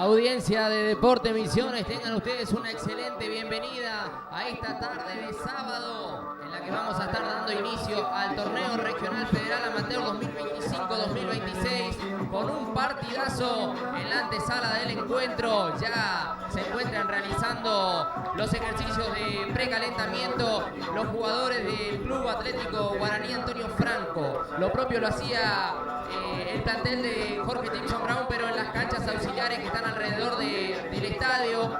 Audiencia de Deporte Misiones, tengan ustedes una excelente bienvenida a esta tarde de sábado en la que vamos a estar dando inicio al torneo regional federal amateur 2025-2026 con un partidazo en la antesala del encuentro. Ya se encuentran realizando los ejercicios de precalentamiento los jugadores del Club Atlético Guaraní Antonio Franco. Lo propio lo hacía el plantel de Jorge Timson Brown, pero en las canchas auxiliares que están alrededor del estadio.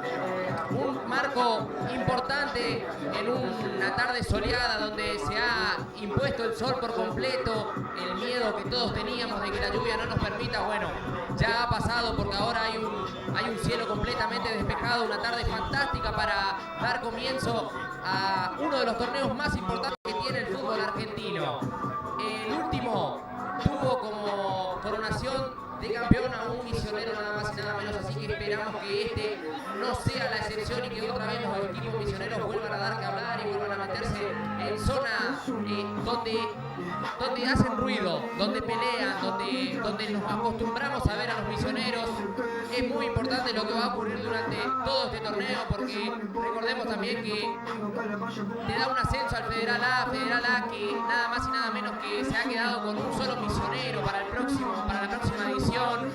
Un marco importante en una tarde soleada donde se ha impuesto el sol por completo. El miedo que todos teníamos de que la lluvia no nos permita, bueno, ya ha pasado porque ahora hay un cielo completamente despejado. Una tarde fantástica para dar comienzo a uno de los torneos más importantes que tiene el fútbol argentino. El último tuvo como coronación de campeón a un Misionero nada más y nada menos, así que esperamos que este no sea la excepción y que otra vez los equipos misioneros vuelvan a dar que hablar y vuelvan a meterse en zona donde hacen ruido, donde pelean, donde nos acostumbramos a ver a los misioneros. Es muy importante lo que va a ocurrir durante todo este torneo, porque recordemos también que te da un ascenso al Federal A, que nada más y nada menos que se ha quedado con un solo misionero para la próxima edición.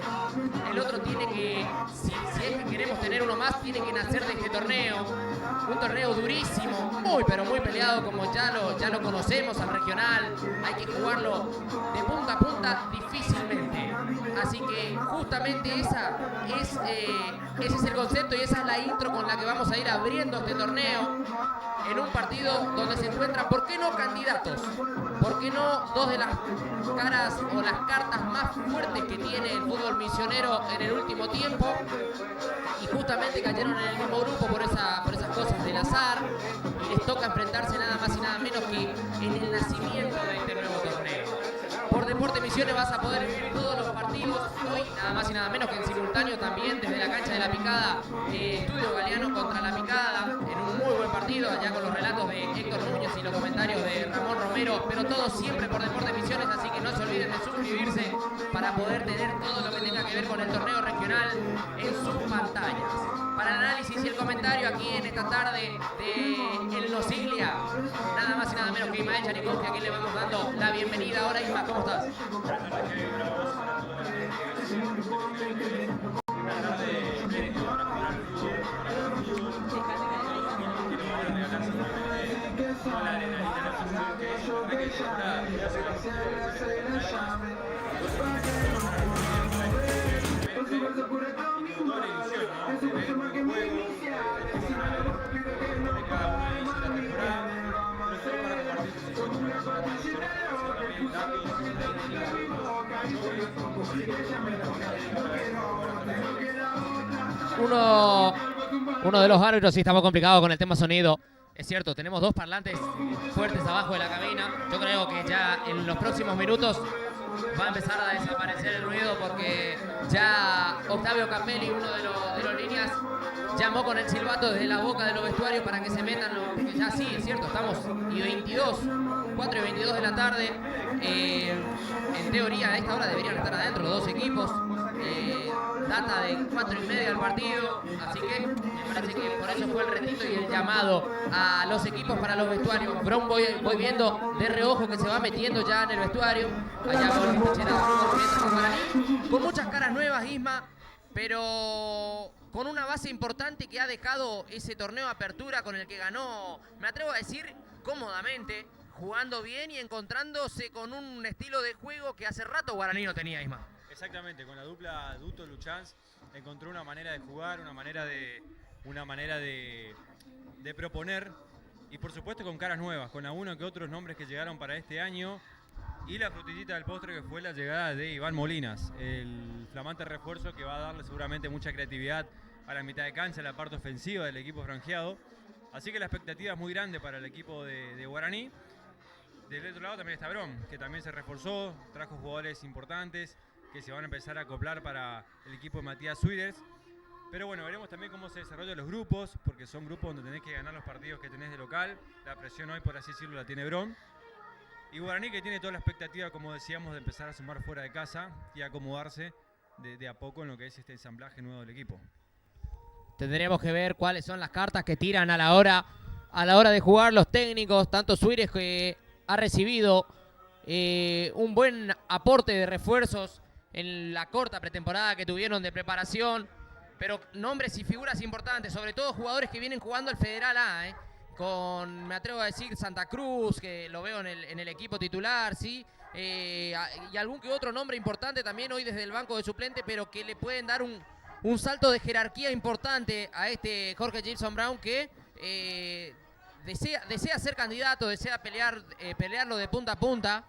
El otro tiene que, si es que queremos tener uno más, tiene que nacer de este torneo. Un torneo durísimo, muy pero muy peleado, como ya lo conocemos al regional. Hay que jugarlo de punta a punta difícilmente. Así que justamente ese es el concepto y esa es la intro con la que vamos a ir abriendo este torneo, en un partido donde se encuentran, ¿por qué no candidatos? ¿Por qué no dos de las caras o las cartas más fuertes que tiene el fútbol misionero en el último tiempo? Y justamente cayeron en el mismo grupo por esas cosas del azar, y les toca enfrentarse nada más y nada menos que en el nacimiento de este nuevo torneo. Por Deporte Misiones vas a poder vivir todos los partidos, hoy nada más y nada menos que en simultáneo también desde la cancha de La Picada, Estudio Galeano contra La Picada, en un muy buen partido, allá con los relatos de Héctor Núñez y los comentarios de Ramón Romero, pero todo siempre por Deporte Misiones, así que no se olviden de suscribirse para poder tener todo lo que tenga que ver con el torneo regional en sus pantallas. Para el análisis y el comentario aquí en esta tarde de El Nosiglia, nada más y nada menos que Ismael Charikovsky, a quien le vamos dando la bienvenida. Ahora, Isma, ¿cómo estás? Uno de los árbitros sí estamos complicados con el tema sonido. Es cierto, tenemos dos parlantes fuertes abajo de la cabina. Yo creo que ya en los próximos minutos va a empezar a desaparecer el ruido, porque ya Octavio Capelli, uno de los líneas, llamó con el silbato desde la boca de los vestuarios para que se metan porque ya sí, es cierto, estamos 4 y 22 de la tarde. En teoría a esta hora deberían estar adentro los dos equipos. Data de 4:30 del partido, así que me parece que por eso fue el retito y el llamado a los equipos para los vestuarios. Brown voy viendo de reojo que se va metiendo ya en el vestuario, allá con muchas caras nuevas, Isma, pero con una base importante que ha dejado ese torneo de apertura con el que ganó, me atrevo a decir, cómodamente, jugando bien y encontrándose con un estilo de juego que hace rato Guaraní no tenía, Isma. Exactamente, con la dupla Duto-Luchans encontró una manera de jugar, una manera de proponer, y por supuesto con caras nuevas, con algunos que otros nombres que llegaron para este año, y la frutillita del postre que fue la llegada de Iván Molinas, el flamante refuerzo que va a darle seguramente mucha creatividad a la mitad de cancha, a la parte ofensiva del equipo franjeado. Así que la expectativa es muy grande para el equipo de Guaraní. Del otro lado también está Brown, que también se reforzó, trajo jugadores importantes que se van a empezar a acoplar para el equipo de Matías Suírez. Pero bueno, veremos también cómo se desarrollan los grupos, porque son grupos donde tenés que ganar los partidos que tenés de local. La presión hoy, por así decirlo, la tiene Brown. Y Guaraní, que tiene toda la expectativa, como decíamos, de empezar a sumar fuera de casa y acomodarse de a poco en lo que es este ensamblaje nuevo del equipo. Tendremos que ver cuáles son las cartas que tiran a la hora de jugar los técnicos, tanto Suárez, que ha recibido un buen aporte de refuerzos en la corta pretemporada que tuvieron de preparación, pero nombres y figuras importantes, sobre todo jugadores que vienen jugando el Federal A, con, me atrevo a decir, Santa Cruz, que lo veo en el equipo titular, ¿sí? Y algún que otro nombre importante también hoy desde el banco de suplente, pero que le pueden dar un salto de jerarquía importante a este Jorge Gilson Brown, que desea ser candidato, desea pelearlo de punta a punta,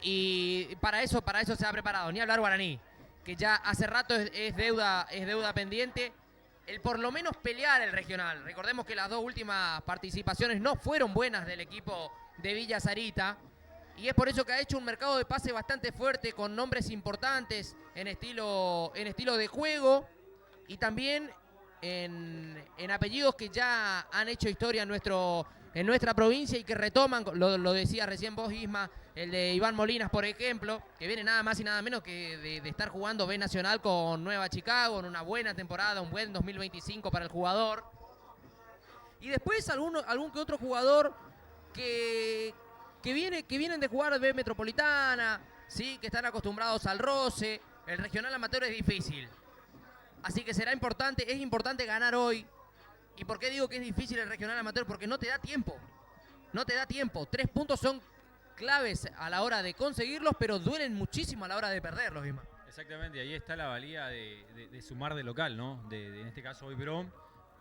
y para eso se ha preparado. Ni hablar Guaraní, que ya hace rato es deuda pendiente el por lo menos pelear el regional. Recordemos que las dos últimas participaciones no fueron buenas del equipo de Villa Sarita, y es por eso que ha hecho un mercado de pase bastante fuerte, con nombres importantes en estilo de juego, y también en apellidos que ya han hecho historia en nuestra provincia y que retoman, lo decía recién vos, Isma, el de Iván Molinas, por ejemplo, que viene nada más y nada menos que de estar jugando B Nacional con Nueva Chicago, en una buena temporada, un buen 2025 para el jugador. Y después algún que otro jugador que vienen de jugar B Metropolitana, ¿sí? Que están acostumbrados al roce. El regional amateur es difícil. Así que es importante ganar hoy. ¿Y por qué digo que es difícil el regional amateur? Porque no te da tiempo. 3 puntos son claves a la hora de conseguirlos, pero duelen muchísimo a la hora de perderlos, Isma. Exactamente, y ahí está la valía de sumar de local, ¿no? En este caso hoy Brom,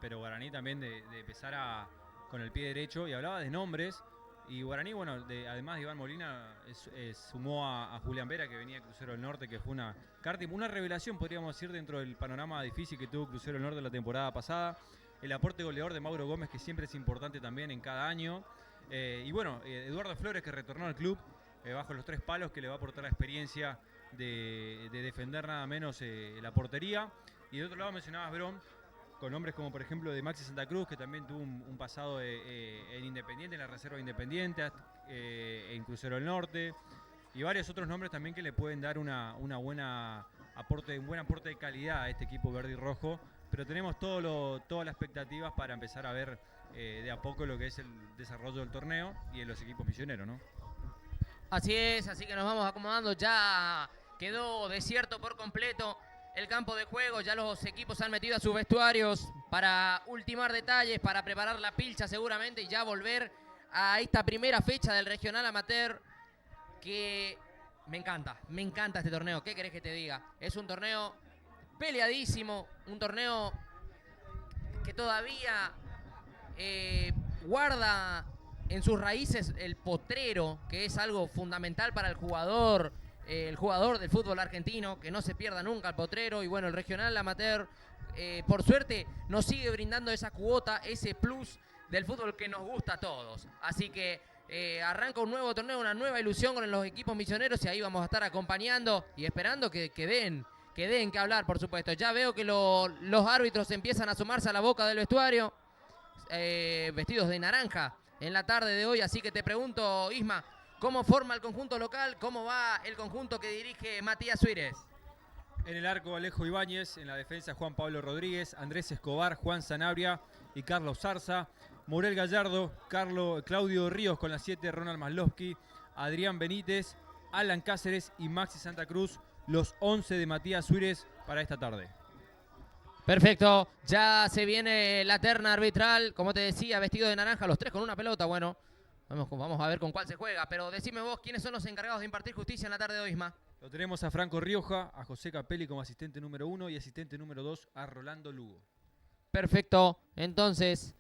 pero Guaraní también de empezar con el pie derecho. Y hablaba de nombres. Y Guaraní, bueno, además de Iván Molina, sumó a Julián Vera, que venía de Crucero del Norte, que fue una revelación, podríamos decir, dentro del panorama difícil que tuvo Crucero del Norte la temporada pasada. El aporte goleador de Mauro Gómez, que siempre es importante también en cada año. Y bueno, Eduardo Flores, que retornó al club bajo los 3 palos, que le va a aportar la experiencia de defender nada menos la portería. Y de otro lado mencionabas Brom, con nombres como por ejemplo de Maxi Santa Cruz, que también tuvo un pasado en Independiente, en la reserva de Independiente, en Crucero del Norte, y varios otros nombres también que le pueden dar un buen aporte de calidad a este equipo verde y rojo. Pero tenemos todas las expectativas para empezar a ver de a poco lo que es el desarrollo del torneo y de los equipos misioneros, ¿no? Así es, así que nos vamos acomodando. Ya quedó desierto por completo el campo de juego, ya los equipos han metido a sus vestuarios para ultimar detalles, para preparar la pilcha seguramente, y ya volver a esta primera fecha del regional amateur, que me encanta este torneo. ¿Qué querés que te diga? Es un torneo peleadísimo, un torneo que todavía guarda en sus raíces el potrero, que es algo fundamental para el jugador del fútbol argentino, que no se pierda nunca el potrero. Y bueno, el regional amateur, por suerte, nos sigue brindando esa cuota, ese plus del fútbol que nos gusta a todos. Así que arranca un nuevo torneo, una nueva ilusión con los equipos misioneros, y ahí vamos a estar acompañando y esperando que den que hablar, por supuesto. Ya veo que los árbitros empiezan a sumarse a la boca del vestuario, vestidos de naranja en la tarde de hoy. Así que te pregunto, Isma, ¿cómo forma el conjunto local? ¿Cómo va el conjunto que dirige Matías Suárez? En el arco, Alejo Ibáñez. En la defensa, Juan Pablo Rodríguez, Andrés Escobar, Juan Sanabria y Carlos Zarza. Morel Gallardo, Claudio Ríos con la 7, Ronald Maslowski, Adrián Benítez, Alan Cáceres y Maxi Santa Cruz, los 11 de Matías Suárez para esta tarde. Perfecto, ya se viene la terna arbitral, como te decía, vestido de naranja, los 3 con una pelota. Bueno, vamos a ver con cuál se juega, pero decime vos, ¿quiénes son los encargados de impartir justicia en la tarde de hoy, Isma? Lo tenemos a Franco Rioja, a José Capelli como asistente número 1 y asistente número 2 a Rolando Lugo. Perfecto, entonces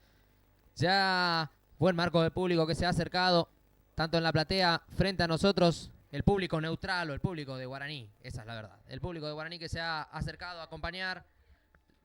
ya buen marco de público que se ha acercado, tanto en la platea frente a nosotros, el público neutral o el público de Guaraní, esa es la verdad. El público de Guaraní que se ha acercado a acompañar,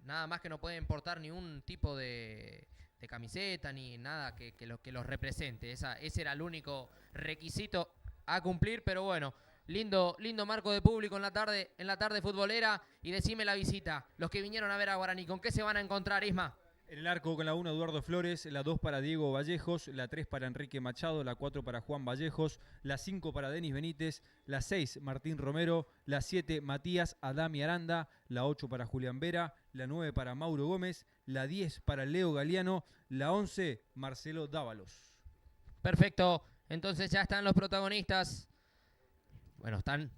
nada más que no puede importar ni un tipo de camiseta ni nada que los represente. Ese era el único requisito a cumplir, pero bueno, lindo marco de público en la tarde futbolera. Y decime la visita, los que vinieron a ver a Guaraní, ¿con qué se van a encontrar, Isma? En el arco con la 1 Eduardo Flores, la 2 para Diego Vallejos, la 3 para Enrique Machado, la 4 para Juan Vallejos, la 5 para Denis Benítez, la 6 Martín Romero, la 7 Matías Adami Aranda, la 8 para Julián Vera, la 9 para Mauro Gómez, la 10 para Leo Galeano, la 11 Marcelo Dávalos. Perfecto, entonces ya están los protagonistas. Bueno, están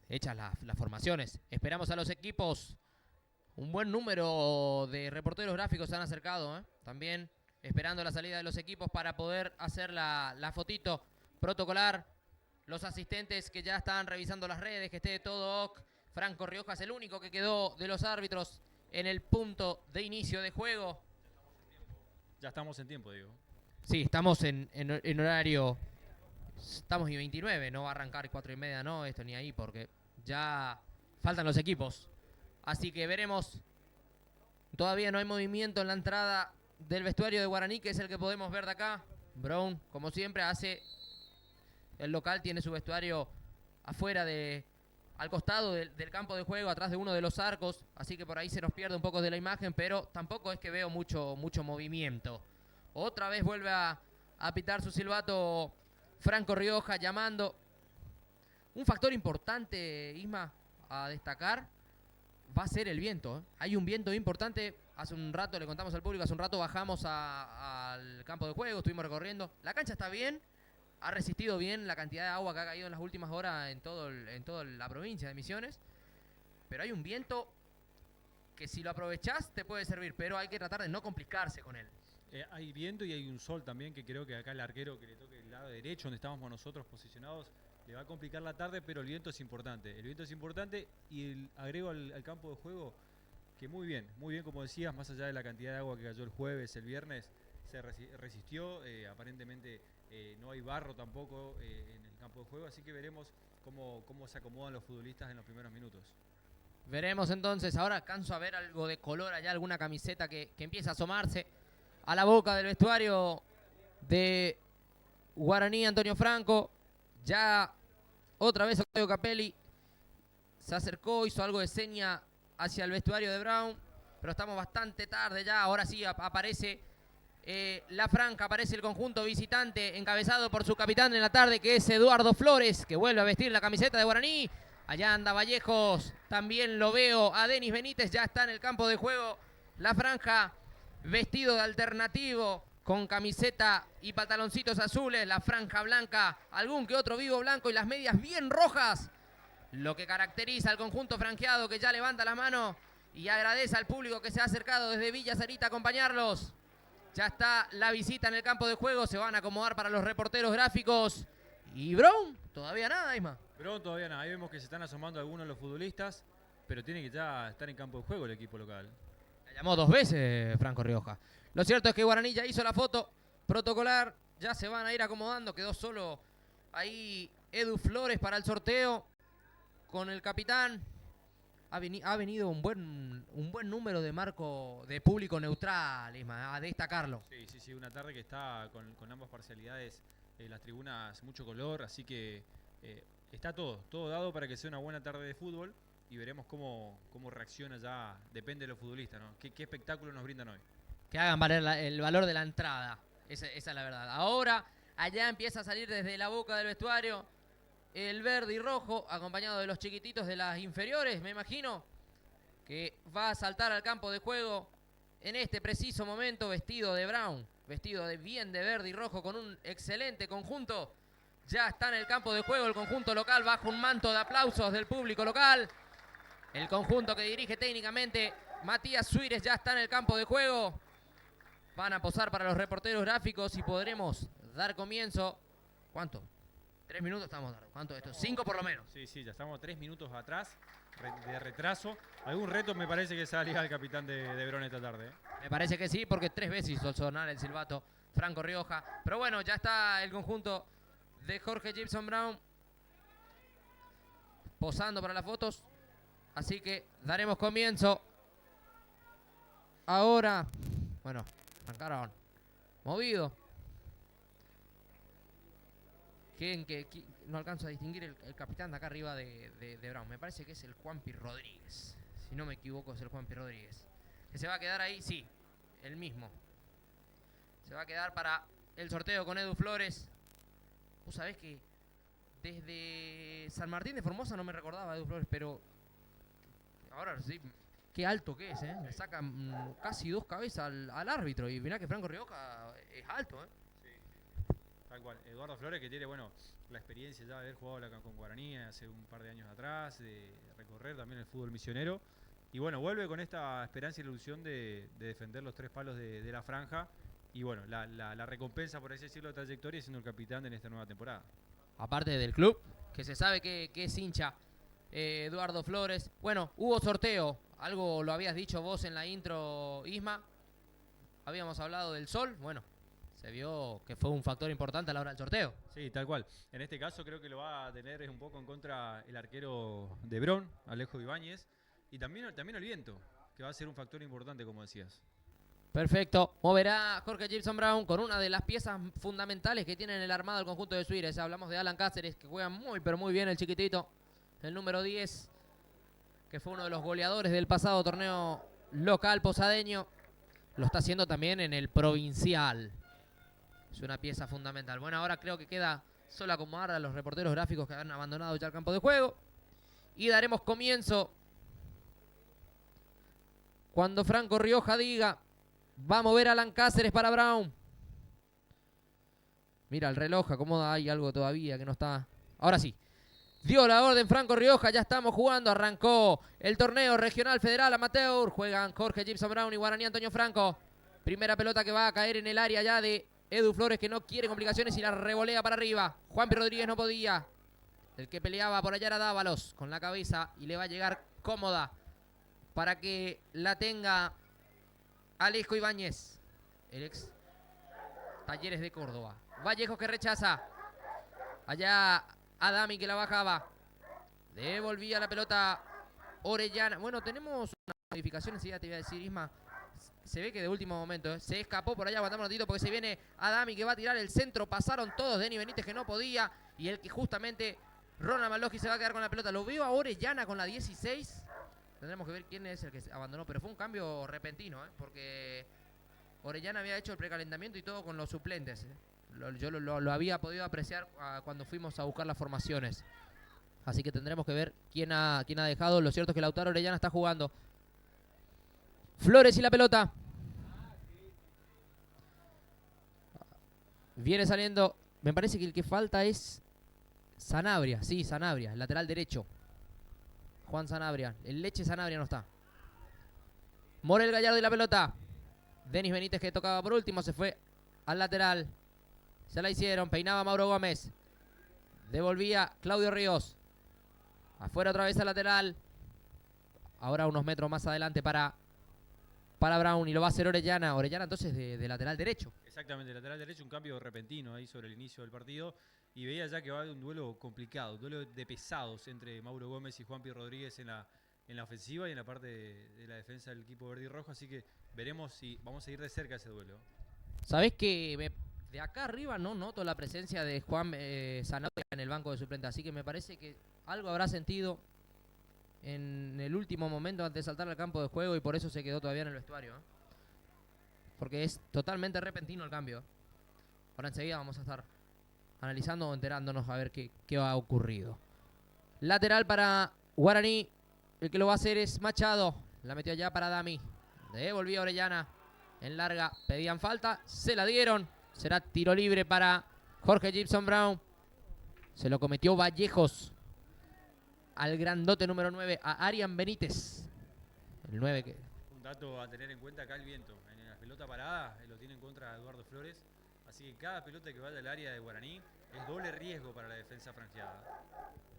hechas las formaciones. Esperamos a los equipos. Un buen número de reporteros gráficos se han acercado, ¿eh? También esperando la salida de los equipos para poder hacer la fotito protocolar. Los asistentes que ya están revisando las redes, que esté todo ok. Franco Riojas, el único que quedó de los árbitros en el punto de inicio de juego. Ya estamos en tiempo, Diego. Sí, estamos en horario. Estamos y 29, no va a arrancar 4:30, no, esto ni ahí, porque ya faltan los equipos. Así que veremos. Todavía no hay movimiento en la entrada del vestuario de Guaraní, que es el que podemos ver de acá. Brown, como siempre, hace... El local tiene su vestuario afuera al costado del campo de juego, atrás de uno de los arcos. Así que por ahí se nos pierde un poco de la imagen, pero tampoco es que veo mucho movimiento. Otra vez vuelve a pitar su silbato Franco Rioja, llamando. Un factor importante, Isma, a destacar va a ser el viento, ¿eh? Hay un viento importante. Hace un rato le contamos al público, hace un rato bajamos al campo de juego, estuvimos recorriendo. La cancha está bien, ha resistido bien la cantidad de agua que ha caído en las últimas horas en toda la provincia de Misiones. Pero hay un viento que si lo aprovechás te puede servir, pero hay que tratar de no complicarse con él. Hay viento y hay un sol también, que creo que acá el arquero que le toque el lado derecho, donde estábamos nosotros posicionados, le va a complicar la tarde, pero el viento es importante. El viento es importante y agrego al campo de juego que muy bien, como decías, más allá de la cantidad de agua que cayó el jueves, el viernes, se resistió. Aparentemente no hay barro tampoco en el campo de juego, así que veremos cómo se acomodan los futbolistas en los primeros minutos. Veremos entonces, ahora alcanzo a ver algo de color allá, alguna camiseta que empieza a asomarse a la boca del vestuario de Guaraní. Antonio Franco, ya otra vez Octavio Capelli se acercó, hizo algo de seña hacia el vestuario de Brown, pero estamos bastante tarde ya. Ahora sí aparece la franja, aparece el conjunto visitante encabezado por su capitán en la tarde, que es Eduardo Flores, que vuelve a vestir la camiseta de Guaraní. Allá anda Vallejos, también lo veo a Denis Benítez, ya está en el campo de juego. La franja, vestido de alternativo, con camiseta y pantaloncitos azules, la franja blanca, algún que otro vivo blanco y las medias bien rojas. Lo que caracteriza al conjunto franjeado, que ya levanta la mano y agradece al público que se ha acercado desde Villa Sarita a acompañarlos. Ya está la visita en el campo de juego, se van a acomodar para los reporteros gráficos. ¿Y Brown? Todavía nada, Isma. Brown todavía nada, ahí vemos que se están asomando algunos de los futbolistas, pero tiene que ya estar en campo de juego el equipo local. La llamó 2 veces Franco Rioja. Lo cierto es que Guaraní ya hizo la foto protocolar, ya se van a ir acomodando, quedó solo ahí Edu Flores para el sorteo con el capitán. Ha venido un buen número de marco de público neutral, Isma, a destacarlo. Sí, una tarde que está con ambas parcialidades, las tribunas mucho color, así que está todo dado para que sea una buena tarde de fútbol y veremos cómo reacciona ya, depende de los futbolistas, ¿no? ¿Qué espectáculo nos brindan hoy? Que hagan valer el valor de la entrada, esa es la verdad. Ahora, allá empieza a salir desde la boca del vestuario el verde y rojo, acompañado de los chiquititos de las inferiores, me imagino, que va a saltar al campo de juego en este preciso momento vestido de Brown, vestido bien de verde y rojo con un excelente conjunto. Ya está en el campo de juego el conjunto local bajo un manto de aplausos del público local. El conjunto que dirige técnicamente Matías Suírez ya está en el campo de juego. Van a posar para los reporteros gráficos y podremos dar comienzo. ¿Cuánto? 3 minutos estamos dando. ¿Cuánto es esto? 5 por lo menos. Sí, ya estamos 3 minutos atrás de retraso. Algún reto me parece que salía el capitán de Brown esta tarde. Me parece que sí, porque 3 veces hizo sonar el silbato Franco Rioja. Pero bueno, ya está el conjunto de Jorge Gibson Brown posando para las fotos. Así que daremos comienzo. Ahora, bueno, arrancaron movido. ¿Quién no alcanzo a distinguir el capitán de acá arriba de Brown? Me parece que es el Juanpi Rodríguez. Si no me equivoco, es el Juanpi Rodríguez. ¿Que se va a quedar ahí? Sí. el mismo. Se va a quedar para el sorteo con Edu Flores. Vos sabés que desde San Martín de Formosa no me recordaba Edu Flores, pero ahora sí, qué alto que es, ¿eh? Le saca casi 2 cabezas al árbitro. Y mirá que Franco Rioja es alto, ¿eh? Sí, tal cual. Eduardo Flores, que tiene, bueno, la experiencia ya de haber jugado con Guaraní hace un par de años atrás, de recorrer también el fútbol misionero. Y bueno, vuelve con esta esperanza y ilusión de defender los 3 palos de la franja. Y bueno, la recompensa, por así decirlo, de trayectoria, siendo el capitán en esta nueva temporada. Aparte del club, que se sabe que es hincha, Eduardo Flores. Bueno, hubo sorteo. Algo lo habías dicho vos en la intro, Isma. Habíamos hablado del sol. Bueno, se vio que fue un factor importante a la hora del sorteo. Sí, tal cual. En este caso creo que lo va a tener un poco en contra el arquero de Bron, Alejo Ibáñez. Y también el viento, que va a ser un factor importante, como decías. Perfecto. Moverá Jorge Gibson Brown con una de las piezas fundamentales que tiene en el armado del conjunto de Suírez. Hablamos de Alan Cáceres, que juega muy, pero muy bien el chiquitito. El número 10, que fue uno de los goleadores del pasado torneo local posadeño. Lo está haciendo también en el provincial. Es una pieza fundamental. Bueno, ahora creo que queda solo acomodar a los reporteros gráficos que han abandonado ya el campo de juego. Y daremos comienzo cuando Franco Rioja diga: va a mover a Alan Cáceres para Brown. Mira el reloj, acomoda, hay algo todavía que no está. Ahora sí. Dio la orden Franco Rioja, ya estamos jugando. Arrancó el torneo regional federal amateur. Juegan Jorge Gibson Brown y Guaraní Antonio Franco. Primera pelota que va a caer en el área ya de Edu Flores, que no quiere complicaciones y la revolea para arriba. Juanpi Rodríguez no podía. El que peleaba por allá era Dávalos con la cabeza y le va a llegar cómoda para que la tenga Alejo Ibáñez, el ex Talleres de Córdoba. Vallejo que rechaza. Allá Adami que la bajaba. Devolvía la pelota Orellana. Bueno, tenemos unas modificaciones, ya te iba a decir, Isma. Se ve que de último momento, ¿eh? Se escapó por allá, aguantamos un ratito porque se viene Adami que va a tirar el centro. Pasaron todos, Denny Benítez que no podía. Y el que justamente, Ronald Maloski, se va a quedar con la pelota. Lo veo a Orellana con la 16. Tendremos que ver quién es el que se abandonó, pero fue un cambio repentino, porque Orellana había hecho el precalentamiento y todo con los suplentes. Yo lo había podido apreciar cuando fuimos a buscar las formaciones. Así que tendremos que ver quién ha dejado. Lo cierto es que Lautaro Orellana está jugando. Flores y la pelota. Viene saliendo. Me parece que el que falta es Sanabria. Sí, Sanabria, el lateral derecho. Juan Sanabria. El Leche Sanabria no está. Morel Gallardo y la pelota. Denis Benítez, que tocaba por último, se fue al lateral. Se la hicieron. Peinaba Mauro Gómez. Devolvía Claudio Ríos. Afuera otra vez al lateral. Ahora unos metros más adelante para Brown. Y lo va a hacer Orellana. Orellana entonces de lateral derecho. Exactamente, lateral derecho. Un cambio repentino ahí sobre el inicio del partido. Y veía ya que va a haber un duelo complicado, un duelo de pesados entre Mauro Gómez y Juanpi Rodríguez en la ofensiva y en la parte de la defensa del equipo verde y rojo. Así que veremos si vamos a ir de cerca ese duelo. ¿Sabés que de acá arriba no noto la presencia de Juan Sanabria en el banco de suplentes? Así que me parece que algo habrá sentido en el último momento antes de saltar al campo de juego y por eso se quedó todavía en el vestuario. Porque es totalmente repentino el cambio. Ahora enseguida vamos a estar analizando o enterándonos a ver qué ha ocurrido. Lateral para Guaraní. El que lo va a hacer es Machado. La metió allá para Dami. Devolvía Orellana. En larga pedían falta. Se la dieron. Será tiro libre para Jorge Gibson Brown. Se lo cometió Vallejos al grandote número 9, a Arian Benítez. El 9 que... Un dato a tener en cuenta acá: el viento. En la pelota parada lo tiene en contra Eduardo Flores. Así que cada pelota que vaya al área de Guaraní es doble riesgo para la defensa franqueada.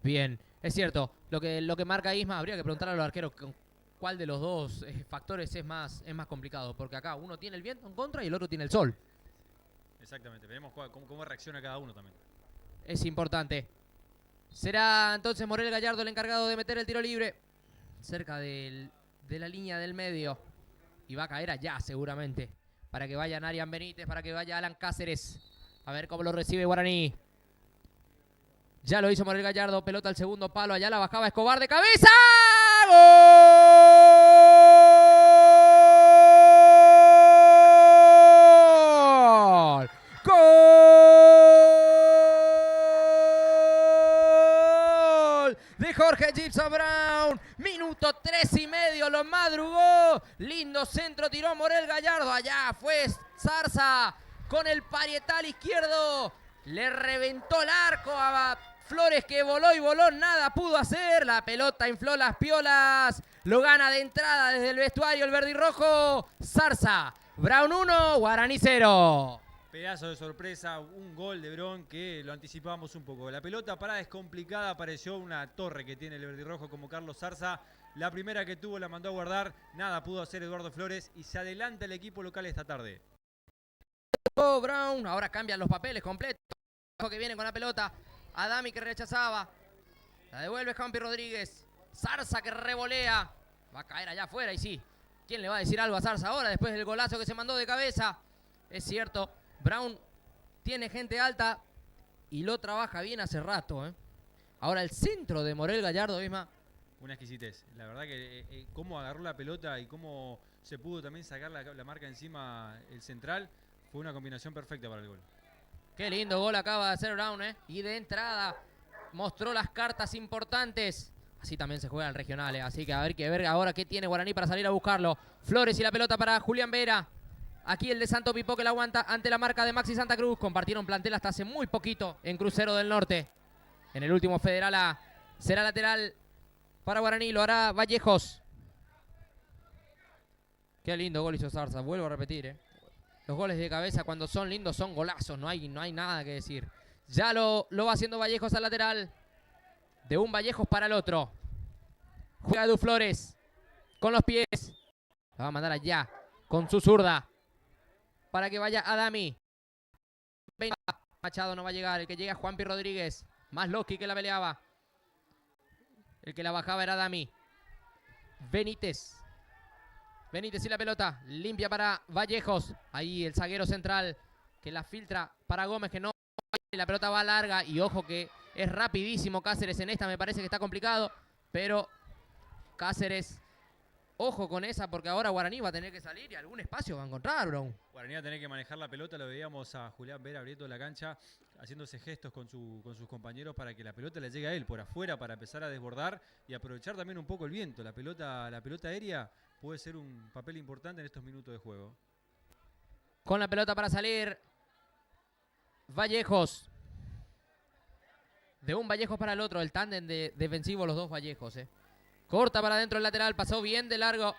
Bien, es cierto. Lo que marca Isma, habría que preguntar a los arqueros cuál de los dos factores es más complicado. Porque acá uno tiene el viento en contra y el otro tiene el sol. Exactamente, veremos cómo reacciona cada uno también. Es importante. Será entonces Morel Gallardo el encargado de meter el tiro libre. Cerca de la línea del medio. Y va a caer allá seguramente. Para que vayan Arian Benítez, para que vaya Alan Cáceres. A ver cómo lo recibe Guaraní. Ya lo hizo Morel Gallardo. Pelota al segundo palo. Allá la bajaba Escobar de cabeza. ¡Gol! Jorge Gibson Brown. Minuto 3:30, lo madrugó. Lindo centro, tiró Morel Gallardo. Allá fue Zarza con el parietal izquierdo. Le reventó el arco a Flores, que voló y voló, nada pudo hacer. La pelota infló las piolas. Lo gana de entrada desde el vestuario el verde y rojo. Zarza. Brown 1, Guaraní 0. Pedazo de sorpresa, un gol de Bron que lo anticipábamos un poco. La pelota parada es complicada, apareció una torre que tiene el verde y rojo como Carlos Zarza. La primera que tuvo la mandó a guardar, nada pudo hacer Eduardo Flores y se adelanta el equipo local esta tarde. Brown, ahora cambian los papeles completos. Que viene con la pelota. Adami que rechazaba. La devuelve Juanpi Rodríguez. Zarza que revolea. Va a caer allá afuera y sí. ¿Quién le va a decir algo a Zarza ahora después del golazo que se mandó de cabeza? Es cierto, Brown tiene gente alta y lo trabaja bien hace rato, ¿eh? Ahora el centro de Morel Gallardo, Isma. Una exquisitez. La verdad que cómo agarró la pelota y cómo se pudo también sacar la marca encima el central, fue una combinación perfecta para el gol. Qué lindo gol acaba de hacer Brown, ¿eh? Y de entrada mostró las cartas importantes. Así también se juega el regional, ¿eh? Así que a ver ahora qué tiene Guaraní para salir a buscarlo. Flores y la pelota para Julián Vera. Aquí el de Santo Pipó que la aguanta ante la marca de Maxi Santa Cruz. Compartieron plantel hasta hace muy poquito en Crucero del Norte. En el último Federal A será lateral para Guaraní. Lo hará Vallejos. Qué lindo gol hizo Zarza. Vuelvo a repetir, ¿eh? Los goles de cabeza cuando son lindos son golazos. No hay nada que decir. Ya lo va haciendo Vallejos al lateral. De un Vallejos para el otro. Juega Edu Flores. Con los pies. La va a mandar allá. Con su zurda. Para que vaya Adami. Machado no va a llegar. El que llega es Juanpi Rodríguez. Más Loki que la peleaba. El que la bajaba era Adami. Benítez y la pelota. Limpia para Vallejos. Ahí el zaguero central que la filtra para Gómez, que no. La pelota va larga. Y ojo que es rapidísimo Cáceres en esta. Me parece que está complicado. Pero Cáceres, ojo con esa, porque ahora Guaraní va a tener que salir y algún espacio va a encontrar, Brown. Guaraní va a tener que manejar la pelota. Lo veíamos a Julián Vera abriendo la cancha, haciéndose gestos con sus compañeros para que la pelota le llegue a él por afuera, para empezar a desbordar y aprovechar también un poco el viento. La pelota aérea puede ser un papel importante en estos minutos de juego. Con la pelota para salir Vallejos. De un Vallejos para el otro. El tándem defensivo, los dos Vallejos, ¿eh? Corta para adentro el lateral. Pasó bien de largo.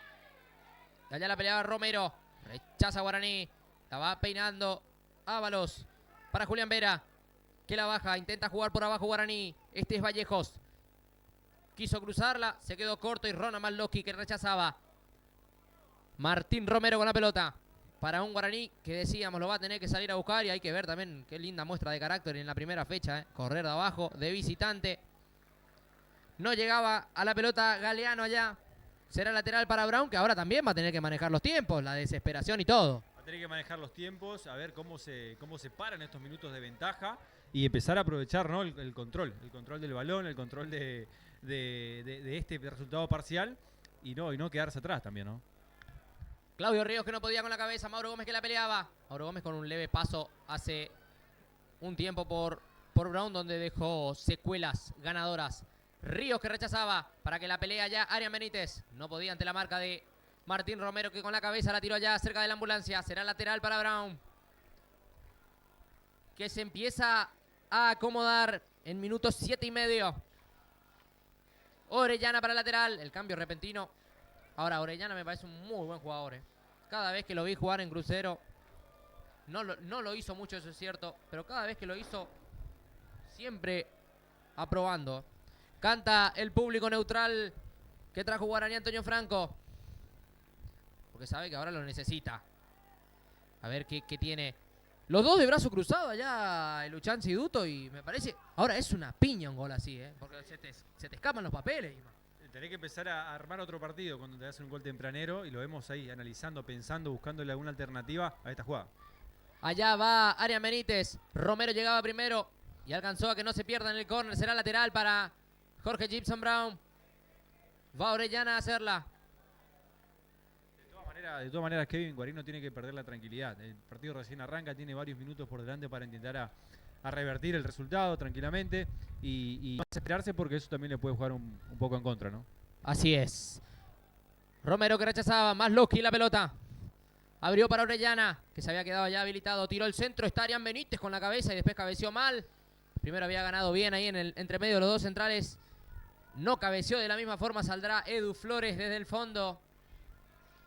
Allá la peleaba Romero. Rechaza Guaraní. La va peinando Ábalos. Para Julián Vera. Que la baja. Intenta jugar por abajo Guaraní. Este es Vallejos. Quiso cruzarla. Se quedó corto y Rona Malloki que rechazaba. Martín Romero con la pelota. Para un Guaraní que decíamos lo va a tener que salir a buscar. Y hay que ver también qué linda muestra de carácter en la primera fecha, ¿eh? Correr de abajo, de visitante. No llegaba a la pelota Galeano allá. Será lateral para Brown, que ahora también va a tener que manejar los tiempos, la desesperación y todo. Va a tener que manejar los tiempos, a ver cómo se paran estos minutos de ventaja y empezar a aprovechar, ¿no? el control del balón, el control de este resultado parcial y no quedarse atrás también, ¿no? Claudio Ríos que no podía con la cabeza, Mauro Gómez que la peleaba. Mauro Gómez con un leve paso hace un tiempo por Brown, donde dejó secuelas ganadoras. Ríos que rechazaba para que la pelea ya Arian Benítez. No podía ante la marca de Martín Romero, que con la cabeza la tiró allá cerca de la ambulancia. Será lateral para Brown, que se empieza a acomodar en minutos 7:30. Orellana para lateral. El cambio repentino. Ahora Orellana me parece un muy buen jugador, ¿eh? Cada vez que lo vi jugar en Crucero, no lo hizo mucho, eso es cierto, pero cada vez que lo hizo, siempre aprobando. Canta el público neutral que trajo Guaraní Antonio Franco, porque sabe que ahora lo necesita. A ver qué tiene. Los dos de brazo cruzado allá, el Luchan Ciduto, y me parece, ahora es una piña un gol así, porque se te escapan los papeles. Tenés que empezar a armar otro partido cuando te hacen un gol tempranero y lo vemos ahí analizando, pensando, buscándole alguna alternativa a esta jugada. Allá va Arian Benítez. Romero llegaba primero y alcanzó a que no se pierda en el córner. Será lateral para Jorge Gibson Brown. Va Orellana a hacerla. De todas maneras, Kevin Guarín no tiene que perder la tranquilidad. El partido recién arranca, tiene varios minutos por delante para intentar a revertir el resultado tranquilamente y no desesperarse porque eso también le puede jugar un poco en contra, ¿no? Así es. Romero que rechazaba, más Loki la pelota. Abrió para Orellana, que se había quedado ya habilitado. Tiró el centro, está Arián Benítez con la cabeza y después cabeció mal. Primero había ganado bien ahí en el entremedio de los dos centrales. No cabeció de la misma forma, saldrá Edu Flores desde el fondo.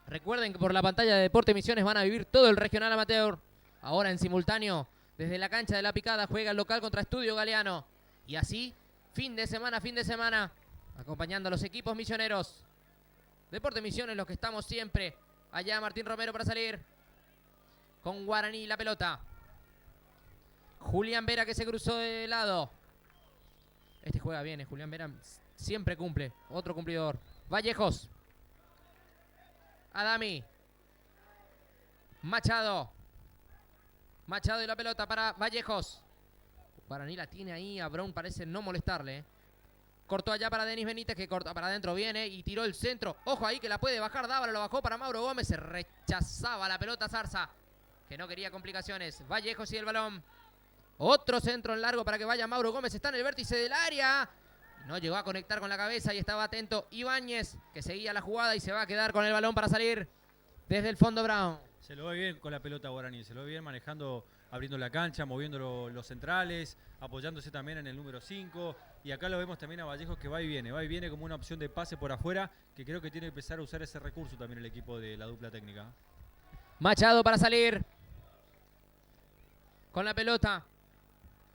Recuerden que por la pantalla de Deporte Misiones van a vivir todo el regional amateur. Ahora en simultáneo, desde la cancha de La Picada, juega el local contra Estudio Galeano. Y así, fin de semana, acompañando a los equipos misioneros. Deporte Misiones, los que estamos siempre. Allá Martín Romero para salir. Con Guaraní la pelota. Julián Vera que se cruzó de lado. Este juega bien, Julián Vera siempre cumple. Otro cumplidor. Vallejos. Adami. Machado. Machado y la pelota para Vallejos. Guaraní la tiene ahí. A Brown parece no molestarle. Cortó allá para Denis Benítez, que corta para adentro, viene y tiró el centro. Ojo ahí que la puede bajar Dávalo, lo bajó para Mauro Gómez. Se rechazaba la pelota Zarza, que no quería complicaciones. Vallejos y el balón. Otro centro en largo para que vaya Mauro Gómez. Está en el vértice del área. No llegó a conectar con la cabeza y estaba atento Ibáñez, que seguía la jugada y se va a quedar con el balón para salir desde el fondo Brown. Se lo ve bien con la pelota Guaraní, se lo ve bien manejando, abriendo la cancha, moviendo los centrales, apoyándose también en el número 5. Y acá lo vemos también a Vallejos que va y viene como una opción de pase por afuera, que creo que tiene que empezar a usar ese recurso también el equipo de la dupla técnica. Machado para salir con la pelota.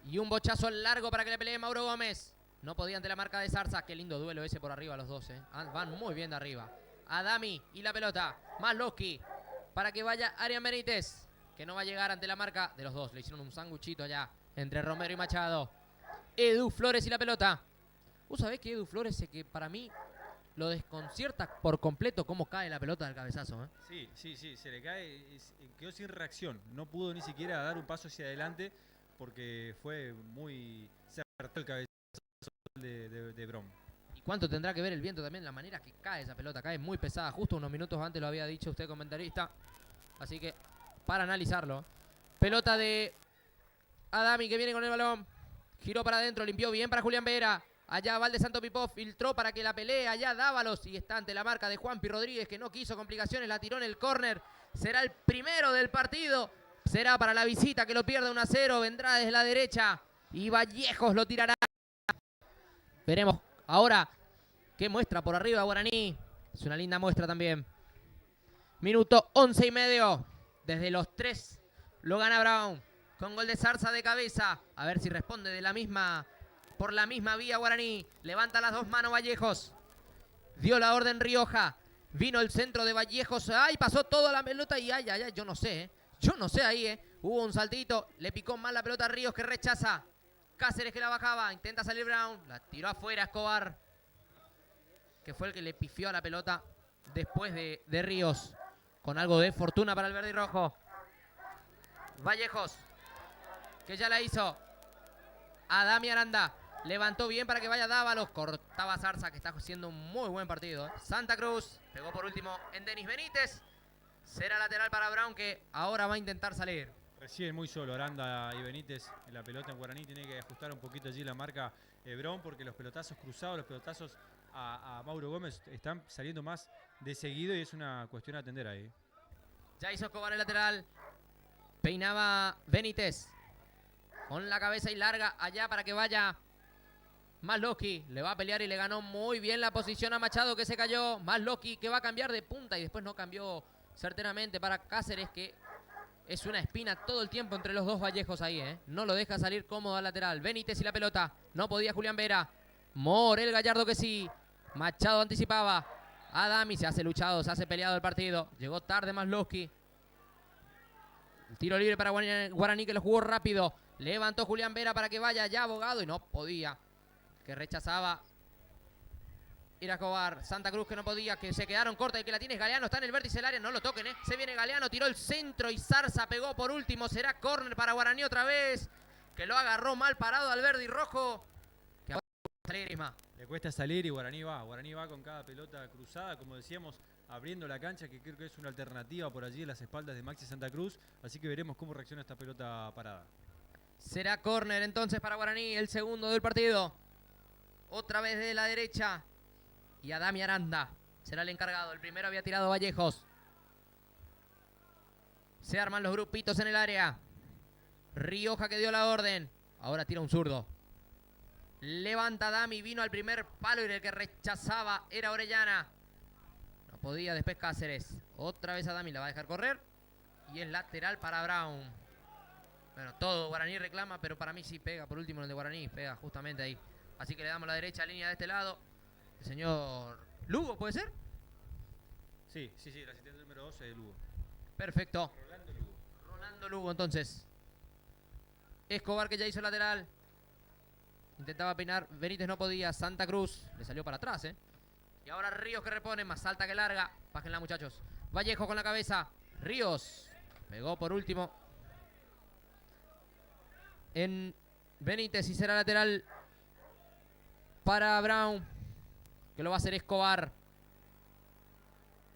Y un bochazo largo para que le pelee Mauro Gómez. No podía ante la marca de Zarza. Qué lindo duelo ese por arriba los dos, Van muy bien de arriba. Adami y la pelota. Masloski para que vaya Arián Benítez, que no va a llegar ante la marca de los dos. Le hicieron un sanguchito allá entre Romero y Machado. Edu Flores y la pelota. ¿Vos sabés que Edu Flores que para mí lo desconcierta por completo cómo cae la pelota del cabezazo? Sí, se le cae, quedó sin reacción. No pudo ni siquiera dar un paso hacia adelante porque fue muy certero el cabezazo de Brom. ¿Y cuánto tendrá que ver el viento también? La manera que cae esa pelota, cae muy pesada. Justo unos minutos antes lo había dicho usted, comentarista. Así que, para analizarlo. Pelota de Adami que viene con el balón. Giró para adentro, limpió bien para Julián Vera. Allá Valde Santo Pipó, filtró para que la pelee. Allá Dávalos y está ante la marca de Juanpi Rodríguez, que no quiso complicaciones. La tiró en el córner. Será el primero del partido. Será para la visita que lo pierde 1-0. Vendrá desde la derecha. Y Vallejos lo tirará. Veremos ahora qué muestra por arriba Guaraní. Es una linda muestra también. Minuto 11 y medio. Desde los 3 lo gana Brown. Con gol de Zarza de cabeza. A ver si responde de la misma, por la misma vía Guaraní. Levanta las dos manos Vallejos. Dio la orden Rioja. Vino el centro de Vallejos. Ay, pasó toda la pelota y ay, yo no sé. Yo no sé ahí, Hubo un saltito. Le picó mal la pelota a Ríos que rechaza. Cáceres que la bajaba. Intenta salir Brown. La tiró afuera Escobar, que fue el que le pifió a la pelota después de Ríos. Con algo de fortuna para el verde y rojo. Vallejos, que ya la hizo. Adami Aranda. Levantó bien para que vaya Dávalos. Cortaba Zarza, que está haciendo un muy buen partido. Santa Cruz. Pegó por último en Denis Benítez. Será lateral para Brown, que ahora va a intentar salir. Recién muy solo Aranda y Benítez en la pelota en Guaraní. Tiene que ajustar un poquito allí la marca Brown, porque los pelotazos cruzados, los pelotazos a Mauro Gómez están saliendo más de seguido y es una cuestión a atender ahí. Ya hizo Escobar el lateral. Peinaba Benítez. Con la cabeza y larga allá para que vaya Masloski. Le va a pelear y le ganó muy bien la posición a Machado, que se cayó. Masloski que va a cambiar de punta y después no cambió certeramente para Cáceres, que es una espina todo el tiempo entre los dos Vallejos ahí, No lo deja salir cómodo al lateral. Benítez y la pelota. No podía Julián Vera. Morel Gallardo que sí. Machado anticipaba. Adami se hace luchado, se hace peleado el partido. Llegó tarde Masloski. Tiro libre para Guaraní, que lo jugó rápido. Levantó Julián Vera para que vaya ya Abogado y no podía. Que rechazaba Escobar. Santa Cruz que no podía, que se quedaron cortas y que la tiene Galeano. Está en el vértice del área, no lo toquen, Se viene Galeano, tiró el centro y Zarza pegó por último. Será córner para Guaraní otra vez, que lo agarró mal parado al verde y rojo. Que ahora salir, Isma. Le cuesta salir y Guaraní va con cada pelota cruzada, como decíamos, abriendo la cancha, que creo que es una alternativa por allí en las espaldas de Maxi Santa Cruz. Así que veremos cómo reacciona esta pelota parada. Será córner entonces para Guaraní, el segundo del partido. Otra vez de la derecha. Y Adami Aranda será el encargado. El primero había tirado Vallejos. Se arman los grupitos en el área. Rioja que dio la orden. Ahora tira un zurdo. Levanta Adami, vino al primer palo y el que rechazaba era Orellana. No podía después Cáceres. Otra vez Adami la va a dejar correr. Y es lateral para Brown. Bueno, todo Guaraní reclama, pero para mí sí pega. Por último el de Guaraní pega justamente ahí. Así que le damos la derecha línea de este lado. El señor Lugo, ¿puede ser? Sí, el asistente número 12 es Lugo. Perfecto. Rolando Lugo. Rolando Lugo entonces. Escobar que ya hizo lateral. Intentaba peinar, Benítez no podía. Santa Cruz le salió para atrás, Y ahora Ríos que repone, más alta que larga. Bájenla, muchachos. Vallejo con la cabeza. Ríos pegó por último en Benítez y será lateral para Brown, que lo va a hacer Escobar.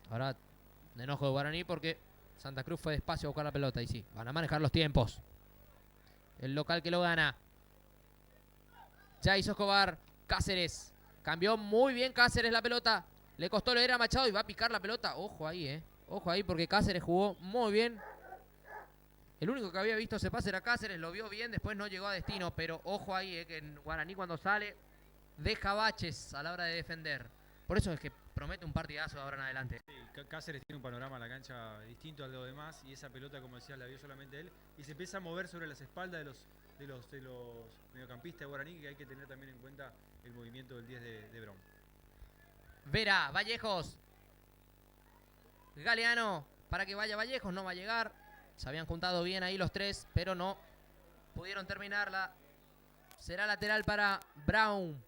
Ahora de enojo de Guaraní porque Santa Cruz fue despacio a buscar la pelota. Y sí, van a manejar los tiempos. El local que lo gana. Ya hizo Escobar. Cáceres. Cambió muy bien Cáceres la pelota. Le costó leer a Machado y va a picar la pelota. Ojo ahí, Ojo ahí porque Cáceres jugó muy bien. El único que había visto ese pase era Cáceres. Lo vio bien, después no llegó a destino. Pero ojo ahí, que en Guaraní cuando sale deja baches a la hora de defender. Por eso es que promete un partidazo de ahora en adelante. Sí, Cáceres tiene un panorama en la cancha distinto al de los demás. Y esa pelota, como decía, la vio solamente él. Y se empieza a mover sobre las espaldas de los mediocampistas de Guaraní, que hay que tener también en cuenta el movimiento del 10 de Brown. Vera, Vallejos. Galeano, para que vaya Vallejos, no va a llegar. Se habían juntado bien ahí los tres, pero no pudieron terminarla. Será lateral para Brown.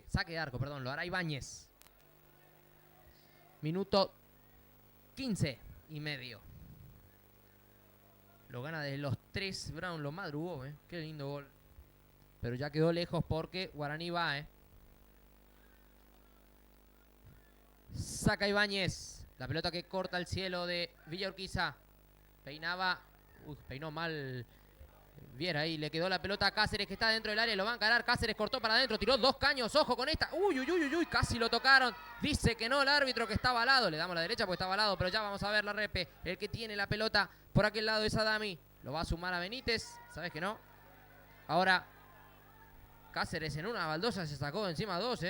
Saque de arco, perdón, lo hará Ibáñez. Minuto 15 y medio. Lo gana de los tres. Brown lo madrugó, Qué lindo gol. Pero ya quedó lejos porque Guaraní va, Saca Ibáñez. La pelota que corta el cielo de Villa Urquiza. Peinaba. Peinó mal. Viera ahí. Le quedó la pelota a Cáceres que está dentro del área. Lo va a encarar. Cáceres cortó para adentro. Tiró dos caños. Ojo con esta. Uy. Casi lo tocaron. Dice que no el árbitro, que está al lado. Le damos la derecha porque está al lado. Pero ya vamos a ver la repe. El que tiene la pelota por aquel lado es Adami. Lo va a sumar a Benítez. ¿Sabes que no? Ahora Cáceres en una baldosa se sacó de encima a dos,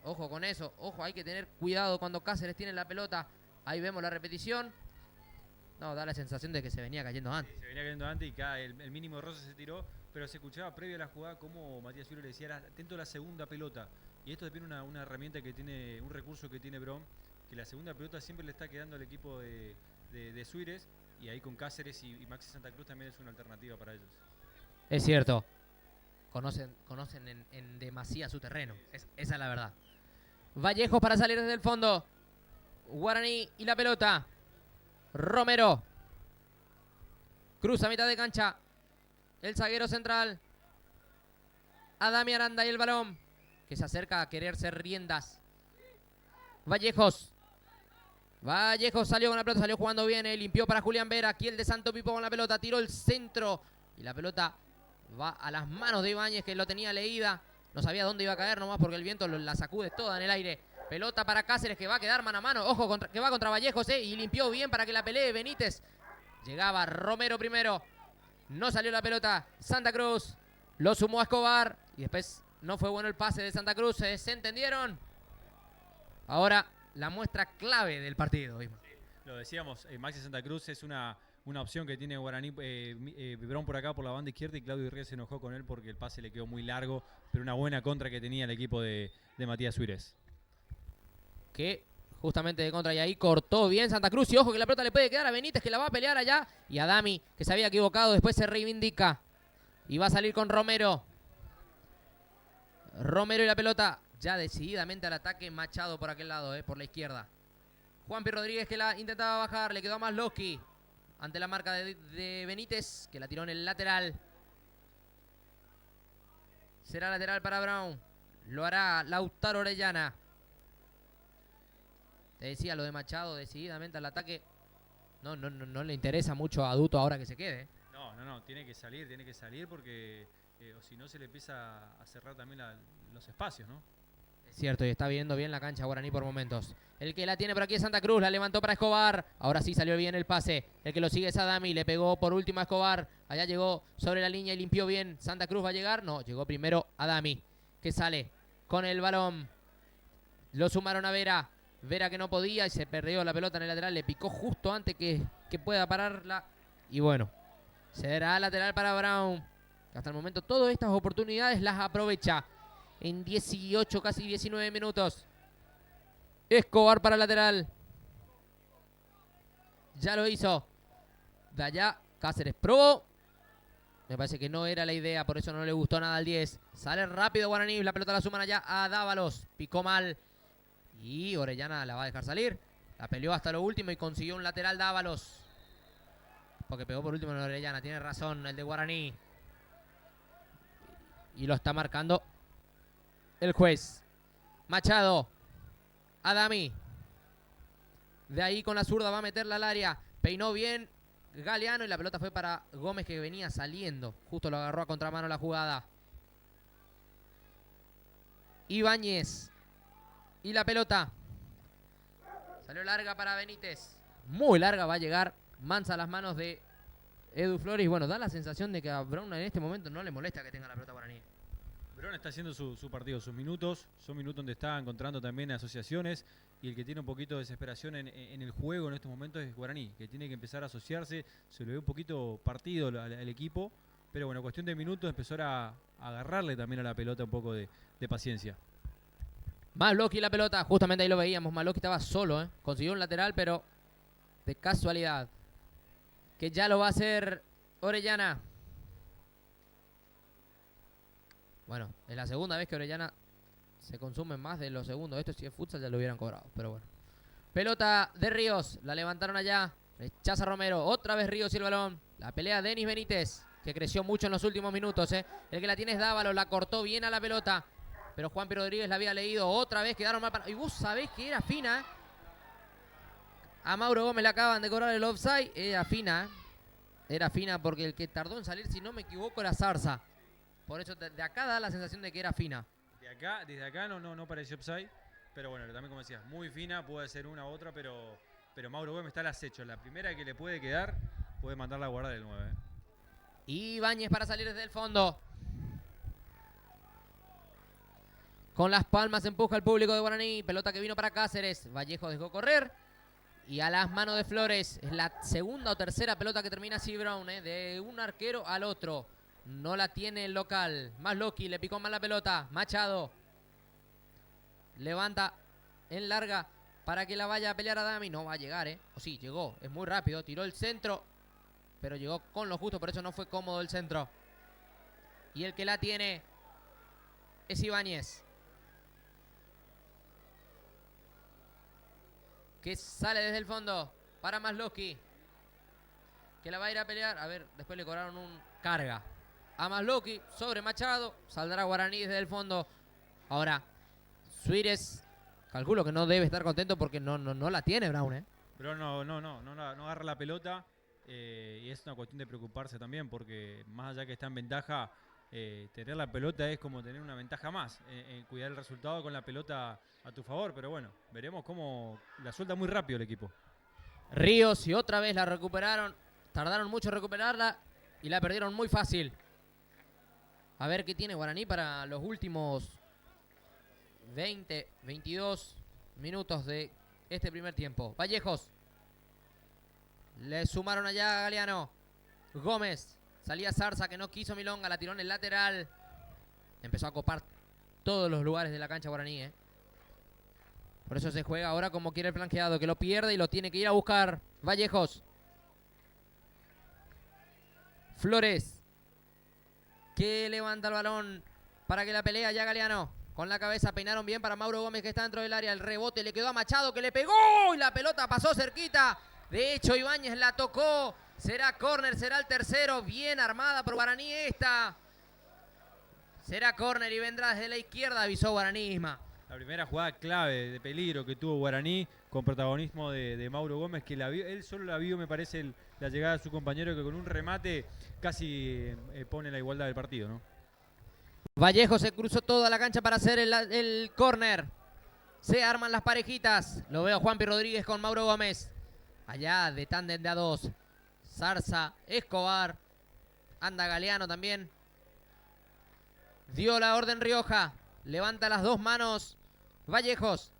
Ojo con eso. Ojo, hay que tener cuidado cuando Cáceres tiene la pelota. Ahí vemos la repetición. No, da la sensación de que se venía cayendo antes. Sí, se venía cayendo antes y cada, el mínimo de roce se tiró, pero se escuchaba previo a la jugada como Matías Suárez le decía, era atento a la segunda pelota. Y esto tiene una herramienta que tiene, un recurso que tiene Brown, que la segunda pelota siempre le está quedando al equipo de Suárez, y ahí con Cáceres y Maxi Santa Cruz también es una alternativa para ellos. Es cierto. Conocen en demasía su terreno. Esa es la verdad. Vallejos para salir desde el fondo. Guaraní y la pelota. Romero. Cruza a mitad de cancha. El zaguero central. Adami Aranda y el balón. Que se acerca a querer ser riendas. Vallejos. Vallejos salió con la pelota. Salió jugando bien. Limpió para Julián Vera. Aquí el de Santo Pipo con la pelota. Tiró el centro. Y la pelota va a las manos de Ibáñez, que lo tenía leída. No sabía dónde iba a caer nomás porque el viento la sacude toda en el aire. Pelota para Cáceres que va a quedar mano a mano. Ojo, que va contra Vallejos, y limpió bien para que la pelee Benítez. Llegaba Romero primero. No salió la pelota. Santa Cruz lo sumó a Escobar. Y después no fue bueno el pase de Santa Cruz. ¿Se entendieron? Ahora la muestra clave del partido. Lo decíamos, Maxi Santa Cruz es una opción que tiene Guaraní, Brown por acá por la banda izquierda, y Claudio Ríos se enojó con él porque el pase le quedó muy largo, pero una buena contra que tenía el equipo de Matías Suárez. Que justamente de contra, y ahí cortó bien Santa Cruz, y ojo que la pelota le puede quedar a Benítez, que la va a pelear allá, y a Adami, que se había equivocado, después se reivindica y va a salir con Romero. Romero y la pelota ya decididamente al ataque. Machado por aquel lado, por la izquierda. Juanpi Rodríguez que la intentaba bajar, le quedó a Masloski ante la marca de Benítez, que la tiró en el lateral. Será lateral para Brown. Lo hará Lautaro Orellana. Te decía lo de Machado decididamente al ataque. No le interesa mucho a Duto ahora que se quede. No, tiene que salir porque o si no se le empieza a cerrar también los espacios, ¿no? Es cierto, y está viendo bien la cancha Guaraní por momentos. El que la tiene por aquí es Santa Cruz, la levantó para Escobar. Ahora sí salió bien el pase. El que lo sigue es Adami, le pegó por último a Escobar. Allá llegó sobre la línea y limpió bien. Santa Cruz va a llegar. No, llegó primero Adami, que sale con el balón. Lo sumaron a Vera. Vera que no podía y se perdió la pelota en el lateral. Le picó justo antes que pueda pararla. Y bueno, será lateral para Brown. Hasta el momento todas estas oportunidades las aprovecha. En 18, casi 19 minutos. Escobar para el lateral. Ya lo hizo. De allá, Cáceres probó. Me parece que no era la idea, por eso no le gustó nada al 10. Sale rápido Guaraní, la pelota la suman allá a Dávalos. Picó mal. Y Orellana la va a dejar salir. La peleó hasta lo último y consiguió un lateral Dávalos. Porque pegó por último en Orellana, tiene razón el de Guaraní. Y lo está marcando el juez. Machado. Adami. De ahí con la zurda va a meterla al área. Peinó bien Galeano y la pelota fue para Gómez que venía saliendo. Justo lo agarró a contramano la jugada. Ibáñez. Y la pelota. Salió larga para Benítez. Muy larga, va a llegar mansa a las manos de Edu Flores. Y bueno, da la sensación de que a Brown en este momento no le molesta que tenga la pelota Guaraní. Brown está haciendo su partido, sus minutos. Son minutos donde está encontrando también asociaciones. Y el que tiene un poquito de desesperación en el juego en estos momentos es Guaraní, que tiene que empezar a asociarse. Se le ve un poquito partido al equipo. Pero bueno, cuestión de minutos, empezar a agarrarle también a la pelota un poco de paciencia. Masloki la pelota, justamente ahí lo veíamos. Masloki estaba solo, consiguió un lateral, pero de casualidad. Que ya lo va a hacer Orellana. Bueno, es la segunda vez que Orellana se consume más de los segundos. Esto si es futsal ya lo hubieran cobrado, pero bueno. Pelota de Ríos, la levantaron allá. Rechaza Romero, otra vez Ríos y el balón. La pelea Denis Benítez, que creció mucho en los últimos minutos. El que la tiene es Dávalos, la cortó bien a la pelota. Pero Juanpi Rodríguez la había leído. Otra vez quedaron mal para... Y vos sabés que era fina. A Mauro Gómez le acaban de cobrar el offside. Era fina. Era fina porque el que tardó en salir, si no me equivoco, era Zarza. Por eso de acá da la sensación de que era fina. Desde acá no pareció offside. Pero bueno, también como decías, muy fina. Puede ser una u otra, pero Mauro Gómez está al acecho. La primera que le puede quedar, puede mandarla a guardar el 9. Ibáñez para salir desde el fondo. Con las palmas empuja el público de Guaraní. Pelota que vino para Cáceres. Vallejo dejó correr. Y a las manos de Flores. Es la segunda o tercera pelota que termina así Brown. De un arquero al otro. No la tiene el local. Masloki le picó mal la pelota. Machado. Levanta en larga para que la vaya a pelear a Dami. No va a llegar, O sí, llegó. Es muy rápido. Tiró el centro. Pero llegó con lo justo. Por eso no fue cómodo el centro. Y el que la tiene es Ibáñez. Que sale desde el fondo para Masloki. Que la va a ir a pelear. A ver, después le cobraron un carga a Masloki sobre Machado. Saldrá Guaraní desde el fondo. Ahora, Suírez, calculo que no debe estar contento porque no la tiene Brown, Pero no agarra la pelota. Y es una cuestión de preocuparse también porque más allá que está en ventaja, tener la pelota es como tener una ventaja más. Cuidar el resultado con la pelota a tu favor, pero bueno, veremos cómo la suelta muy rápido el equipo. Ríos y otra vez la recuperaron. Tardaron mucho en recuperarla y la perdieron muy fácil. A ver qué tiene Guaraní para los últimos 20, 22 minutos de este primer tiempo. Vallejos. Le sumaron allá a Galeano. Gómez. Salía Zarza que no quiso Milonga. La tiró en el lateral. Empezó a copar todos los lugares de la cancha Guaraní, Por eso se juega ahora como quiere el flanqueado. Que lo pierde y lo tiene que ir a buscar Vallejos. Flores. Que levanta el balón para que la pelea ya Galeano. Con la cabeza peinaron bien para Mauro Gómez que está dentro del área. El rebote le quedó a Machado que le pegó. Y la pelota pasó cerquita. De hecho Ibáñez la tocó. Será córner, será el tercero. Bien armada por Guaraní esta. Será córner y vendrá desde la izquierda, avisó Guaraní, Isma. La primera jugada clave de peligro que tuvo Guaraní con protagonismo de Mauro Gómez, que él solo la vio, me parece, la llegada de su compañero, que con un remate casi pone la igualdad del partido, ¿no? Vallejo se cruzó toda la cancha para hacer el córner. Se arman las parejitas. Lo veo Juanpi Rodríguez con Mauro Gómez. Allá de tándem de a dos. Zarza, Escobar. Anda Galeano también. Dio la orden Rioja. Levanta las dos manos Vallejos.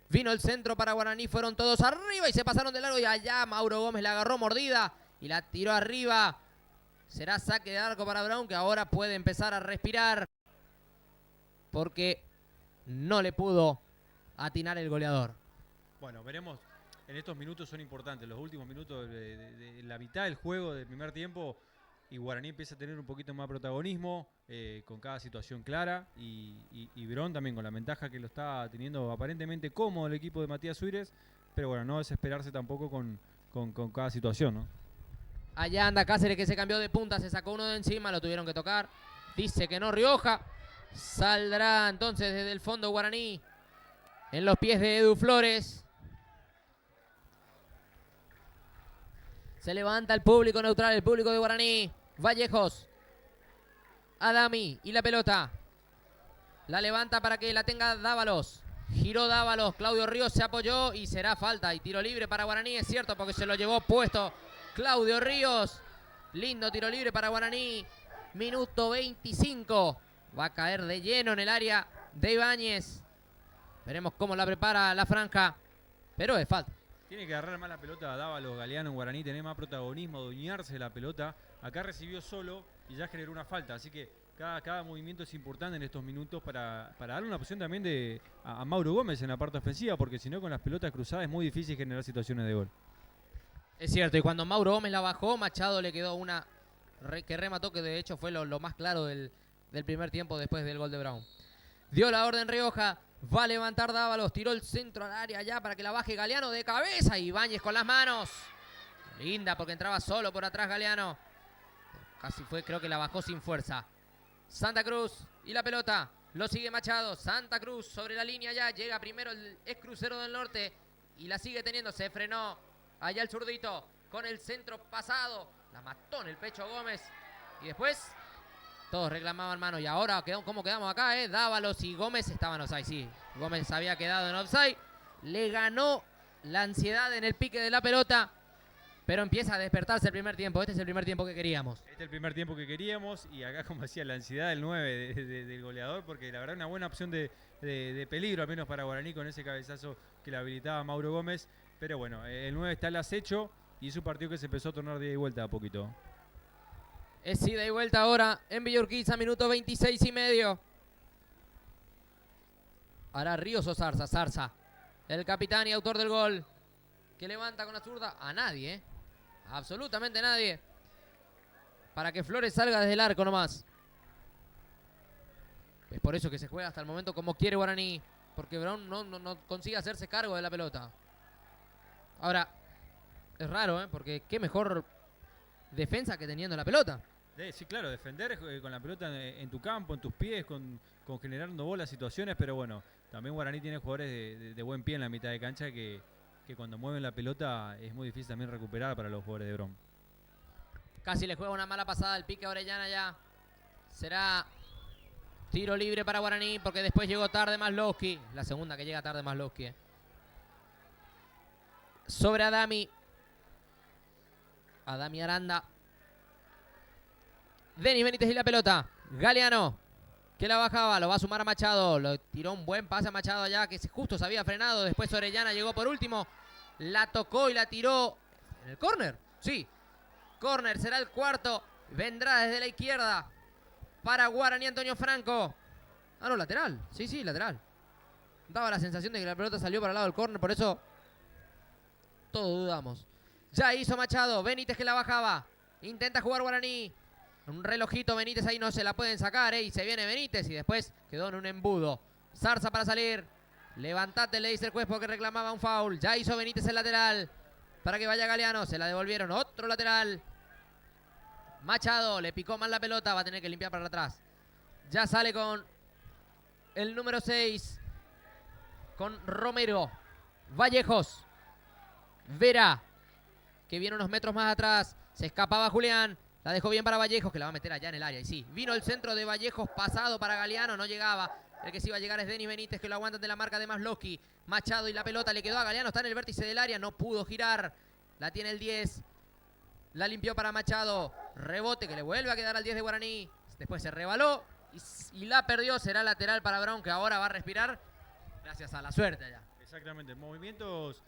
Vino el centro para Guaraní. Fueron todos arriba y se pasaron de largo. Y allá Mauro Gómez la agarró mordida y la tiró arriba. Será saque de arco para Brown, que ahora puede empezar a respirar. Porque no le pudo atinar el goleador. Bueno, veremos. En estos minutos son importantes. Los últimos minutos de la mitad del juego del primer tiempo. Y Guaraní empieza a tener un poquito más protagonismo con cada situación clara y Brown también con la ventaja que lo está teniendo aparentemente cómodo el equipo de Matías Suírez, pero bueno, no desesperarse tampoco con cada situación, ¿no? Allá anda Cáceres, que se cambió de punta, se sacó uno de encima, lo tuvieron que tocar. Dice que no Rioja. Saldrá entonces desde el fondo Guaraní en los pies de Edu Flores. Se levanta el público neutral, el público de Guaraní. Vallejos. Adami y la pelota. La levanta para que la tenga Dávalos. Giró Dávalos, Claudio Ríos se apoyó y será falta. Y tiro libre para Guaraní, es cierto, porque se lo llevó puesto Claudio Ríos. Lindo tiro libre para Guaraní. Minuto 25. Va a caer de lleno en el área de Ibáñez. Veremos cómo la prepara la franja. Pero es falta. Tiene que agarrar más la pelota a Dávalos, Galeano en Guaraní, tener más protagonismo, adueñarse de la pelota. Acá recibió solo y ya generó una falta. Así que cada movimiento es importante en estos minutos para darle una opción también a Mauro Gómez en la parte ofensiva, porque si no, con las pelotas cruzadas es muy difícil generar situaciones de gol. Es cierto, y cuando Mauro Gómez la bajó, Machado le quedó una que remató, que de hecho fue lo más claro del primer tiempo después del gol de Brown. Dio la orden Rioja. Va a levantar Dávalos, tiró el centro al área allá para que la baje Galeano de cabeza. Y Ibáñez con las manos. Linda porque entraba solo por atrás Galeano. Casi fue, creo que la bajó sin fuerza. Santa Cruz y la pelota. Lo sigue Machado. Santa Cruz sobre la línea ya. Llega primero el ex Crucero del Norte. Y la sigue teniendo. Se frenó. Allá el zurdito con el centro pasado. La mató en el pecho Gómez. Y después todos reclamaban mano. Y ahora, ¿cómo quedamos acá? Dávalos y Gómez estaban offside. Sí, Gómez había quedado en offside. Le ganó la ansiedad en el pique de la pelota. Pero empieza a despertarse el primer tiempo. Este es el primer tiempo que queríamos. Este es el primer tiempo que queríamos. Y acá, como decía, la ansiedad del 9 del goleador. Porque la verdad, una buena opción de peligro, al menos para Guaraní, con ese cabezazo que le habilitaba Mauro Gómez. Pero bueno, el 9 está al acecho. Y es un partido que se empezó a tornar de ida y vuelta a poquito. Es ida y vuelta ahora en Villa Urquiza, minuto 26 y medio. Hará Ríos o Zarza. Zarza, el capitán y autor del gol, que levanta con la zurda a nadie, absolutamente nadie, para que Flores salga desde el arco nomás. Es por eso que se juega hasta el momento como quiere Guaraní, porque Brown no consigue hacerse cargo de la pelota. Ahora, es raro, porque qué mejor defensa que teniendo la pelota. Sí, claro, defender con la pelota en tu campo, en tus pies, con generando bolas, situaciones, pero bueno, también Guaraní tiene jugadores de buen pie en la mitad de cancha que cuando mueven la pelota es muy difícil también recuperar para los jugadores de Brown. Casi le juega una mala pasada el pique a Orellana ya. Será tiro libre para Guaraní porque después llegó tarde Maslowski. La segunda que llega tarde Maslowski. Sobre Adami. Adami Aranda. Denis Benítez y la pelota. Galeano, que la bajaba, lo va a sumar a Machado. Lo tiró un buen pase a Machado allá, que justo se había frenado. Después Orellana llegó por último. La tocó y la tiró. ¿En el córner? Sí. Córner, será el cuarto. Vendrá desde la izquierda para Guaraní Antonio Franco. Ah, no, lateral. Sí, lateral. Daba la sensación de que la pelota salió para el lado del córner, por eso todos dudamos. Ya hizo Machado. Benítez que la bajaba. Intenta jugar Guaraní. Un relojito Benítez ahí no se la pueden sacar, y se viene Benítez y después quedó en un embudo. Zarza para salir. Levantate, le dice el juez porque reclamaba un foul. Ya hizo Benítez el lateral para que vaya Galeano. Se la devolvieron. Otro lateral. Machado le picó mal la pelota. Va a tener que limpiar para atrás. Ya sale con el número 6. Con Romero. Vallejos. Vera, que viene unos metros más atrás. Se escapaba Julián. La dejó bien para Vallejos, que la va a meter allá en el área. Y sí, vino el centro de Vallejos pasado para Galeano. No llegaba. El que sí iba a llegar es Denis Benítez, que lo aguantan de la marca de Masloski. Machado y la pelota le quedó a Galeano. Está en el vértice del área. No pudo girar. La tiene el 10. La limpió para Machado. Rebote que le vuelve a quedar al 10 de Guaraní. Después se rebaló y la perdió. Será lateral para Brown, que ahora va a respirar gracias a la suerte allá. Exactamente. Movimientos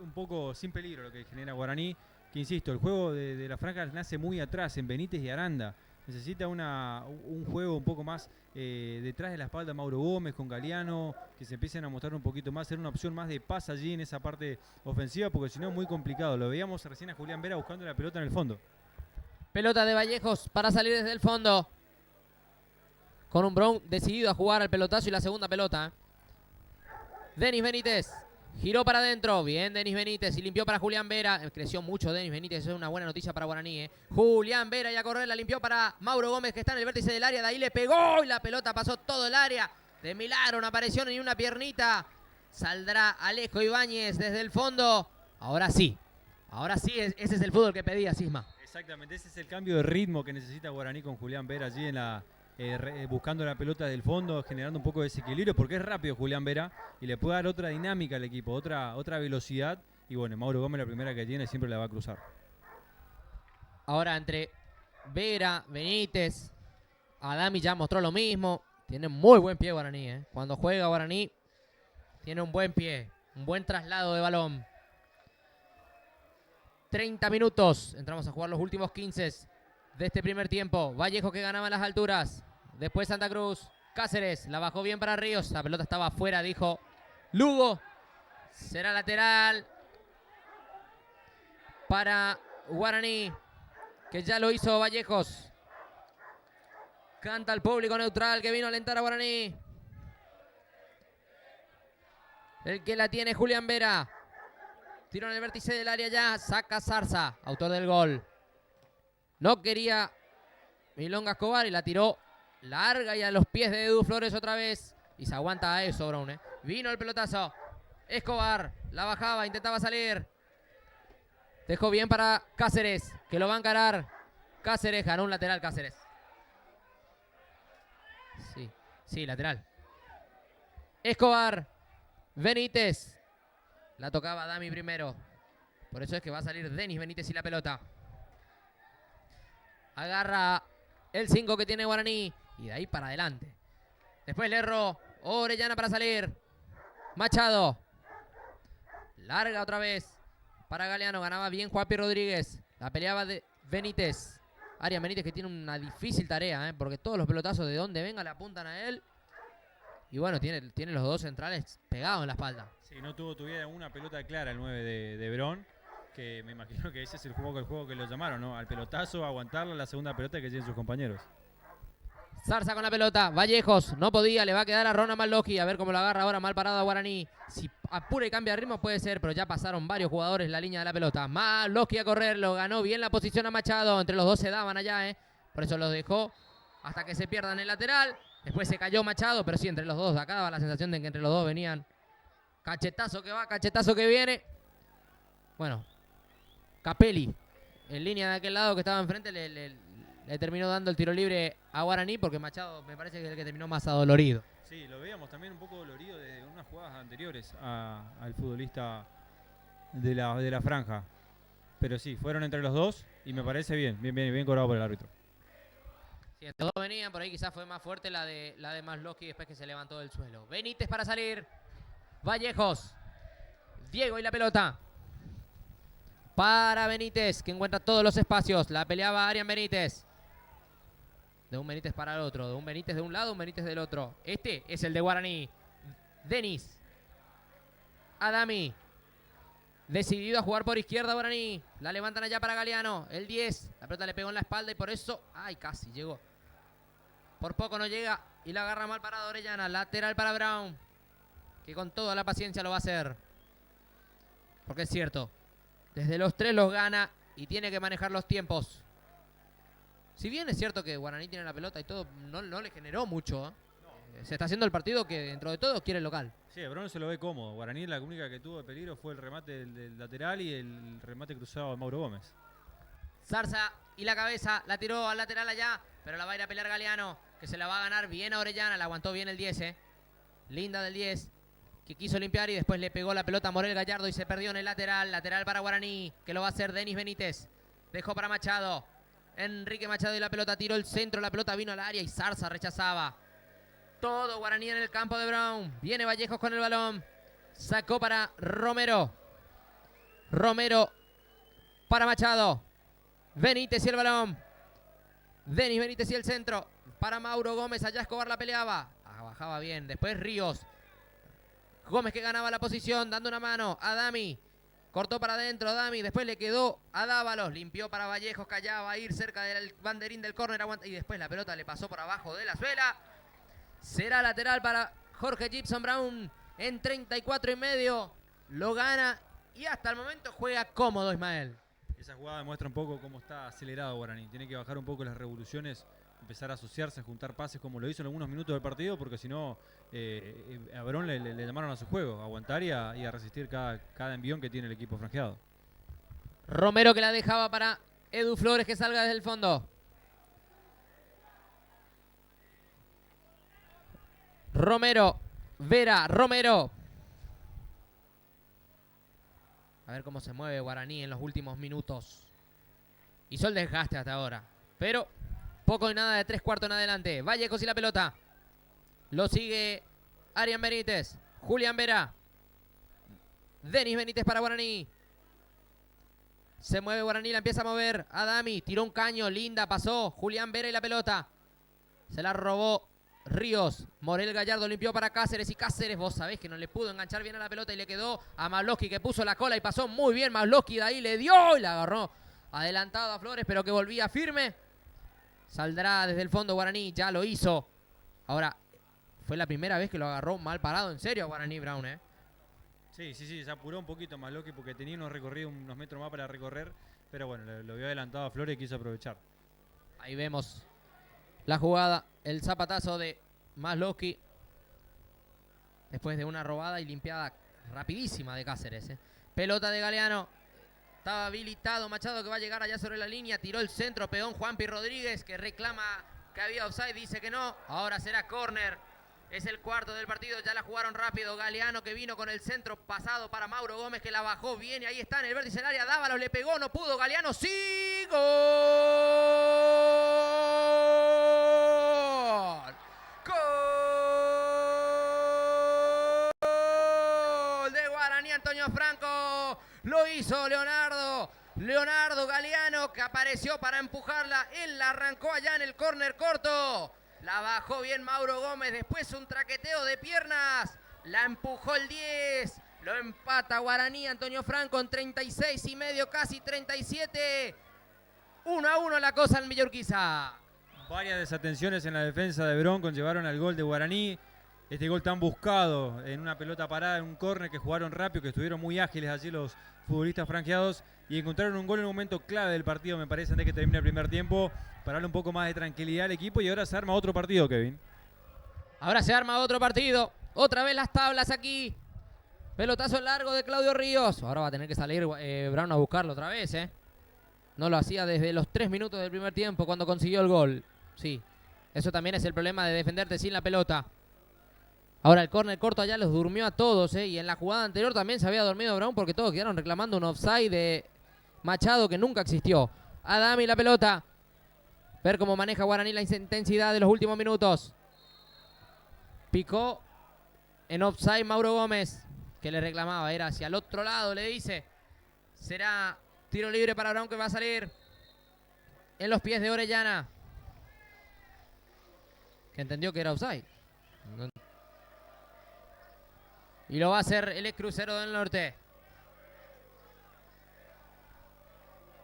un poco sin peligro lo que genera Guaraní. Que insisto, el juego de la franja nace muy atrás, en Benítez y Aranda. Necesita un juego un poco más detrás de la espalda de Mauro Gómez con Galeano, que se empiecen a mostrar un poquito más, ser una opción más de paz allí en esa parte ofensiva, porque si no es muy complicado. Lo veíamos recién a Julián Vera buscando la pelota en el fondo. Pelota de Vallejos para salir desde el fondo. Con un Brown decidido a jugar al pelotazo y la segunda pelota. Denis Benítez. Giró para adentro, bien Denis Benítez y limpió para Julián Vera. Creció mucho Denis Benítez, eso es una buena noticia para Guaraní. Julián Vera y a correr, la limpió para Mauro Gómez, que está en el vértice del área. De ahí le pegó y la pelota pasó todo el área. De milagro no apareció ni una piernita. Saldrá Alejo Ibáñez desde el fondo. Ahora sí, ese es el fútbol que pedía Sisma. Exactamente, ese es el cambio de ritmo que necesita Guaraní con Julián Vera allí en la... buscando la pelota del fondo, generando un poco de desequilibrio, porque es rápido Julián Vera y le puede dar otra dinámica al equipo, otra velocidad. Y bueno, Mauro Gómez, la primera que tiene, siempre la va a cruzar. Ahora entre Vera, Benítez, Adami ya mostró lo mismo. Tiene muy buen pie Guaraní. Cuando juega Guaraní, tiene un buen pie, un buen traslado de balón. 30 minutos, entramos a jugar los últimos 15 de este primer tiempo. Vallejo que ganaba en las alturas. Después Santa Cruz. Cáceres la bajó bien para Ríos. La pelota estaba afuera, dijo Lugo. Será lateral para Guaraní, que ya lo hizo Vallejos. Canta el público neutral que vino a alentar a Guaraní. El que la tiene Julián Vera. Tiro en el vértice del área ya. Saca Zarza, autor del gol. No quería Milonga Escobar y la tiró larga y a los pies de Edu Flores otra vez. Y se aguanta a eso, Brown. Vino el pelotazo. Escobar la bajaba, intentaba salir. Dejó bien para Cáceres, que lo va a encarar. Cáceres, ganó un lateral Cáceres. Sí, lateral. Escobar. Benítez. La tocaba Dami primero. Por eso es que va a salir Denis Benítez y la pelota. Agarra el 5 que tiene Guaraní. Y de ahí para adelante. Después le erró Orellana para salir. Machado. Larga otra vez para Galeano. Ganaba bien Juanpi Rodríguez. La peleaba de Benítez. Arias Benítez, que tiene una difícil tarea, porque todos los pelotazos de donde venga le apuntan a él. Y bueno, tiene los dos centrales pegados en la espalda. Sí, no tuviera una pelota clara el 9 de Bron, que me imagino que ese es el juego que lo llamaron, ¿no? Al pelotazo, aguantarla, la segunda pelota que tienen sus compañeros. Zarza con la pelota, Vallejos, no podía, le va a quedar a Ronald Malloski, a ver cómo lo agarra ahora, mal parado a Guaraní. Si apura y cambia de ritmo puede ser, pero ya pasaron varios jugadores la línea de la pelota. Malloski a correr, lo ganó bien la posición a Machado, entre los dos se daban allá, por eso los dejó hasta que se pierdan el lateral. Después se cayó Machado, pero sí, entre los dos, acá daba la sensación de que entre los dos venían cachetazo que va, cachetazo que viene. Bueno, Capelli, en línea de aquel lado que estaba enfrente, le terminó dando el tiro libre a Guaraní, porque Machado me parece que es el que terminó más adolorido. Sí, lo veíamos también un poco dolorido de unas jugadas anteriores al futbolista de la franja. Pero sí, fueron entre los dos y me parece bien cobrado por el árbitro. Sí, entre los dos venían, por ahí quizás fue más fuerte la de Masloski después que se levantó del suelo. Benítez para salir. Vallejos. Diego y la pelota. Para Benítez, que encuentra todos los espacios. La peleaba Arian Benítez. De un Benítez para el otro. De un Benítez de un lado, un Benítez del otro. Este es el de Guaraní. Denis. Adami. Decidido a jugar por izquierda Guaraní. La levantan allá para Galeano. El 10. La pelota le pegó en la espalda y por eso... ¡Ay, casi llegó! Por poco no llega. Y la agarra mal parado Orellana. Lateral para Brown, que con toda la paciencia lo va a hacer. Porque es cierto. Desde los tres los gana y tiene que manejar los tiempos. Si bien es cierto que Guaraní tiene la pelota y todo, no le generó mucho. Se está haciendo el partido que dentro de todo quiere el local. Sí, Brown se lo ve cómodo. Guaraní la única que tuvo de peligro fue el remate del lateral y el remate cruzado de Mauro Gómez. Zarza y la cabeza, la tiró al lateral allá, pero la va a ir a pelear Galeano, que se la va a ganar bien a Orellana, la aguantó bien el 10, Linda del 10, que quiso limpiar y después le pegó la pelota a Morel Gallardo y se perdió en el lateral para Guaraní, que lo va a hacer Denis Benítez. Dejó para Machado, Enrique Machado y la pelota tiró el centro, la pelota vino al área y Zarza rechazaba. Todo Guaraní en el campo de Brown. Viene Vallejos con el balón. Sacó para Romero. Romero para Machado. Benítez y el balón. Denis Benítez y el centro. Para Mauro Gómez. Allá Escobar la peleaba. Bajaba bien. Después Ríos. Gómez que ganaba la posición. Dando una mano a Dami. Cortó para adentro Dami. Después le quedó a Dávalos. Limpió para Vallejos. Callaba a ir cerca del banderín del córner. Y después la pelota le pasó por abajo de la suela. Será lateral para Jorge Gibson Brown en 34 y medio. Lo gana y hasta el momento juega cómodo Ismael. Esa jugada demuestra un poco cómo está acelerado Guaraní. Tiene que bajar un poco las revoluciones, empezar a asociarse, a juntar pases como lo hizo en algunos minutos del partido, porque si no, a Verón le llamaron a su juego, a aguantar y a resistir cada envión que tiene el equipo franjeado. Romero que la dejaba para Edu Flores que salga desde el fondo. Romero, Vera, Romero. A ver cómo se mueve Guaraní en los últimos minutos. Hizo el desgaste hasta ahora, pero poco y nada de 3/4 en adelante. Vallejos y la pelota. Lo sigue Arián Benítez, Julián Vera. Denis Benítez para Guaraní. Se mueve Guaraní, la empieza a mover. Adami, tiró un caño, linda, pasó. Julián Vera y la pelota. Se la robó Ríos. Morel Gallardo limpió para Cáceres y Cáceres, vos sabés que no le pudo enganchar bien a la pelota y le quedó a Mavlovsky que puso la cola y pasó muy bien. Mavlovsky de ahí le dio y la agarró adelantado a Flores, pero que volvía firme. Saldrá desde el fondo Guaraní, ya lo hizo. Ahora, fue la primera vez que lo agarró mal parado, en serio, Guaraní Brown, Sí, se apuró un poquito Mavlovsky porque tenía unos metros más para recorrer, pero bueno, lo vio adelantado a Flores y quiso aprovechar. Ahí vemos la jugada, el zapatazo de Mavlovsky después de una robada y limpiada rapidísima de Cáceres. Pelota de Galeano. Estaba habilitado Machado que va a llegar allá sobre la línea. Tiró el centro, peón Juanpi Rodríguez que reclama que había offside. Dice que no. Ahora será córner. Es el cuarto del partido. Ya la jugaron rápido. Galeano que vino con el centro pasado para Mauro Gómez que la bajó bien. Y ahí está en el vértice del área. Dávalos le pegó. No pudo. Galeano sí. ¡Gol! ¡Gol de Guaraní! Antonio Franco. Lo hizo Leonardo Galeano que apareció para empujarla. Él la arrancó allá en el córner corto. La bajó bien Mauro Gómez. Después un traqueteo de piernas. La empujó el 10. Lo empata Guaraní. Antonio Franco en 36 y medio, casi 37. 1-1 la cosa en Villurquiza. Varias desatenciones en la defensa de Bronco llevaron al gol de Guaraní. Este gol tan buscado en una pelota parada, en un córner que jugaron rápido, que estuvieron muy ágiles allí los futbolistas franqueados y encontraron un gol en un momento clave del partido, me parece, antes que termine el primer tiempo, para darle un poco más de tranquilidad al equipo y ahora se arma otro partido, Kevin. Ahora se arma otro partido. Otra vez las tablas aquí. Pelotazo largo de Claudio Ríos. Ahora va a tener que salir Brown a buscarlo otra vez, No lo hacía desde los 3 minutos del primer tiempo cuando consiguió el gol. Sí, eso también es el problema de defenderte sin la pelota. Ahora el córner corto allá los durmió a todos, y en la jugada anterior también se había dormido Brown porque todos quedaron reclamando un offside de Machado que nunca existió. Adami la pelota. Ver cómo maneja Guaraní la intensidad de los últimos minutos. Picó en offside Mauro Gómez, que le reclamaba, era hacia el otro lado, le dice. Será tiro libre para Brown que va a salir en los pies de Orellana, que entendió que era offside. Y lo va a hacer el ex Crucero del Norte.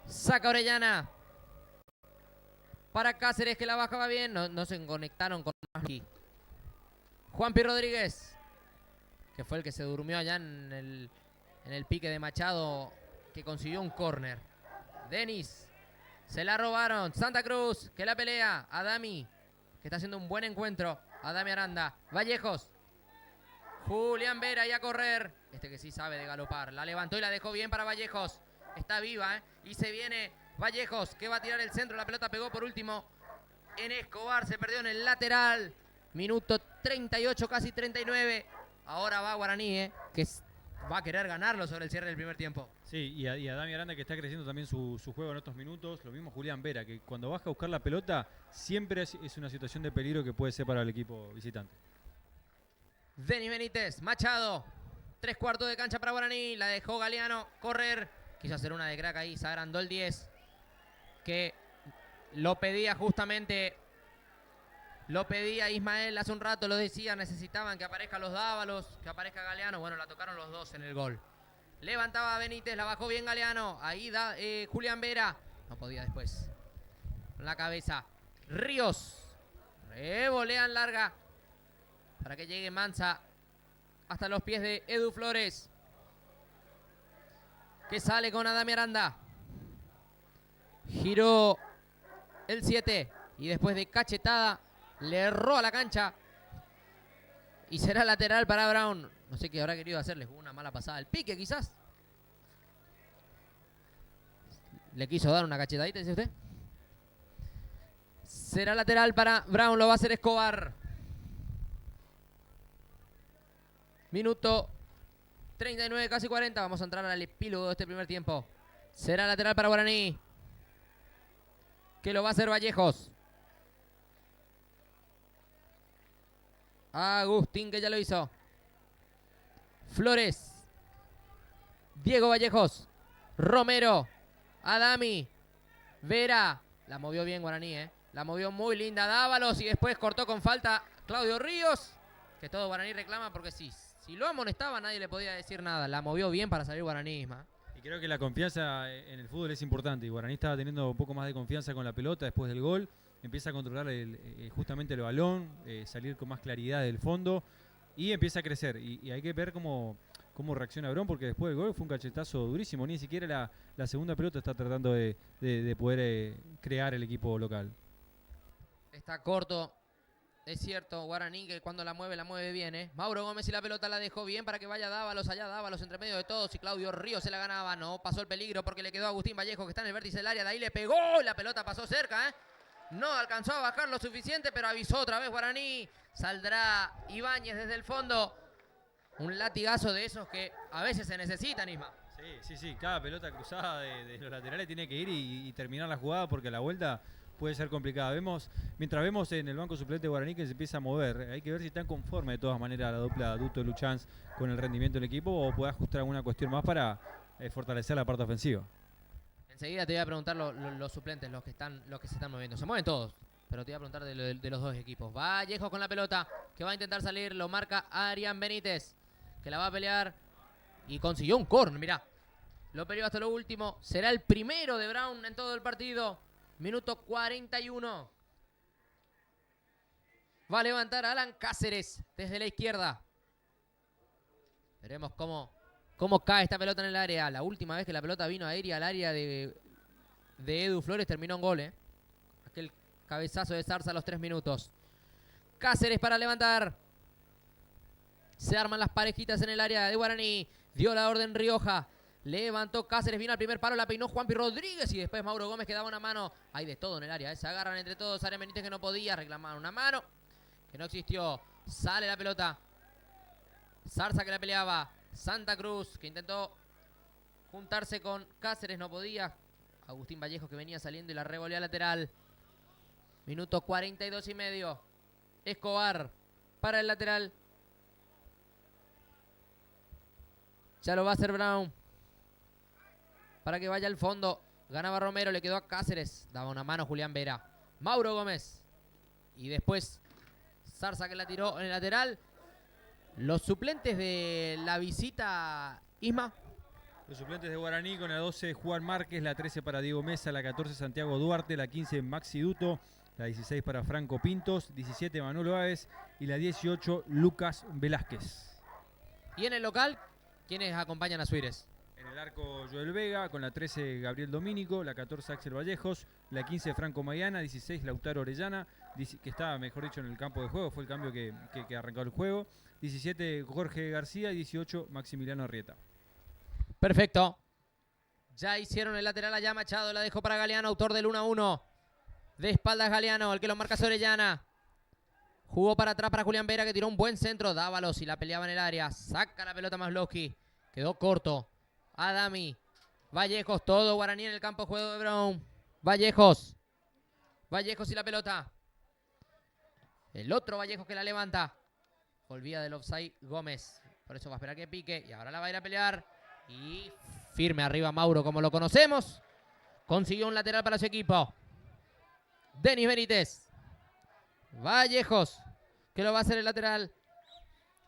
Saca Orellana. Para Cáceres que la bajaba bien. No se conectaron con Mavlovsky. Juanpi Rodríguez, que fue el que se durmió allá en el pique de Machado, que consiguió un córner. Denis Se la robaron. Santa Cruz, que la pelea. Adami, que está haciendo un buen encuentro. Adami Aranda. Vallejos. Julián Vera y a correr. Este que sí sabe de galopar. La levantó y la dejó bien para Vallejos. Está viva, ¿eh? Y se viene Vallejos, que va a tirar el centro. La pelota pegó por último en Escobar. Se perdió en el lateral. Minuto 38, casi 39. Ahora va Guaraní, que va a querer ganarlo sobre el cierre del primer tiempo. Sí, y a Dami Aranda, que está creciendo también su juego en estos minutos. Lo mismo Julián Vera, que cuando baja a buscar la pelota siempre es una situación de peligro que puede ser para el equipo visitante. Denis Benítez, Machado. 3/4 de cancha para Guaraní. La dejó Galeano correr. Quiso hacer una de crack ahí. Se agrandó el 10. Que lo pedía justamente. Lo pedía Ismael hace un rato. Lo decía. Necesitaban que aparezcan los Dávalos. Que aparezca Galeano. Bueno, la tocaron los dos en el gol. Levantaba Benítez. La bajó bien Galeano. Ahí da Julián Vera. No podía después. Con la cabeza. Ríos. Revolean larga. Para que llegue Mansa hasta los pies de Edu Flores, que sale con Adami Aranda. Giró el 7 y después de cachetada le erró a la cancha. Y será lateral para Brown. No sé qué habrá querido hacerle. Una mala pasada al pique quizás. Le quiso dar una cachetadita, dice usted. Será lateral para Brown. Lo va a hacer Escobar. Minuto 39, casi 40. Vamos a entrar al epílogo de este primer tiempo. Será lateral para Guaraní, que lo va a hacer Vallejos. Agustín, que ya lo hizo. Flores. Diego Vallejos. Romero. Adami. Vera. La movió bien Guaraní, La movió muy linda Dávalos y después cortó con falta Claudio Ríos. Que todo Guaraní reclama porque sí. Si lo amonestaba nadie le podía decir nada. La movió bien para salir Guaraní, Isma. Y creo que la confianza en el fútbol es importante. Y Guaraní estaba teniendo un poco más de confianza con la pelota después del gol. Empieza a controlar justamente el balón, salir con más claridad del fondo y empieza a crecer. Y hay que ver cómo reacciona Brown, porque después del gol fue un cachetazo durísimo. Ni siquiera la segunda pelota está tratando de poder crear el equipo local. Está corto. Es cierto, Guaraní, que cuando la mueve bien, Mauro Gómez y la pelota la dejó bien para que vaya Dávalos, allá Dávalos entre medio de todos y Claudio Ríos se la ganaba. No pasó el peligro porque le quedó a Agustín Vallejo, que está en el vértice del área. De ahí le pegó y la pelota pasó cerca, No alcanzó a bajar lo suficiente, pero avisó otra vez Guaraní. Saldrá Ibáñez desde el fondo. Un latigazo de esos que a veces se necesitan, Isma. Sí. Cada pelota cruzada de los laterales tiene que ir y terminar la jugada, porque la vuelta puede ser complicada. Mientras vemos en el banco suplente Guaraní que se empieza a mover. Hay que ver si están conforme de todas maneras la dupla Duto-Luchans con el rendimiento del equipo, o puede ajustar alguna cuestión más para fortalecer la parte ofensiva. Enseguida te voy a preguntar los suplentes, los que se están moviendo. Se mueven todos, pero te voy a preguntar de los dos equipos. Vallejos con la pelota, que va a intentar salir. Lo marca Arián Benítez, que la va a pelear y consiguió un córner, mirá. Lo peleó hasta lo último. Será el primero de Brown en todo el partido. Minuto 41. Va a levantar a Alan Cáceres desde la izquierda. Veremos cómo cae esta pelota en el área. La última vez que la pelota vino a ir al área de Edu Flores terminó en gol, Aquel cabezazo de Zarza a los 3 minutos. Cáceres para levantar. Se arman las parejitas en el área de Guaraní. Dio la orden Rioja. Levantó Cáceres, vino al primer palo, la peinó Juanpi Rodríguez y después Mauro Gómez, que daba una mano. Hay de todo en el área, se agarran entre todos. Arián Benítez, que no podía, reclamar una mano que no existió. Sale la pelota. Zarza, que la peleaba. Santa Cruz, que intentó juntarse con Cáceres, no podía. Agustín Vallejo, que venía saliendo y la revolea lateral. Minuto 42 y medio. Escobar para el lateral. Ya lo va a hacer Brown. Para que vaya al fondo. Ganaba Romero, le quedó a Cáceres. Daba una mano Julián Vera. Mauro Gómez. Y después Zarza, que la tiró en el lateral. Los suplentes de la visita, Isma. Los suplentes de Guaraní: con la 12 Juan Márquez, la 13 para Diego Mesa, la 14 Santiago Duarte, la 15 Maxi Duto, la 16 para Franco Pintos, 17 Manuel Báez y la 18 Lucas Velázquez. Y en el local, ¿quiénes acompañan a Suírez? En En el arco Joel Vega, con la 13 Gabriel Domínico, la 14 Axel Vallejos, la 15 Franco Maidana, 16 Lautaro Orellana, que estaba, mejor dicho, en el campo de juego, fue el cambio que arrancó el juego, 17 Jorge García y 18 Maximiliano Arrieta. Perfecto. Ya hicieron el lateral allá, Machado la dejó para Galeano, autor del 1-1. De espaldas Galeano, el que lo marca es Orellana. Jugó para atrás para Julián Vera, que tiró un buen centro. Dávalos y la peleaba en el área. Saca la pelota Maslovsky. Quedó corto. Adami. Vallejos, todo Guaraní en el campo de juego de Brown. Vallejos. Vallejos y la pelota. El otro Vallejos que la levanta. Volvía del offside Gómez. Por eso va a esperar que pique. Y ahora la va a ir a pelear. Y firme arriba Mauro, como lo conocemos. Consiguió un lateral para su equipo. Denis Benítez. Vallejos, que lo va a hacer el lateral.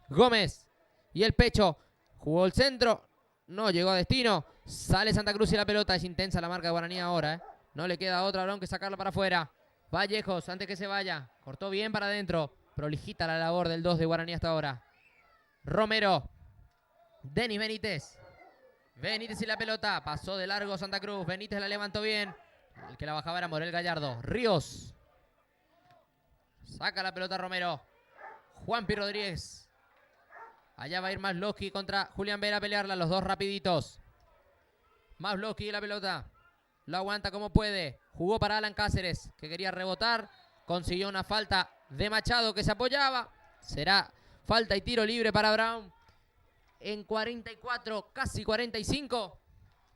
Gómez. Y el pecho. Jugó el centro. No llegó a destino. Sale Santa Cruz y la pelota. Es intensa la marca de Guaraní ahora. No le queda otra, Abrón, que sacarla para afuera. Vallejos, antes que se vaya. Cortó bien para adentro. Prolijita la labor del 2 de Guaraní hasta ahora. Romero. Denis Benítez. Benítez y la pelota. Pasó de largo Santa Cruz. Benítez la levantó bien. El que la bajaba era Morel Gallardo. Ríos. Saca la pelota Romero. Juanpi Rodríguez. Allá va a ir Maslovsky contra Julián Vera a pelearla. Los dos rapiditos. Maslovsky y la pelota. Lo aguanta como puede. Jugó para Alan Cáceres, que quería rebotar. Consiguió una falta de Machado, que se apoyaba. Será falta y tiro libre para Brown. En 44, casi 45.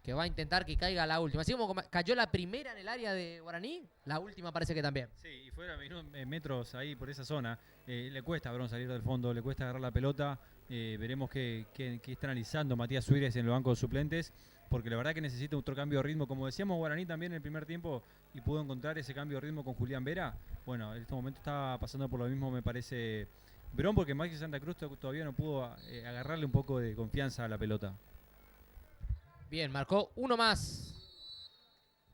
Que va a intentar que caiga la última. Así como cayó la primera en el área de Guaraní, la última parece que también. Sí, y fuera metros ahí por esa zona. Le cuesta a Brown salir del fondo, le cuesta agarrar la pelota. Veremos qué está analizando Matías Suírez en el banco de suplentes, porque la verdad que necesita otro cambio de ritmo. Como decíamos, Guaraní también en el primer tiempo y pudo encontrar ese cambio de ritmo con Julián Vera. Bueno, en este momento está pasando por lo mismo, me parece, Brown, porque Maxi Santa Cruz todavía no pudo agarrarle un poco de confianza a la pelota. Bien, marcó uno más.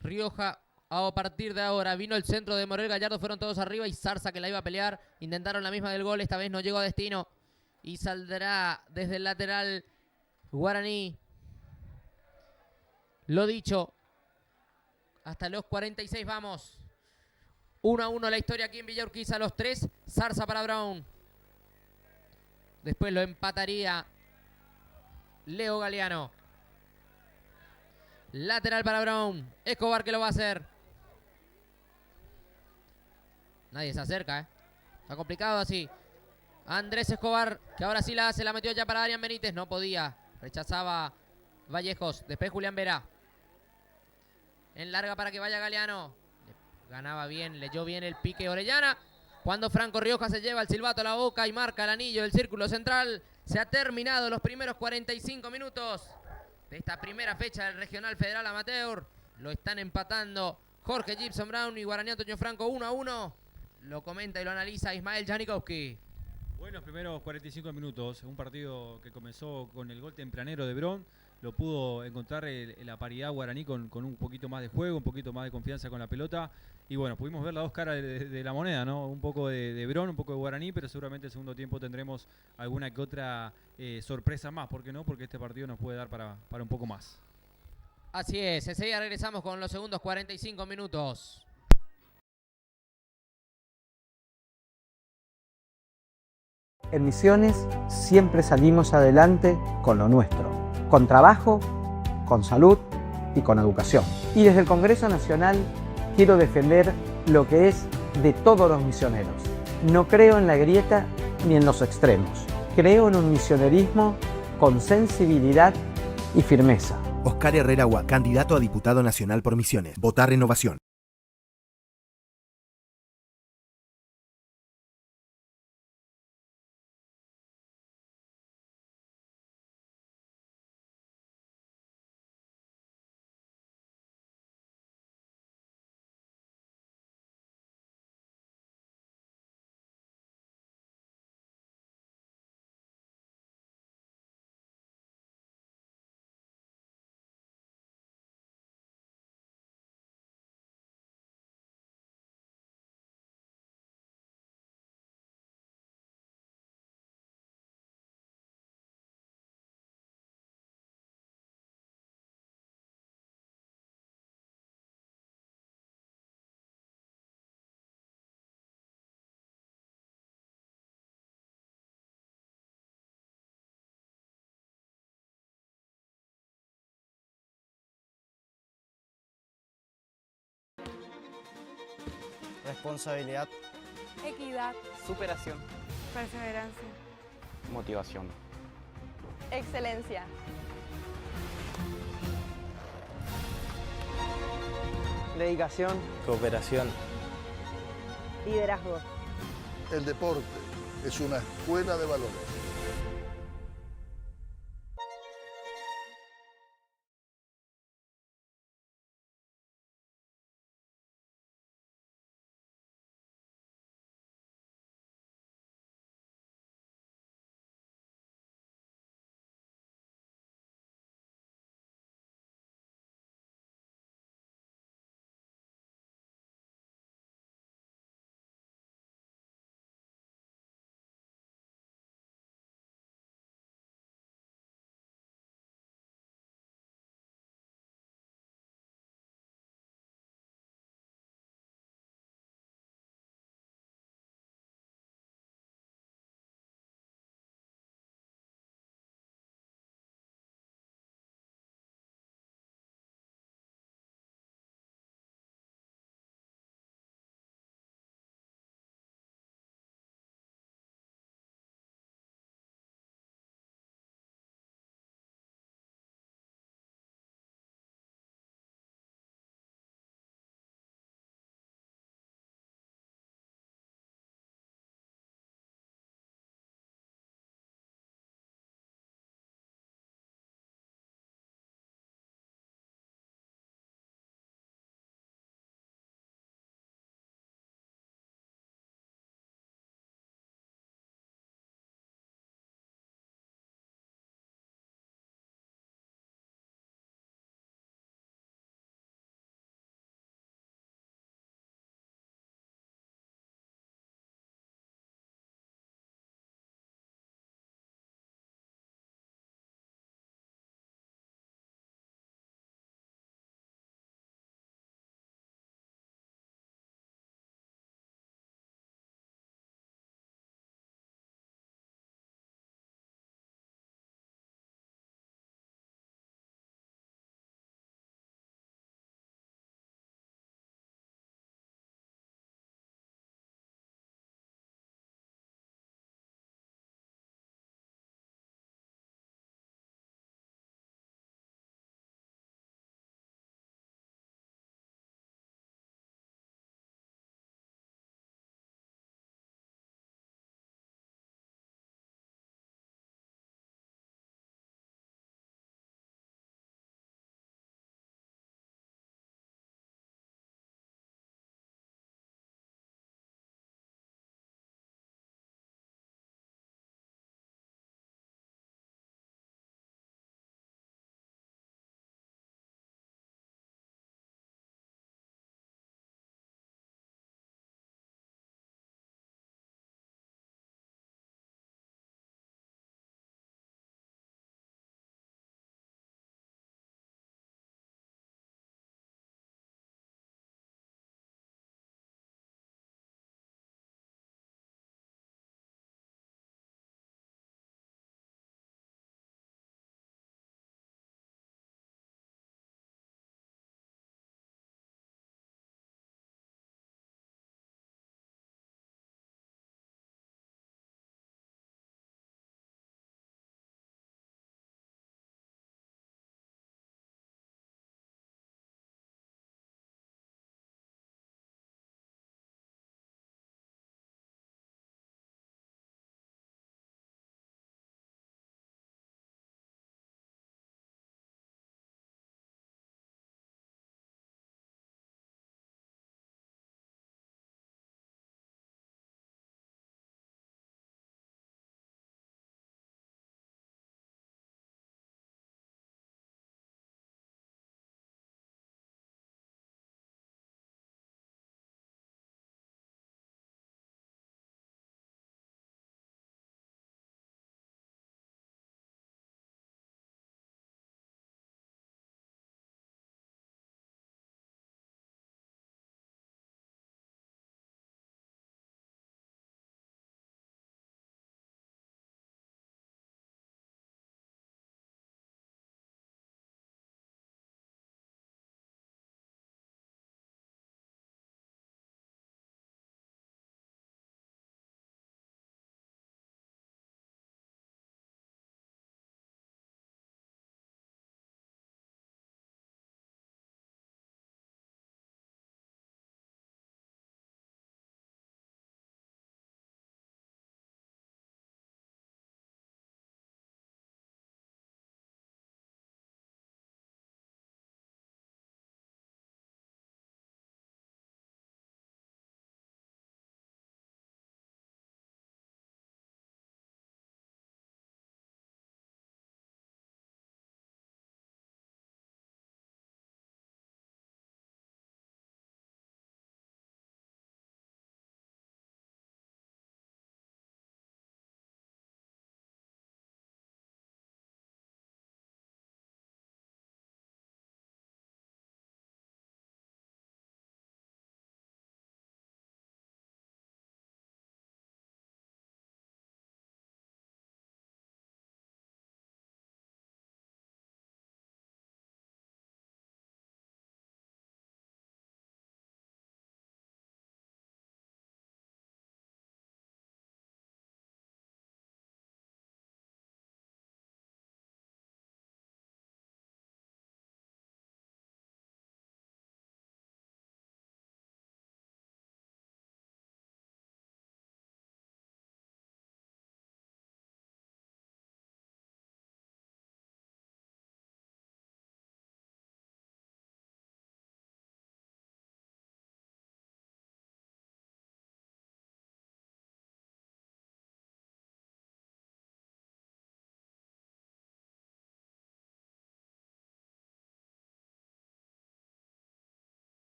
Rioja, a partir de ahora, vino el centro de Morel Gallardo, fueron todos arriba y Zarza que la iba a pelear. Intentaron la misma del gol, esta vez no llegó a destino. Y saldrá desde el lateral Guaraní. Lo dicho, hasta los 46 vamos. 1-1 la historia aquí en Villa Urquiza, los 3. Zarza para Brown. Después lo empataría Leo Galeano. Lateral para Brown. Escobar que lo va a hacer. Nadie se acerca, Está complicado así. Andrés Escobar, que ahora sí la hace. La metió ya para Adrián Benítez. No podía. Rechazaba Vallejos. Después Julián Vera. En larga para que vaya Galeano. Ganaba bien, leyó bien el pique Orellana. Cuando Franco Rioja se lleva el silbato a la boca y marca el anillo del círculo central. Se ha terminado los primeros 45 minutos de esta primera fecha del Regional Federal Amateur. Lo están empatando Jorge Gibson Brown y Guaraní Antonio Franco 1-1. Lo comenta y lo analiza Ismael Janikowski. Buenos primeros 45 minutos. Un partido que comenzó con el gol tempranero de Brown. Lo pudo encontrar la paridad Guaraní con un poquito más de juego, un poquito más de confianza con la pelota. Y bueno, pudimos ver las dos caras de la moneda, ¿no? Un poco de Brown, un poco de Guaraní, pero seguramente el segundo tiempo tendremos alguna que otra sorpresa más. ¿Por qué no? Porque este partido nos puede dar para un poco más. Así es, enseguida regresamos con los segundos 45 minutos. En Misiones siempre salimos adelante con lo nuestro, con trabajo, con salud y con educación. Y desde el Congreso Nacional quiero defender lo que es de todos los misioneros. No creo en la grieta ni en los extremos. Creo en un misionerismo con sensibilidad y firmeza. Oscar Herrera Agua, candidato a diputado nacional por Misiones. Votar Renovación. responsabilidad, Equidad. Superación. Perseverancia. Motivación. Excelencia. Dedicación. cooperación. Liderazgo. El deporte es una escuela de valores.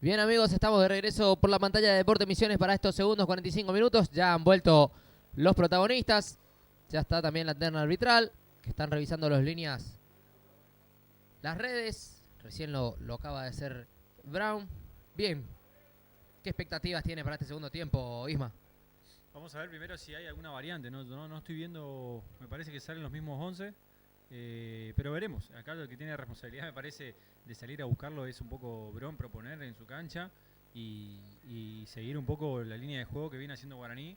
Bien amigos, estamos de regreso por la pantalla de Deporte Misiones para estos segundos 45 minutos. Ya han vuelto los protagonistas. Ya está también la terna arbitral, que están revisando las líneas, las redes. Recién lo acaba de hacer Brown. Bien, ¿qué expectativas tiene para este segundo tiempo, Isma? Vamos a ver primero si hay alguna variante. No estoy viendo, me parece que salen los mismos 11. Pero veremos. Acá el que tiene responsabilidad, me parece, de salir a buscarlo es un poco Brown, proponer en su cancha y seguir un poco la línea de juego que viene haciendo Guaraní,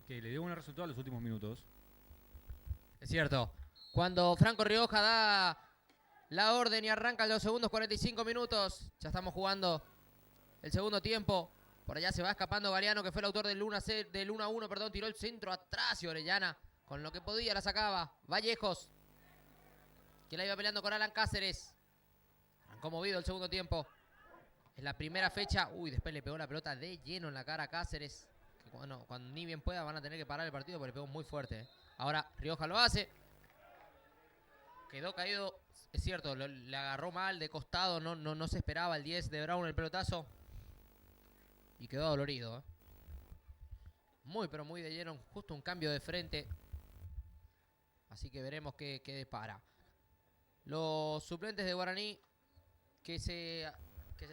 que le dio buen resultado en los últimos minutos. Es cierto. Cuando Franco Rioja da la orden y arranca los segundos 45 minutos, ya estamos jugando el segundo tiempo. Por allá se va escapando Galeano, que fue el autor del 1-1, tiró el centro atrás y Orellana, con lo que podía, la sacaba. Vallejos, que la iba peleando con Alan Cáceres. Arrancó movido el segundo tiempo. Es la primera fecha. Uy, después le pegó la pelota de lleno en la cara a Cáceres. Que cuando ni bien pueda van a tener que parar el partido porque le pegó muy fuerte. Ahora Rioja lo hace. Quedó caído. Es cierto, le agarró mal de costado. No se esperaba el 10 de Brown el pelotazo. Y quedó dolorido. Muy, pero muy de lleno. Justo un cambio de frente. Así que veremos qué depara. Los suplentes de Guaraní que se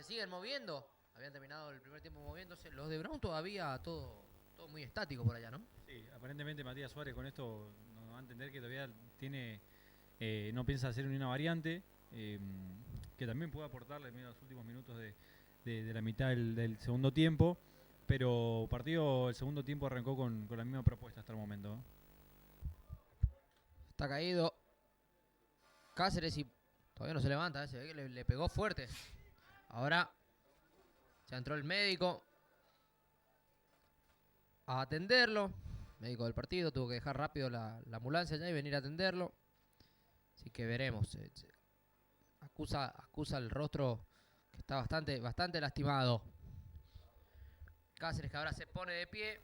siguen moviendo. Habían terminado el primer tiempo moviéndose. Los de Brown todavía todo muy estático por allá, ¿no? Sí, aparentemente Matías Suárez con esto nos va a entender que todavía tiene no piensa hacer ni una variante que también puede aportarle en los últimos minutos de la mitad del segundo tiempo. Pero el segundo tiempo arrancó con la misma propuesta hasta el momento. Está caído Cáceres y todavía no se levanta, se ve que le pegó fuerte. Ahora ya entró el médico a atenderlo. Médico del partido, tuvo que dejar rápido la ambulancia ya y venir a atenderlo. Así que veremos. Acusa el rostro que está bastante lastimado. Cáceres, que ahora se pone de pie.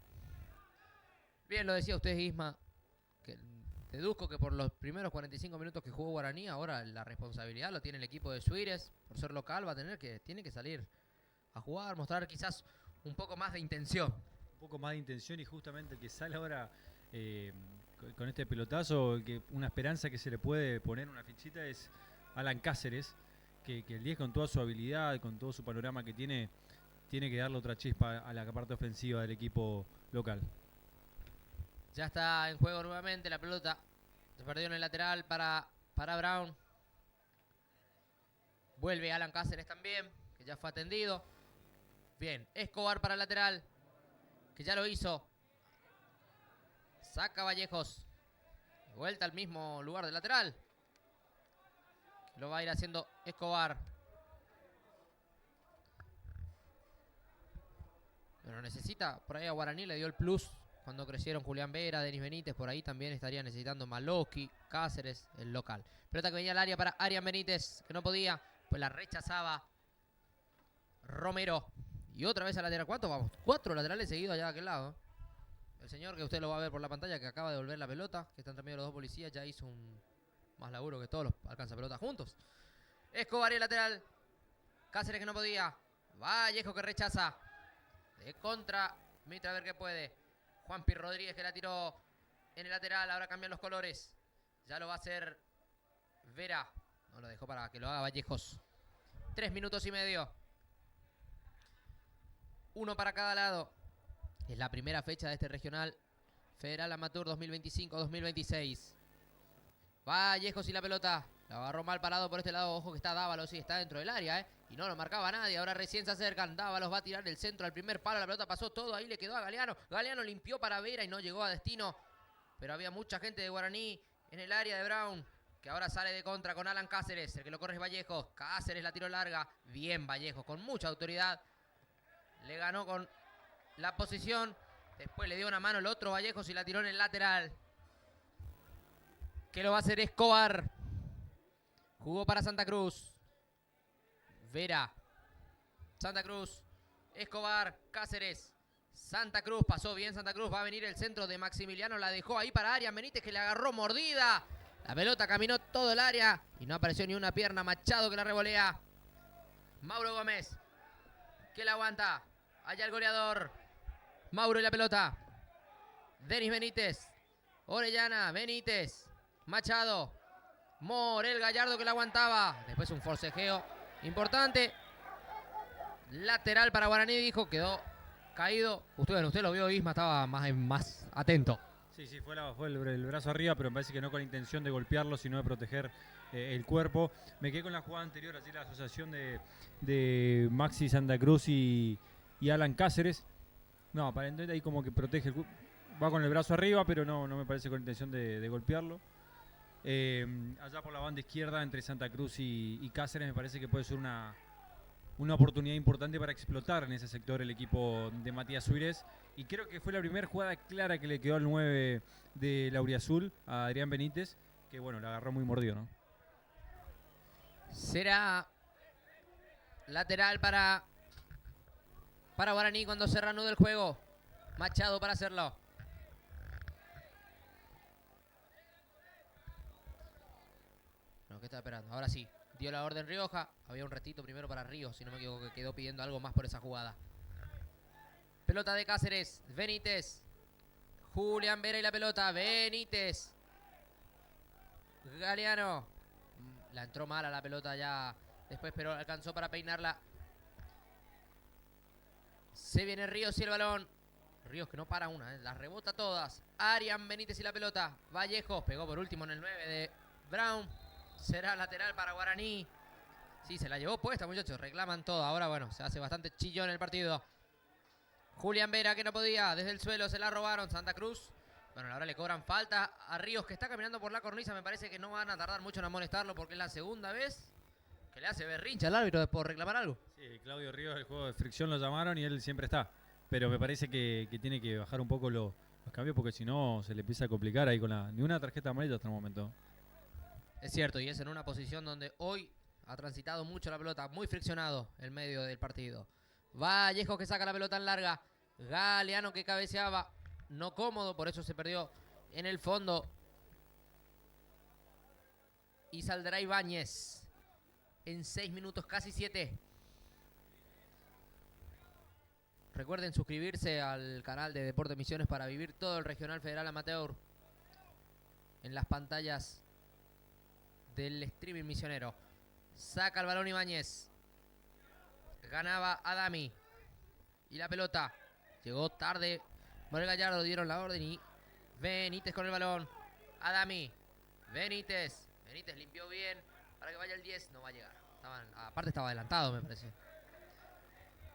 Bien lo decía usted, Isma, que deduzco que por los primeros 45 minutos que jugó Guaraní, ahora la responsabilidad lo tiene el equipo de Suírez. Por ser local tiene que salir a jugar, mostrar quizás un poco más de intención. Un poco más de intención, y justamente el que sale ahora con este pelotazo, que una esperanza que se le puede poner una fichita es Alan Cáceres, que el 10 con toda su habilidad, con todo su panorama que tiene que darle otra chispa a la parte ofensiva del equipo local. Ya está en juego nuevamente la pelota. Se perdió en el lateral para Brown. Vuelve Alan Cáceres también, que ya fue atendido. Bien, Escobar para el lateral, que ya lo hizo. Saca Vallejos. De vuelta al mismo lugar del lateral. Lo va a ir haciendo Escobar. Pero necesita, por ahí a Guaraní le dio el plus cuando crecieron Julián Vera, Denis Benítez. Por ahí también estaría necesitando Maloski, Cáceres, el local. Pelota que venía al área para Arian Benítez, que no podía, pues la rechazaba Romero. Y otra vez a lateral. ¿Cuántos vamos? 4 laterales seguidos allá de aquel lado. El señor, que usted lo va a ver por la pantalla, que acaba de devolver la pelota, que está entre medio de los dos policías, ya hizo un más laburo que todos los alcanza pelota juntos. Escobar y el lateral. Cáceres, que no podía. Vallejo, que rechaza. De contra. Mitra, a ver qué puede. Juanpi Rodríguez, que la tiró en el lateral. Ahora cambian los colores. Ya lo va a hacer Vera. No lo dejó para que lo haga Vallejos. 3 minutos y medio. 1 para cada lado. Es la primera fecha de este regional Federal Amateur 2025-2026. Vallejos y la pelota. La agarró mal parado por este lado. Ojo que está Dávalos y está dentro del área, y no lo marcaba nadie. Ahora recién se acercan. Dávalos va a tirar el centro al primer palo. La pelota pasó todo. Ahí le quedó a Galeano. Galeano limpió para Vera y no llegó a destino. Pero había mucha gente de Guaraní en el área de Brown, que ahora sale de contra con Alan Cáceres. El que lo corre es Vallejos. Cáceres la tiró larga. Bien Vallejos, con mucha autoridad. Le ganó con la posición. Después le dio una mano el otro Vallejos y la tiró en el lateral. Que lo va a hacer Escobar. Jugó para Santa Cruz. Vera. Santa Cruz. Escobar. Cáceres. Santa Cruz. Pasó bien Santa Cruz. Va a venir el centro de Maximiliano. La dejó ahí para Arian Benítez, que le agarró mordida. La pelota caminó todo el área y no apareció ni una pierna. Machado, que la revolea. Mauro Gómez. que la aguanta. Allá el goleador. Mauro y la pelota. Denis Benítez. Orellana, Benítez. Machado. Morel Gallardo que la aguantaba. Después un forcejeo importante. Lateral para Guaraní, dijo, quedó caído. Usted lo vio, Isma, estaba más atento. Sí, fue el brazo arriba, pero me parece que no con la intención de golpearlo, sino de proteger el cuerpo. Me quedé con la jugada anterior, así la asociación de Maxi Santa Cruz y Alan Cáceres. No, aparentemente ahí como que protege va con el brazo arriba, pero no me parece con intención de golpearlo. Allá por la banda izquierda, entre Santa Cruz y Cáceres, me parece que puede ser una oportunidad importante para explotar en ese sector el equipo de Matías Suírez. Y creo que fue la primera jugada clara que le quedó al 9 de Lauriazul, a Adrián Benítez, que bueno, la agarró muy mordido, ¿no? Será lateral para Guaraní cuando se reanude el juego. Machado para hacerlo. No, ¿qué está esperando? Ahora sí. Dio la orden Rioja. Había un retito primero para Ríos, si no me equivoco, que quedó pidiendo algo más por esa jugada. Pelota de Cáceres. Benítez. Julián Vera y la pelota. Benítez. Galeano. La entró mal a la pelota ya después, pero alcanzó para peinarla. Se viene Ríos y el balón. Ríos que no para una, las rebota todas. Arián Benítez y la pelota. Vallejos pegó por último en el 9 de Brown. Será lateral para Guaraní. Sí, se la llevó puesta, muchachos. Reclaman todo. Ahora, bueno, se hace bastante chillón el partido. Julián Vera que no podía. Desde el suelo se la robaron. Santa Cruz. Bueno, ahora le cobran falta a Ríos, que está caminando por la cornisa. Me parece que no van a tardar mucho en amonestarlo porque es la segunda vez que le hace berrincha al árbitro por reclamar algo. Sí, Claudio Ríos, el juego de fricción lo llamaron y él siempre está. Pero me parece que tiene que bajar un poco los cambios porque si no se le empieza a complicar ahí con ni una tarjeta amarilla hasta el momento. Es cierto, y es en una posición donde hoy ha transitado mucho la pelota, muy friccionado el medio del partido. Vallejo que saca la pelota en larga. Galeano que cabeceaba, no cómodo, por eso se perdió en el fondo. Y saldrá Ibáñez en 6 minutos, casi 7. Recuerden suscribirse al canal de Deportes Misiones para vivir todo el Regional Federal Amateur en las pantallas del streaming misionero. Saca el balón Ibáñez. Ganaba Adami. Y la pelota. Llegó tarde. Morel Gallardo, dieron la orden y Benítez con el balón. Adami. Benítez. Benítez limpió bien para que vaya el 10. No va a llegar. Aparte estaba adelantado, me parece.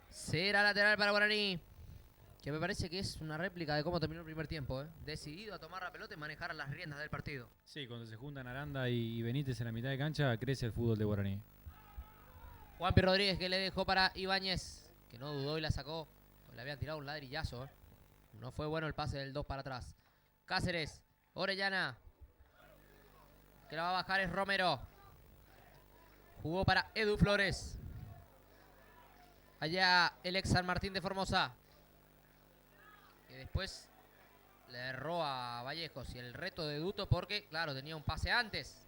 Será lateral para Guaraní, que me parece que es una réplica de cómo terminó el primer tiempo, ¿eh? Decidido a tomar la pelota y manejar las riendas del partido. Sí, cuando se juntan Aranda y Benítez en la mitad de cancha, crece el fútbol de Guaraní. Juanpi Rodríguez que le dejó para Ibáñez, que no dudó y la sacó. Le habían tirado un ladrillazo, ¿eh? No fue bueno el pase del 2 para atrás. Cáceres, Orellana, que la va a bajar es Romero. Jugó para Edu Flores. Allá el ex San Martín de Formosa, que después le erró a Vallejos. Y el reto de Duto porque, claro, tenía un pase antes.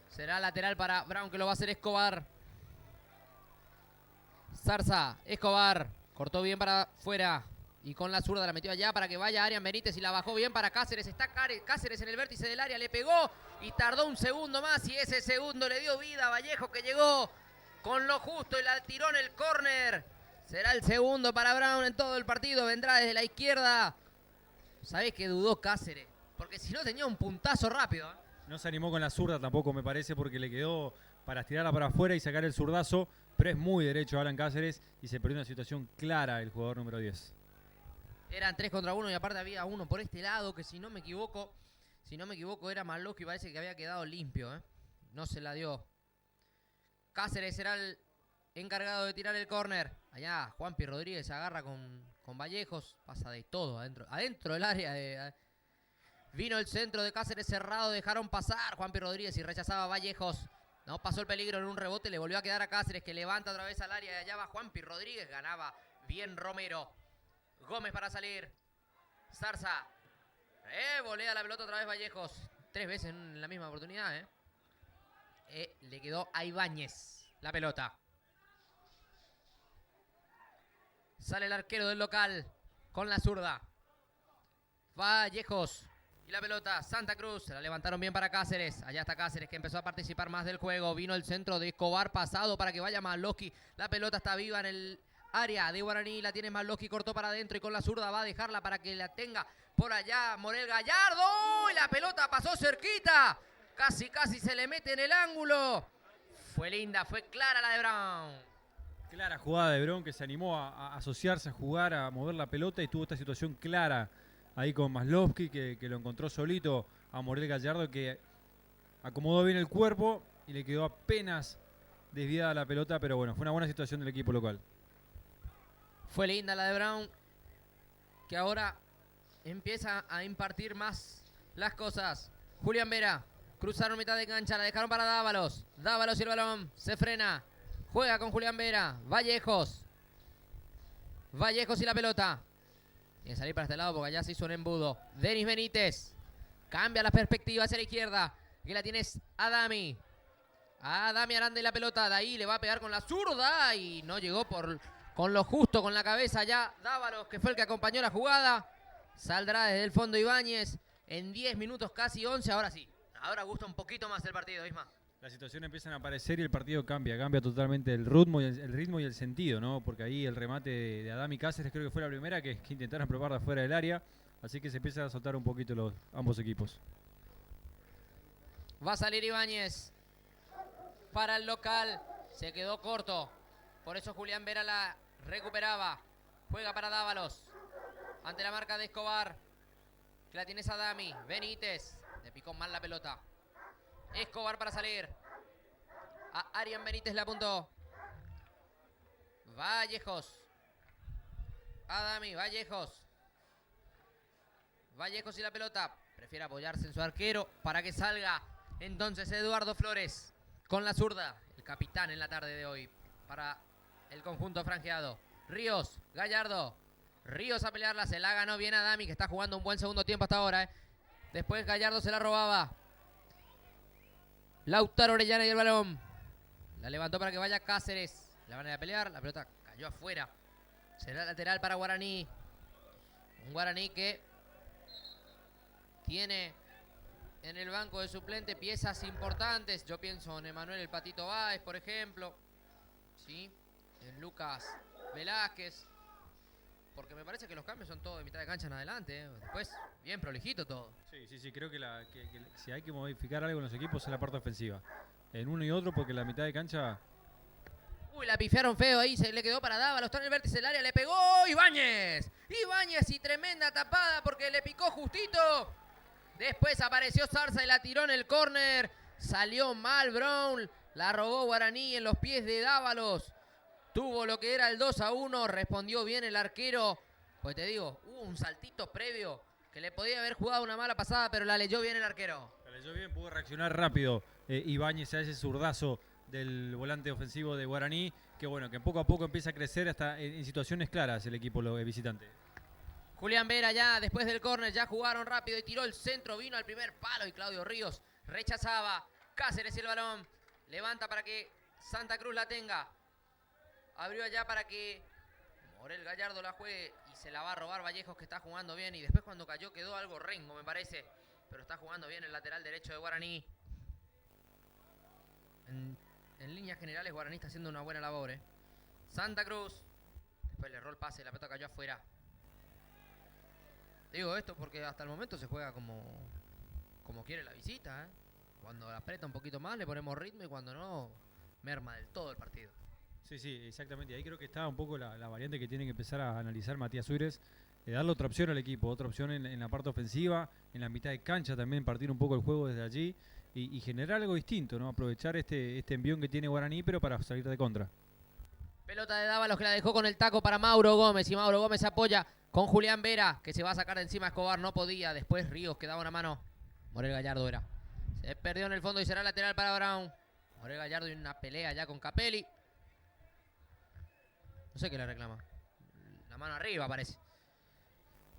Será lateral para Brown, que lo va a hacer Escobar. Zarza, Escobar, cortó bien para afuera. Y con la zurda la metió allá para que vaya Arián Benítez y la bajó bien para Cáceres. Está Cáceres en el vértice del área, le pegó y tardó un segundo más. Y ese segundo le dio vida a Vallejo, que llegó con lo justo y la tiró en el córner. Será el segundo para Brown en todo el partido. Vendrá desde la izquierda. ¿Sabés que dudó Cáceres? Porque si no tenía un puntazo rápido, ¿eh? No se animó con la zurda tampoco, me parece, porque le quedó para estirarla para afuera y sacar el zurdazo. Pero es muy derecho Alan Cáceres y se perdió una situación clara el jugador número 10. Eran 3 contra 1 y aparte había uno por este lado que si no me equivoco era Malosky y parece que había quedado limpio, ¿eh? No se la dio. Cáceres será el encargado de tirar el córner. Allá Juanpi Rodríguez se agarra con Vallejos. Pasa de todo adentro del área. Vino el centro de Cáceres cerrado. Dejaron pasar Juanpi Rodríguez y rechazaba Vallejos. No pasó el peligro en un rebote. Le volvió a quedar a Cáceres, que levanta otra vez al área. Y allá va Juanpi Rodríguez. Ganaba bien Romero. Gómez para salir. Zarza. Volea la pelota otra vez Vallejos. 3 veces en la misma oportunidad, le quedó a Ibáñez la pelota. Sale el arquero del local con la zurda. Vallejos. Y la pelota, Santa Cruz, se la levantaron bien para Cáceres. Allá está Cáceres, que empezó a participar más del juego. Vino el centro de Escobar, pasado para que vaya Malosky. La pelota está viva en el área de Guaraní. La tiene Malosky, cortó para adentro y con la zurda va a dejarla para que la tenga por allá Morel Gallardo. Y la pelota pasó cerquita. Casi se le mete en el ángulo. Fue linda, fue clara la de Brown. Clara jugada de Brown, que se animó a asociarse, a jugar, a mover la pelota y tuvo esta situación clara ahí con Maslovsky, que lo encontró solito a Morel Gallardo, que acomodó bien el cuerpo y le quedó apenas desviada la pelota, pero bueno, fue una buena situación del equipo local. Fue linda la de Brown, que ahora empieza a impartir más las cosas. Julián Vera, cruzaron mitad de cancha, la dejaron para Dávalos. Dávalos y el balón, se frena. Juega con Julián Vera, Vallejos. Vallejos y la pelota. Tiene que salir para este lado porque allá se hizo un embudo. Denis Benítez. Cambia la perspectiva hacia la izquierda. Aquí la tienes Adami. Adami Aranda y la pelota. De ahí le va a pegar con la zurda. Y no llegó con lo justo con la cabeza ya. Dávalos, que fue el que acompañó la jugada. Saldrá desde el fondo Ibáñez. En 10 minutos, casi 11. Ahora sí. Ahora gusta un poquito más el partido, Isma. Las situaciones empiezan a aparecer y el partido cambia totalmente el ritmo y el sentido, ¿no? Porque ahí el remate de Adami Cáceres creo que fue la primera que intentaron probar de afuera del área, así que se empiezan a soltar un poquito ambos equipos. Va a salir Ibáñez para el local, se quedó corto, por eso Julián Vera la recuperaba. Juega para Dávalos, ante la marca de Escobar, que la tienes Adami. Benítez, le picó mal la pelota. Escobar para salir. A Arian Benítez la apuntó. Vallejos. Adami, Vallejos. Vallejos y la pelota. Prefiere apoyarse en su arquero para que salga entonces Eduardo Flores con la zurda. El capitán en la tarde de hoy para el conjunto franjeado. Ríos, Gallardo. Ríos a pelearla, se la ganó bien Adami, que está jugando un buen segundo tiempo hasta ahora. Después Gallardo se la robaba. Lautaro Orellana y el balón. La levantó para que vaya Cáceres. La van a ir a pelear. La pelota cayó afuera. Será lateral para Guaraní. Un Guaraní que tiene en el banco de suplente piezas importantes. Yo pienso en Emanuel el Patito Báez, por ejemplo. ¿Sí? En Lucas Velázquez. Porque me parece que los cambios son todos de mitad de cancha en adelante. Después, bien prolijito todo. Sí, creo que si hay que modificar algo en los equipos es la parte ofensiva. En uno y otro, porque la mitad de cancha... Uy, la pifiaron feo ahí, se le quedó para Dávalos, está en el vértice del área, le pegó Ibáñez. Ibáñez y tremenda tapada porque le picó justito. Después apareció Zarza y la tiró en el córner. Salió mal Brown, la robó Guaraní en los pies de Dávalos. Tuvo lo que era el 2-1, respondió bien el arquero. Pues te digo, hubo un saltito previo que le podía haber jugado una mala pasada, pero la leyó bien el arquero. La leyó bien, pudo reaccionar rápido Ibáñez a ese zurdazo del volante ofensivo de Guaraní, que bueno, que poco a poco empieza a crecer hasta en situaciones claras el equipo visitante. Julián Vera ya después del córner, ya jugaron rápido y tiró el centro, vino al primer palo y Claudio Ríos rechazaba. Cáceres y el balón, levanta para que Santa Cruz la tenga. Abrió allá para que Morel Gallardo la juegue y se la va a robar Vallejos, que está jugando bien. Y después cuando cayó quedó algo rengo, me parece. Pero está jugando bien el lateral derecho de Guaraní. En líneas generales Guaraní está haciendo una buena labor. Santa Cruz. Después le erró el pase, la pelota cayó afuera. Digo esto porque hasta el momento se juega como quiere la visita. Cuando aprieta un poquito más le ponemos ritmo y cuando no, merma del todo el partido. Sí, exactamente. Ahí creo que está un poco la variante que tiene que empezar a analizar Matías Uires, darle otra opción al equipo, otra opción en la parte ofensiva, en la mitad de cancha también, partir un poco el juego desde allí y generar algo distinto, ¿no? Aprovechar este envión que tiene Guaraní, pero para salir de contra. Pelota de Dávalos que la dejó con el taco para Mauro Gómez y Mauro Gómez se apoya con Julián Vera, que se va a sacar de encima a Escobar, no podía. Después Ríos que daba una mano. Morel Gallardo era. Se perdió en el fondo y será lateral para Brown. Morel Gallardo y una pelea ya con Capelli. No sé qué le reclama. La mano arriba parece.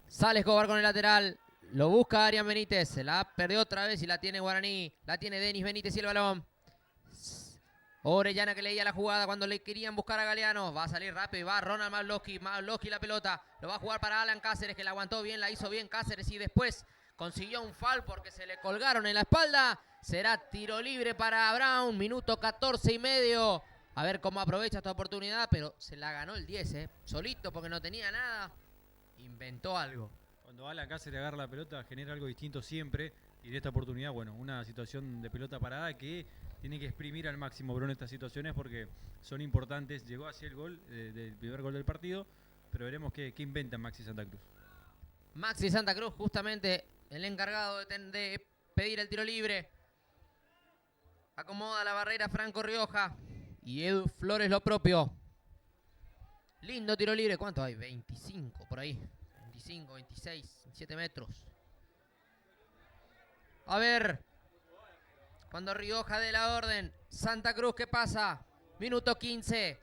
Sale Escobar con el lateral. Lo busca Arian Benítez. Se la perdió otra vez y la tiene Guaraní. La tiene Denis Benítez y el balón. Orellana que leía la jugada cuando le querían buscar a Galeano. Va a salir rápido y va Ronald Mavlovsky. Mavlovsky la pelota. Lo va a jugar para Alan Cáceres, que la aguantó bien, la hizo bien Cáceres y después consiguió un foul porque se le colgaron en la espalda. Será tiro libre para Brown. Minuto 14 y medio. A ver cómo aprovecha esta oportunidad, pero se la ganó el 10, solito porque no tenía nada. Inventó algo. Cuando Alan Cáceres agarra la pelota genera algo distinto siempre. Y de esta oportunidad, bueno, una situación de pelota parada que tiene que exprimir al máximo Brown estas situaciones porque son importantes. Llegó hacia el gol, del primer gol del partido, pero veremos qué inventa Maxi Santa Cruz. Maxi Santa Cruz, justamente el encargado de pedir el tiro libre. Acomoda la barrera Franco Rioja y Edu Flores lo propio. Lindo tiro libre. ¿Cuánto hay? 25 por ahí. 25, 26, 7 metros. A ver. Cuando Rioja dé la orden. Santa Cruz, ¿qué pasa? Minuto 15.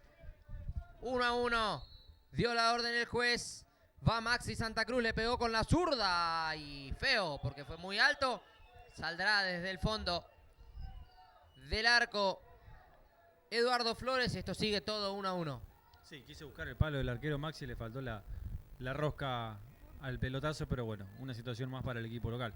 1-1. Dio la orden el juez. Va Maxi Santa Cruz, le pegó con la zurda. Y feo, porque fue muy alto. Saldrá desde el fondo del arco Eduardo Flores. Esto sigue todo 1-1. Sí, quise buscar el palo del arquero Maxi, le faltó la rosca al pelotazo, pero bueno, una situación más para el equipo local.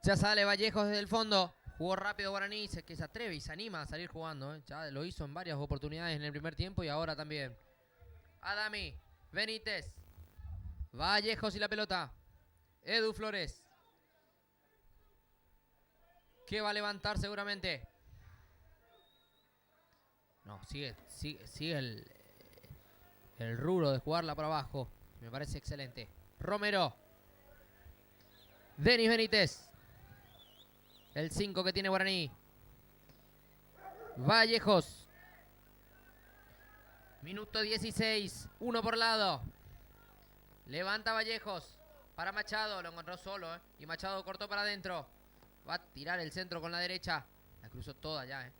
Ya sale Vallejos desde el fondo. Jugó rápido Guaraní, que se atreve y se anima a salir jugando. Ya lo hizo en varias oportunidades en el primer tiempo y ahora también. Adami, Benítez, Vallejos y la pelota. Edu Flores, que va a levantar seguramente. No, sigue el rubro de jugarla para abajo. Me parece excelente. Romero. Denis Benítez. El 5 que tiene Guaraní. Vallejos. Minuto 16. 1 por lado. Levanta Vallejos. Para Machado. Lo encontró solo. Y Machado cortó para adentro. Va a tirar el centro con la derecha. La cruzó toda ya.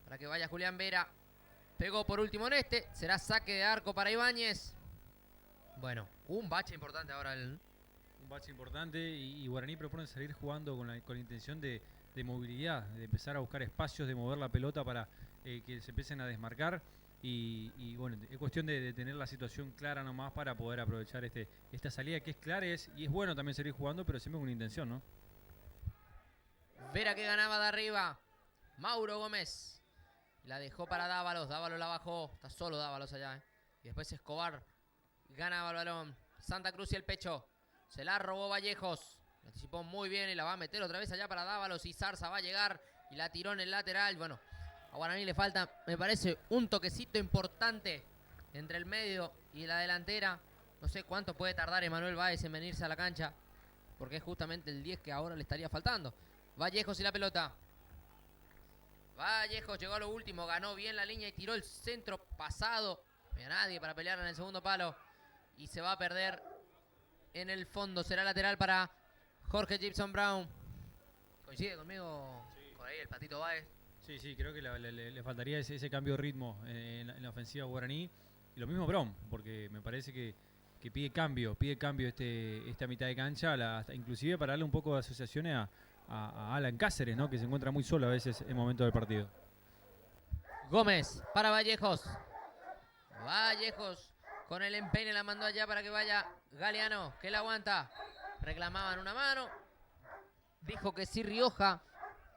Para que vaya Julián Vera. Pegó por último en este. Será saque de arco para Ibáñez. Bueno, un bache importante ahora. Un bache importante y Guaraní propone salir jugando con la intención de movilidad, de empezar a buscar espacios, de mover la pelota para que se empiecen a desmarcar. Y bueno, es cuestión de tener la situación clara nomás para poder aprovechar esta salida que es clara y es bueno también seguir jugando, pero siempre con una intención, ¿no? Vera que ganaba de arriba. Mauro Gómez. La dejó para Dávalos. Dávalos la bajó. Está solo Dávalos allá. Y después Escobar ganaba el balón. Santa Cruz y el pecho. Se la robó Vallejos. La anticipó muy bien y la va a meter otra vez allá para Dávalos. Y Zarza va a llegar y la tiró en el lateral. Bueno, a Guaraní le falta, me parece, un toquecito importante entre el medio y la delantera. No sé cuánto puede tardar Emanuel Báez en venirse a la cancha, porque es justamente el 10 que ahora le estaría faltando. Vallejos y la pelota. Vallejos llegó a lo último, ganó bien la línea y tiró el centro pasado. No había nadie para pelear en el segundo palo. Y se va a perder en el fondo. Será lateral para Jorge Gibson Brown. ¿Coincide conmigo? Sí. Por ahí el Patito Báez. Sí, creo que le faltaría ese cambio de ritmo en la ofensiva Guaraní. Y lo mismo Brown, porque me parece que pide cambio esta mitad de cancha, inclusive para darle un poco de asociaciones a Alan Cáceres, ¿no? Que se encuentra muy solo a veces en momento del partido. Gómez para Vallejos. Vallejos con el empeine la mandó allá para que vaya Galeano, que la aguanta. Reclamaban una mano. Dijo que sí Rioja.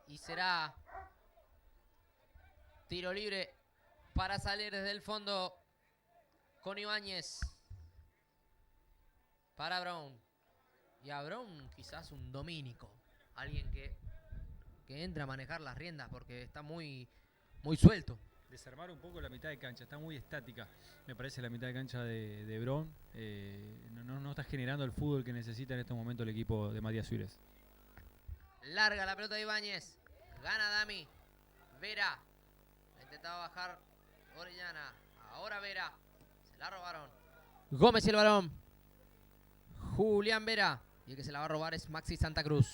Y será tiro libre para salir desde el fondo con Ibáñez. Para Brown. Y a Brown quizás un dominico. Alguien que entra a manejar las riendas porque está muy suelto. Desarmar un poco la mitad de cancha, está muy estática, me parece, la mitad de cancha de Brown. No está generando el fútbol que necesita en este momento el equipo de Matías Suárez. Larga la pelota de Ibáñez. Gana Dami. Vera. Intentaba bajar Orellana. Ahora Vera. Se la robaron. Gómez y el balón. Julián Vera. Y el que se la va a robar es Maxi Santa Cruz.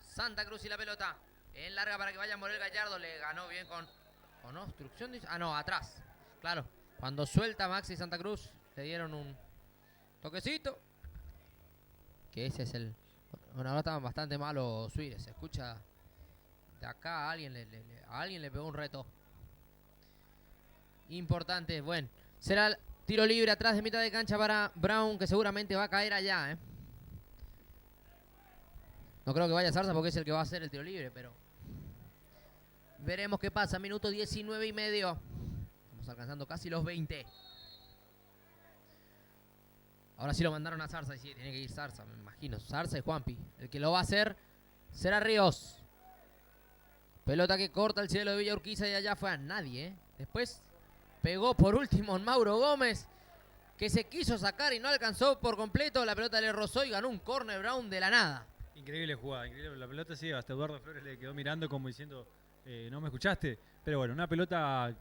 Santa Cruz y la pelota. En larga para que vaya Morel Gallardo. Le ganó bien con obstrucción. No, atrás. Claro. Cuando suelta Maxi Santa Cruz, le dieron un toquecito. Que ese es el... Bueno, ahora estaban bastante malos Suárez. Se escucha De acá a alguien le pegó un reto importante. Bueno, será el tiro libre atrás de mitad de cancha para Brown, que seguramente va a caer allá, ¿eh? No creo que vaya Zarza porque es el que va a hacer el tiro libre, pero veremos qué pasa. Minuto 19 y medio. Estamos alcanzando casi los 20. Ahora sí lo mandaron a Zarza y sí, tiene que ir Zarza, me imagino. Zarza y Juanpi. El que lo va a hacer será Ríos. Pelota que corta el cielo de Villa Urquiza y allá fue a nadie, ¿eh? Después pegó por último Mauro Gómez, que se quiso sacar y no alcanzó por completo. La pelota le rozó y ganó un córner Brown de la nada. Increíble jugada, increíble. La pelota sí, hasta Eduardo Flores le quedó mirando como diciendo, no me escuchaste. Pero bueno, una pelota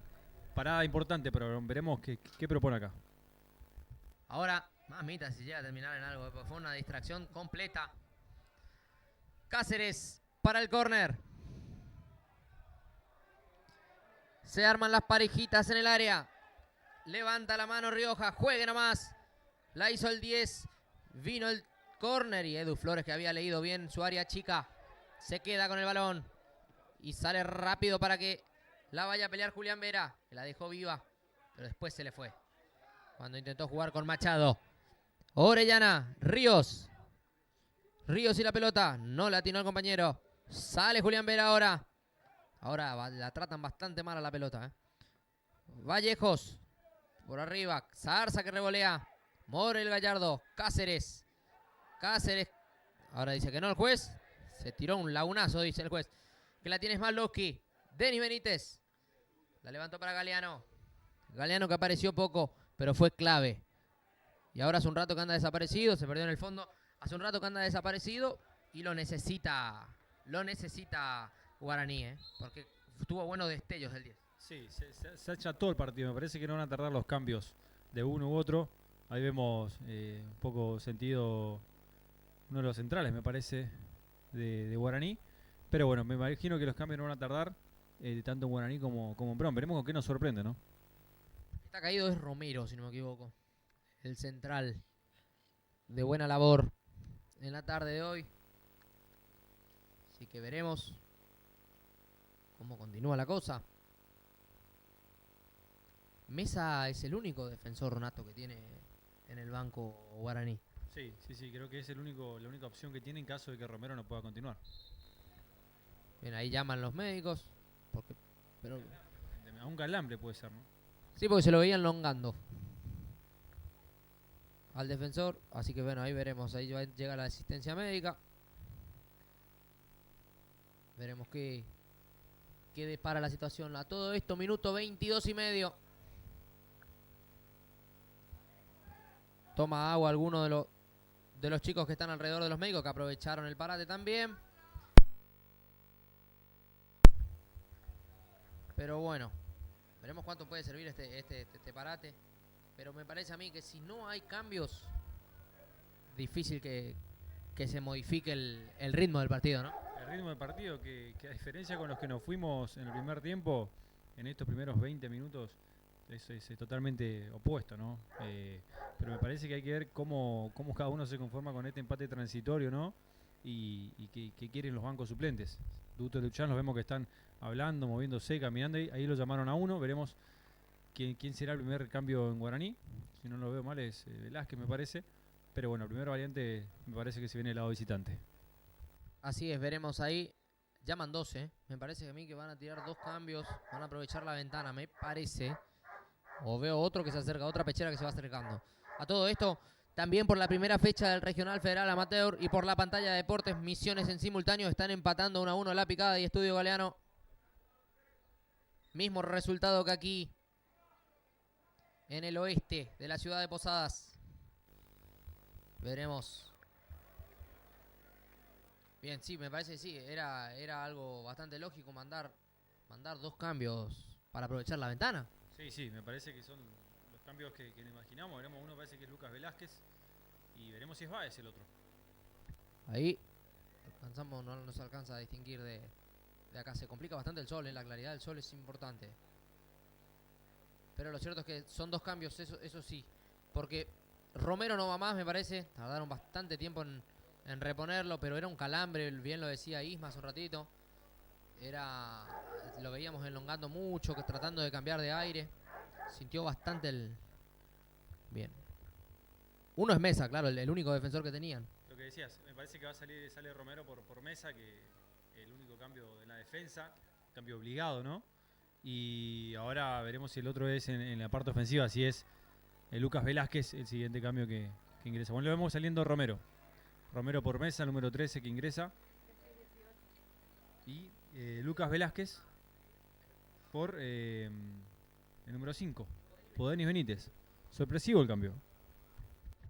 parada importante, pero veremos qué propone acá. Ahora, mamita, si llega a terminar en algo, fue una distracción completa. Cáceres para el córner. Se arman las parejitas en el área. Levanta la mano Rioja, juegue nomás. La hizo el 10. Vino el córner y Edu Flores, que había leído bien su área chica, se queda con el balón. Y sale rápido para que la vaya a pelear Julián Vera, que la dejó viva, pero después se le fue. Cuando intentó jugar con Machado. Orellana, Ríos. Ríos y la pelota. No la atinó el compañero. Sale Julián Vera ahora. Ahora la tratan bastante mal a la pelota, ¿eh? Vallejos. Por arriba. Zarza que revolea. Morel Gallardo. Cáceres. Cáceres. Ahora dice que no el juez. Se tiró un lagunazo, dice el juez. Que la tiene Smaldowski. Denis Benítez. La levantó para Galeano. Galeano que apareció poco, pero fue clave. Y ahora hace un rato que anda desaparecido. Se perdió en el fondo. Hace un rato que anda desaparecido. Y lo necesita. Guaraní, porque tuvo buenos destellos del 10. Sí, se acható el partido. Me parece que no van a tardar los cambios de uno u otro. Ahí vemos un poco sentido uno de los centrales, me parece, de Guaraní. Pero bueno, me imagino que los cambios no van a tardar, tanto en Guaraní como en Brown. Veremos con qué nos sorprende, ¿no? Está caído es Romero, si no me equivoco. El central de buena labor en la tarde de hoy. Así que veremos cómo continúa la cosa. Mesa es el único defensor, Renato, que tiene en el banco Guaraní. Sí, creo que es la única opción que tiene en caso de que Romero no pueda continuar. Bien, ahí llaman los médicos. Pero A un calambre puede ser, ¿no? sí, porque se lo veían longando al defensor. Así que bueno, ahí veremos. Ahí llega la asistencia médica. Veremos qué depara la situación. A todo esto, minuto 22 y medio. Toma agua alguno de los chicos que están alrededor de los médicos, que aprovecharon el parate también. Pero bueno, veremos cuánto puede servir este parate. Pero me parece a mí que si no hay cambios, difícil que se modifique el ritmo del partido, ¿no? El ritmo del partido, que a diferencia con los que nos fuimos en el primer tiempo, en estos primeros 20 minutos, es totalmente opuesto, ¿no? Pero me parece que hay que ver cómo cada uno se conforma con este empate transitorio, ¿no? Y qué quieren los bancos suplentes. Duto y Luchán los vemos que están hablando, moviéndose, caminando. Ahí lo llamaron a uno. Veremos quién será el primer cambio en Guaraní. Si no lo veo mal es Velázquez, me parece. Pero bueno, el primer variante me parece que se viene del lado visitante. Así es, veremos ahí. Llaman 12. Me parece que a mí que van a tirar 2 cambios. Van a aprovechar la ventana, me parece. O veo otro que se acerca, otra pechera que se va acercando. A todo esto, también por la primera fecha del Regional Federal Amateur y por la pantalla de Deportes Misiones en simultáneo, están empatando 1-1 La Picada y Estudio Galeano. Mismo resultado que aquí en el oeste de la ciudad de Posadas. Veremos. Bien, sí, me parece que sí. Era algo bastante lógico mandar 2 cambios para aprovechar la ventana. Sí, me parece que son los cambios que nos imaginamos. Veremos, uno parece que es Lucas Velázquez y veremos si es Báez el otro. Ahí no nos alcanza a distinguir de acá. Se complica bastante el sol, la claridad del sol es importante. Pero lo cierto es que son 2 cambios, eso sí. Porque Romero no va más, me parece. Tardaron bastante tiempo en reponerlo, pero era un calambre, bien lo decía Isma hace un ratito. lo veíamos elongando mucho, tratando de cambiar de aire. Sintió bastante el... Bien. Uno es Mesa, claro, el único defensor que tenían. Lo que decías, me parece que sale Romero por Mesa, que el único cambio en la defensa, cambio obligado, ¿no? Y ahora veremos si el otro es en la parte ofensiva, si es Lucas Velázquez, el siguiente cambio que ingresa. Bueno, lo vemos saliendo Romero. Romero por Mesa, número 13 que ingresa. Y Lucas Velázquez por el número 5, por Denis Benítez. Sorpresivo el cambio.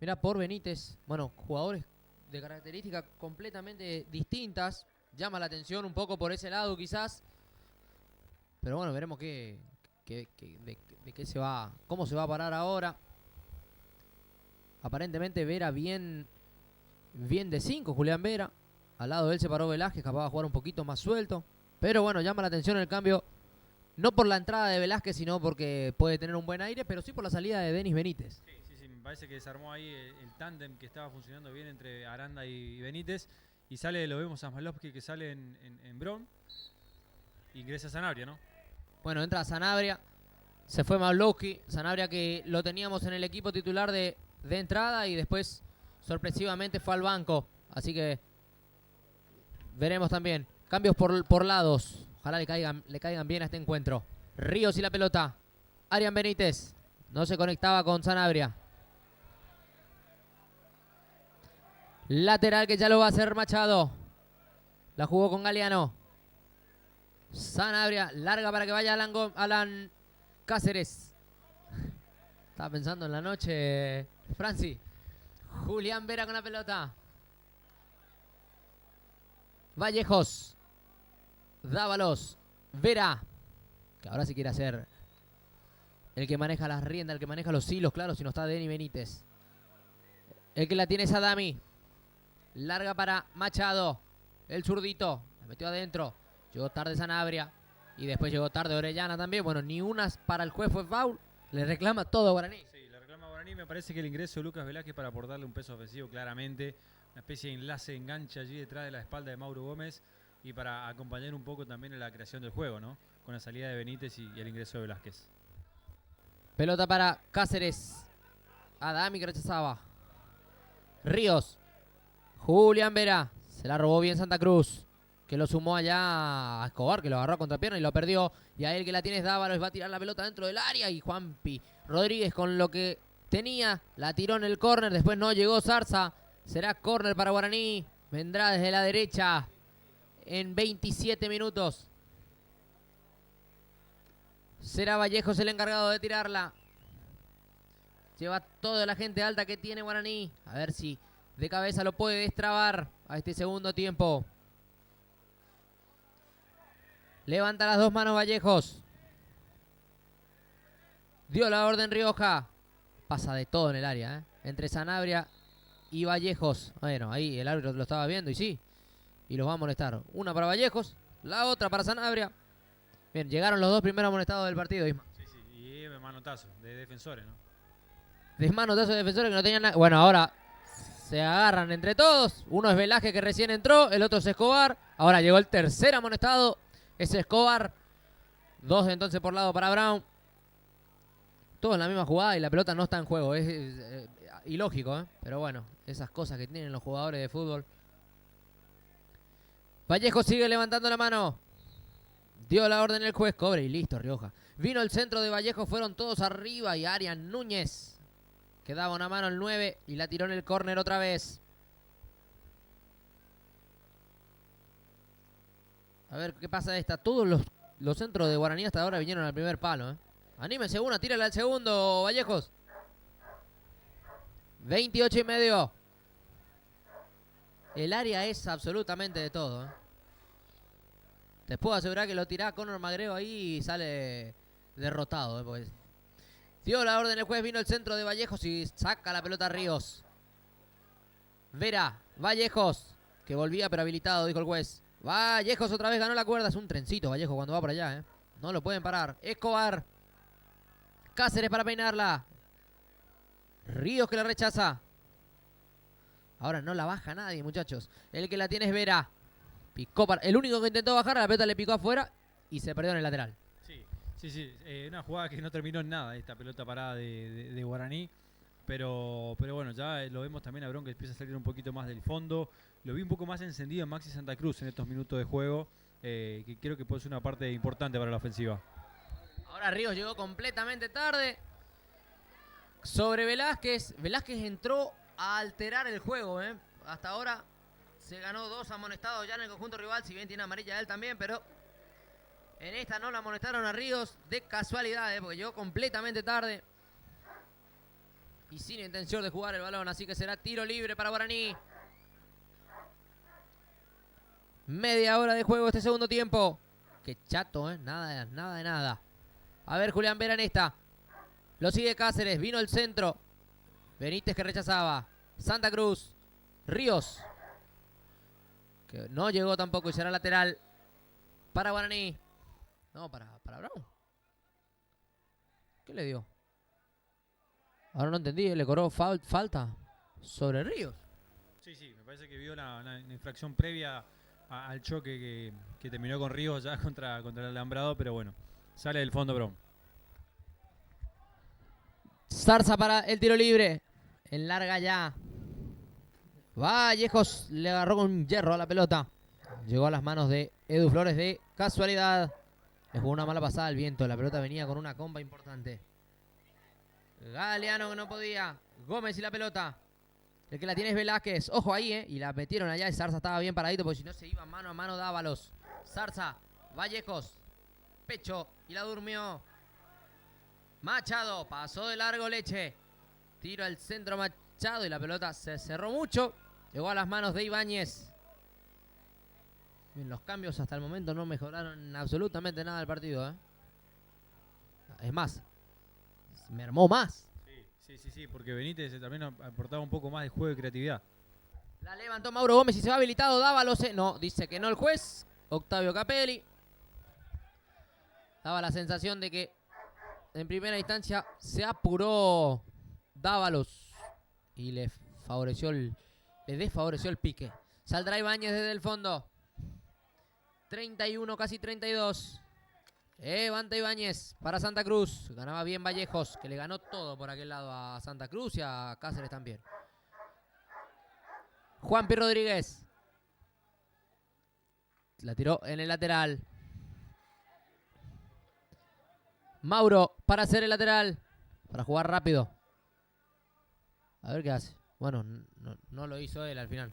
Mira, por Benítez, bueno, jugadores de características completamente distintas. Llama la atención un poco por ese lado quizás. Pero bueno, veremos de qué se va, cómo se va a parar ahora. Aparentemente Vera bien de 5, Julián Vera. Al lado de él se paró Velázquez, capaz de jugar un poquito más suelto. Pero bueno, llama la atención el cambio. No por la entrada de Velázquez, sino porque puede tener un buen aire, pero sí por la salida de Denis Benítez. Sí, me parece que desarmó ahí el tándem que estaba funcionando bien entre Aranda y Benítez. Y lo vemos a Smalovsky que sale en Brown. Ingresa Sanabria, ¿no? Bueno, entra Sanabria. Se fue Smalovsky. Sanabria que lo teníamos en el equipo titular de entrada y después sorpresivamente fue al banco. Así que veremos también. Cambios por lados. Ojalá le caigan bien a este encuentro. Ríos y la pelota. Arian Benítez. No se conectaba con Sanabria. Lateral que ya lo va a hacer Machado. La jugó con Galeano. Sanabria. Larga para que vaya Alan Cáceres. Estaba pensando en la noche, Franci. Julián Vera con la pelota. Vallejos. Dávalos. Vera. Que ahora sí quiere hacer el que maneja las riendas, el que maneja los hilos, claro, si no está Denis Benítez. El que la tiene es Adami. Larga para Machado. El zurdito. La metió adentro. Llegó tarde Sanabria. Y después llegó tarde Orellana también. Bueno, ni unas para el juez fue foul. Le reclama todo a Guaraní. Sí, le reclama a Guaraní. Me parece que el ingreso de Lucas Velázquez para aportarle un peso ofensivo claramente. Una especie de enlace, enganche allí detrás de la espalda de Mauro Gómez. Y para acompañar un poco también en la creación del juego, ¿no? Con la salida de Benítez y el ingreso de Velázquez. Pelota para Cáceres. Adami que rechazaba. Ríos. Julián Vera. Se la robó bien Santa Cruz. Que lo sumó allá a Escobar, que lo agarró a contrapierna y lo perdió. Y a él que la tiene es Dávalos. Va a tirar la pelota dentro del área. Y Juanpi Rodríguez con lo que tenía. La tiró en el córner. Después no llegó Zarza. Será córner para Guaraní. Vendrá desde la derecha. En 27 minutos. Será Vallejos el encargado de tirarla. Lleva toda la gente alta que tiene Guaraní. A ver si de cabeza lo puede destrabar a este segundo tiempo. Levanta las dos manos Vallejos. Dio la orden Rioja. Pasa de todo en el área, ¿eh? Entre Sanabria y Vallejos. Bueno, ahí el árbitro lo estaba viendo y sí. Y los va a amonestar. Una para Vallejos, la otra para Sanabria. Bien, llegaron los dos primeros amonestados del partido, Isma. Sí, y manotazo de defensores, ¿no? Desmanotazo de defensores que no tenían nada. Bueno, ahora se agarran entre todos. Uno es Velázquez que recién entró, el otro es Escobar. Ahora llegó el tercer amonestado. Es Escobar. Dos entonces por lado para Brown. Todo en la misma jugada y la pelota no está en juego. Es ilógico, ¿eh? Pero bueno, esas cosas que tienen los jugadores de fútbol. Vallejo sigue levantando la mano. Dio la orden el juez. Cobre y listo, Rioja. Vino el centro de Vallejo. Fueron todos arriba. Y Arian Núñez que daba una mano al 9 y la tiró en el córner otra vez. A ver qué pasa de esta. Todos los centros de Guaraní hasta ahora vinieron al primer palo, ¿eh? Anímese una, tírale al segundo, Vallejos. 28 y medio. El área es absolutamente de todo, ¿eh? Les puedo asegurar que lo tirá Conor Magreo ahí y sale derrotado, ¿eh? Porque dio la orden el juez, vino el centro de Vallejos y saca la pelota a Ríos. Vera, Vallejos, que volvía pero habilitado, dijo el juez. Vallejos otra vez ganó la cuerda. Es un trencito Vallejo cuando va por allá, ¿eh? No lo pueden parar. Escobar. Cáceres para peinarla. Ríos que la rechaza. Ahora no la baja nadie, muchachos. El que la tiene es Vera. Picó el único que intentó bajar, la pelota le picó afuera y se perdió en el lateral. Sí. Una jugada que no terminó en nada, esta pelota parada de Guaraní. Pero bueno, ya lo vemos también a Brón que empieza a salir un poquito más del fondo. Lo vi un poco más encendido en Maxi Santa Cruz en estos minutos de juego, que creo que puede ser una parte importante para la ofensiva. Ahora Ríos llegó completamente tarde. Sobre Velázquez. Velázquez entró a alterar el juego. Hasta ahora se ganó 2 amonestados ya en el conjunto rival. Si bien tiene amarilla él también, pero en esta no lo amonestaron a Ríos de casualidad, porque llegó completamente tarde. Y sin intención de jugar el balón. Así que será tiro libre para Guaraní. Media hora de juego este segundo tiempo. Qué chato, nada de nada. A ver, Julián Vera en esta. Lo sigue Cáceres. Vino el centro. Benítez que rechazaba. Santa Cruz. Ríos. Que no llegó tampoco y será lateral para Guaraní. No, para Brown. ¿Qué le dio? Ahora no entendí. Le cobró falta sobre Ríos. Sí. Me parece que vio una infracción previa al choque que terminó con Ríos ya contra el alambrado. Pero bueno, sale del fondo Brown. Zarza para el tiro libre. En larga ya. Vallejos le agarró con hierro a la pelota. Llegó a las manos de Edu Flores de casualidad. Le jugó una mala pasada al viento. La pelota venía con una comba importante. Galeano que no podía. Gómez y la pelota. El que la tiene es Velázquez. Ojo ahí, y la metieron allá. Y Zarza estaba bien paradito porque si no se iba mano a mano Dávalos. Zarza. Vallejos. Pecho. Y la durmió. Machado. Pasó de largo Leche. Tiro al centro Machado. Y la pelota se cerró mucho. Llegó a las manos de Ibáñez. Bien, los cambios hasta el momento no mejoraron absolutamente nada el partido. Es más, mermó más. Sí, porque Benítez también aportaba un poco más de juego y creatividad. La levantó Mauro Gómez y se va habilitado. Dávalos. No, dice que no el juez. Octavio Capelli. Daba la sensación de que en primera instancia se apuró Dávalos y le desfavoreció el pique. Saldrá Ibáñez desde el fondo. 31, casi 32. Levanta Ibáñez para Santa Cruz. Ganaba bien Vallejos, que le ganó todo por aquel lado a Santa Cruz y a Cáceres también. Juanpi Rodríguez. La tiró en el lateral. Mauro para hacer el lateral. Para jugar rápido. A ver qué hace. Bueno, no lo hizo él al final.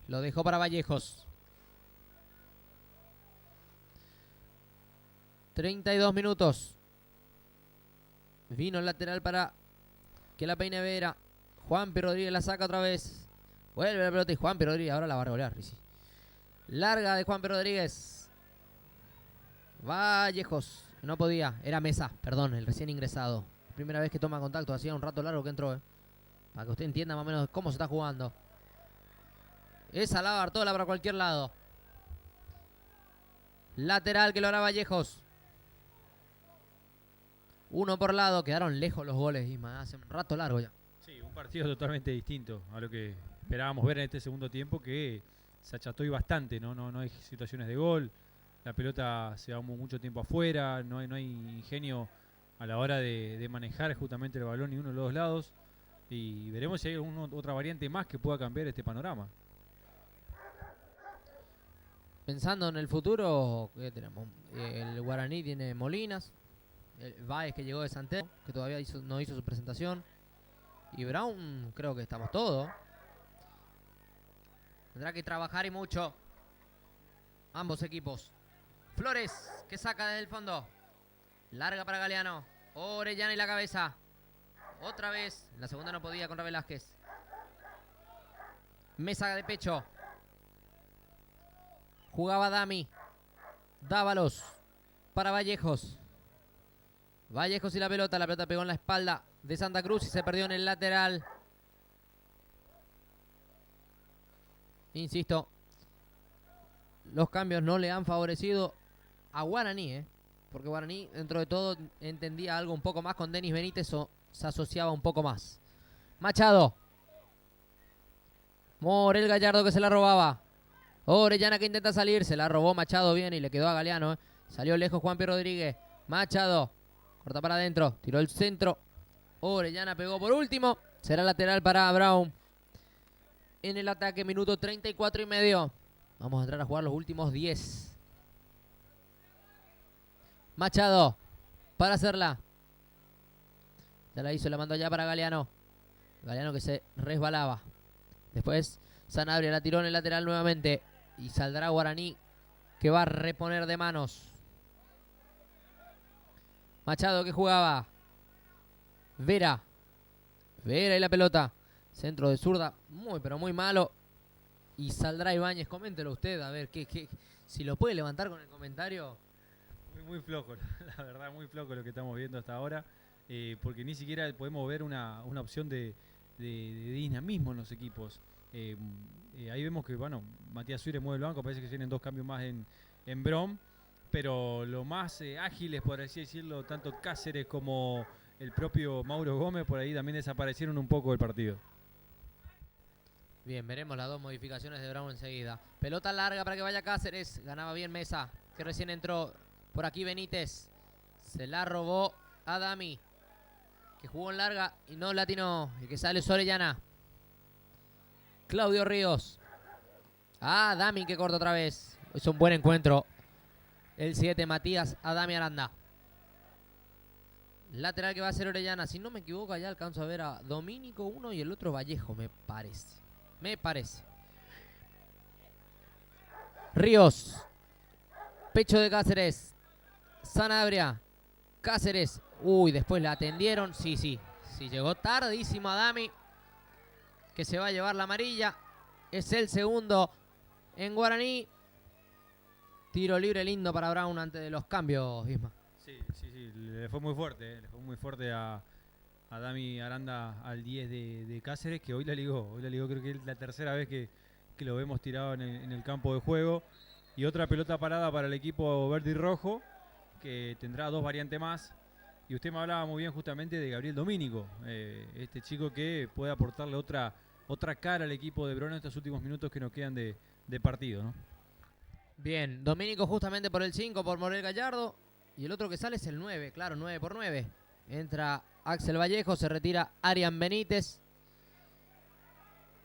Lo dejó para Vallejos. 32 minutos. Vino el lateral para que la peine Vera. Juanpi Rodríguez la saca otra vez. Vuelve la pelota y Juanpi Rodríguez ahora la va a revolear. Larga de Juanpi Rodríguez. Vallejos. No podía. Era Mesa, perdón, el recién ingresado. Primera vez que toma contacto. Hacía un rato largo que entró. Para que usted entienda más o menos cómo se está jugando. Esa la Bartola para cualquier lado. Lateral que lo hará Vallejos. Uno por lado. Quedaron lejos los goles, Isma. Hace un rato largo ya. Sí, un partido totalmente distinto a lo que esperábamos ver en este segundo tiempo, que se acható y bastante. No hay situaciones de gol. La pelota se va mucho tiempo afuera. No hay ingenio a la hora de manejar justamente el balón ni uno de los dos lados. Y veremos si hay otra variante más que pueda cambiar este panorama. Pensando en el futuro, ¿qué tenemos? El Guaraní tiene Molinas. El Báez que llegó de Santelmo, que todavía no hizo su presentación. Y Brown, creo que estamos todos. Tendrá que trabajar y mucho. Ambos equipos. Flores, que saca desde el fondo. Larga para Galeano. Orellana y la cabeza. Otra vez. La segunda no podía contra Velázquez. Mesa de pecho. Jugaba Dami. Dávalos. Para Vallejos. Vallejos y la pelota. La pelota pegó en la espalda de Santa Cruz y se perdió en el lateral. Insisto. Los cambios no le han favorecido a Guaraní, porque Guaraní, dentro de todo, entendía algo un poco más con Denis Benítez o se asociaba un poco más. Machado. Morel Gallardo que se la robaba. Orellana que intenta salir, se la robó Machado bien y le quedó a Galeano. Salió lejos Juanpi Rodríguez. Machado, corta para adentro, tiró el centro. Orellana pegó por último. Será lateral para Brown. En el ataque, minuto 34 y medio. Vamos a entrar a jugar los últimos 10. Machado, para hacerla. Ya la hizo, la mandó allá para Galeano. Galeano que se resbalaba. Después Sanabria la tiró en el lateral nuevamente. Y saldrá Guaraní, que va a reponer de manos. Machado que jugaba. Vera y la pelota. Centro de zurda, muy pero muy malo. Y saldrá Ibáñez, coméntelo usted, a ver, si lo puede levantar con el comentario. Muy flojo, la verdad, muy flojo lo que estamos viendo hasta ahora. Porque ni siquiera podemos ver una opción de dinamismo en los equipos. Ahí vemos que, bueno, Matías Suárez mueve el banco, parece que tienen 2 cambios más en Brom. Pero lo más ágiles, por así decirlo, tanto Cáceres como el propio Mauro Gómez, por ahí también desaparecieron un poco del partido. Bien, veremos las 2 modificaciones de Brown enseguida. Pelota larga para que vaya Cáceres. Ganaba bien Mesa, que recién entró. Por aquí Benítez. Se la robó a Dami, que jugó en larga y no latinó. Y que sale Orellana. Claudio Ríos. Dami que corta otra vez. Es un buen encuentro. El 7, Matías Adami Aranda. Lateral que va a ser Orellana. Si no me equivoco, allá alcanzo a ver a Domínico uno y el otro Vallejo, me parece. Ríos. Pecho de Cáceres. Sanabria. Cáceres. Uy, después la atendieron. Sí, llegó tardísimo Adami, que se va a llevar la amarilla. Es el segundo en Guaraní. Tiro libre lindo para Brown antes de los cambios, Isma. Sí, le fue muy fuerte. Le fue muy fuerte a Dami Aranda al 10 de Cáceres, que hoy la ligó. Creo que es la tercera vez que lo vemos tirado en el campo de juego. Y otra pelota parada para el equipo verde y rojo, que tendrá 2 variantes más. Y usted me hablaba muy bien justamente de Gabriel Domínico, este chico que puede aportarle otra cara al equipo de Brown en estos últimos minutos que nos quedan de partido, ¿no? Bien, Domínico justamente por el 5, por Morel Gallardo. Y el otro que sale es el 9, claro, 9 por 9. Entra Axel Vallejo, se retira Arian Benítez.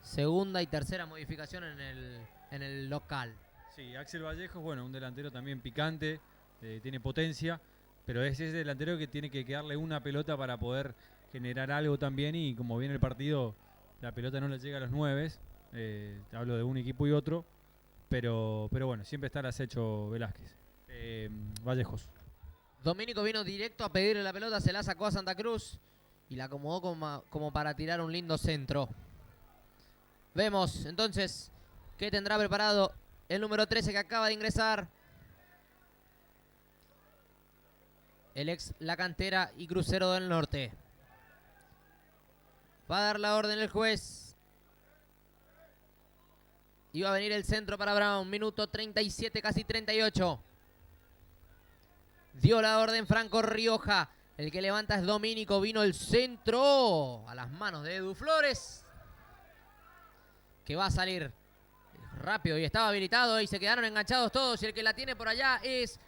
Segunda y tercera modificación en el local. Sí, Axel Vallejo, bueno, un delantero también picante, tiene potencia, pero es ese delantero que tiene que darle una pelota para poder generar algo también, y como viene el partido, la pelota no le llega a los 9, hablo de un equipo y otro, pero bueno, siempre está al acecho Velázquez. Vallejos. Domínico vino directo a pedirle la pelota, se la sacó a Santa Cruz y la acomodó como para tirar un lindo centro. Vemos entonces qué tendrá preparado el número 13 que acaba de ingresar. El ex La Cantera y Crucero del Norte. Va a dar la orden el juez. Y va a venir el centro para Brown. Minuto 37, casi 38. Dio la orden Franco Rioja. El que levanta es Domínico. Vino el centro a las manos de Edu Flores, que va a salir rápido y estaba habilitado y se quedaron enganchados todos. Y el que la tiene por allá es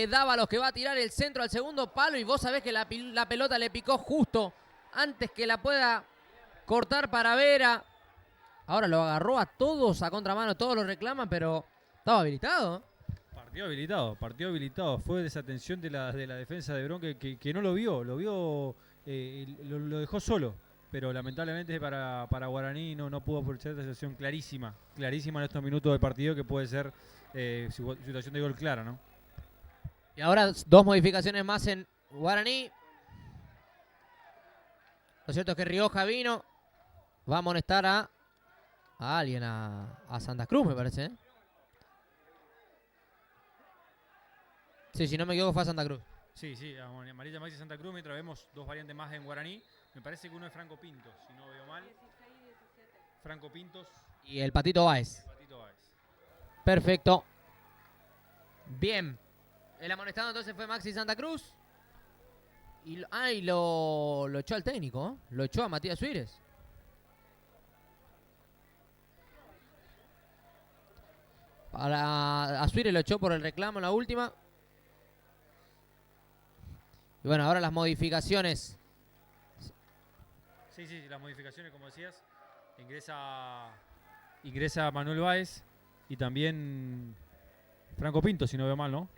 Dávalos, que va a tirar el centro al segundo palo. Y vos sabés que la pelota le picó justo antes que la pueda cortar para Vera. Ahora lo agarró a todos a contramano, todos lo reclaman, pero estaba habilitado. Partió habilitado. Fue desatención de la defensa de Bron que no lo vio, lo dejó solo. Pero lamentablemente para Guaraní no pudo aprovechar esta situación clarísima en estos minutos de partido, que puede ser situación de gol clara, ¿no? Y ahora 2 modificaciones más en Guaraní. Lo cierto es que Rioja vino. Va a amonestar a alguien, a Santa Cruz, me parece, ¿eh? Sí, si no me equivoco fue a Santa Cruz. Sí, amarilla Maxi Santa Cruz, mientras vemos 2 variantes más en Guaraní. Me parece que uno es Franco Pintos, si no veo mal. Franco Pintos. Y el Patito Báez. Perfecto. Bien. El amonestado entonces fue Maxi Santa Cruz. Y lo echó al técnico, ¿eh? Lo echó a Matías Suárez. Para Azuire lo echó por el reclamo en la última. Y bueno, ahora las modificaciones. Sí, las modificaciones, como decías. Ingresa Manuel Báez y también Franco Pinto, si no veo mal, ¿no?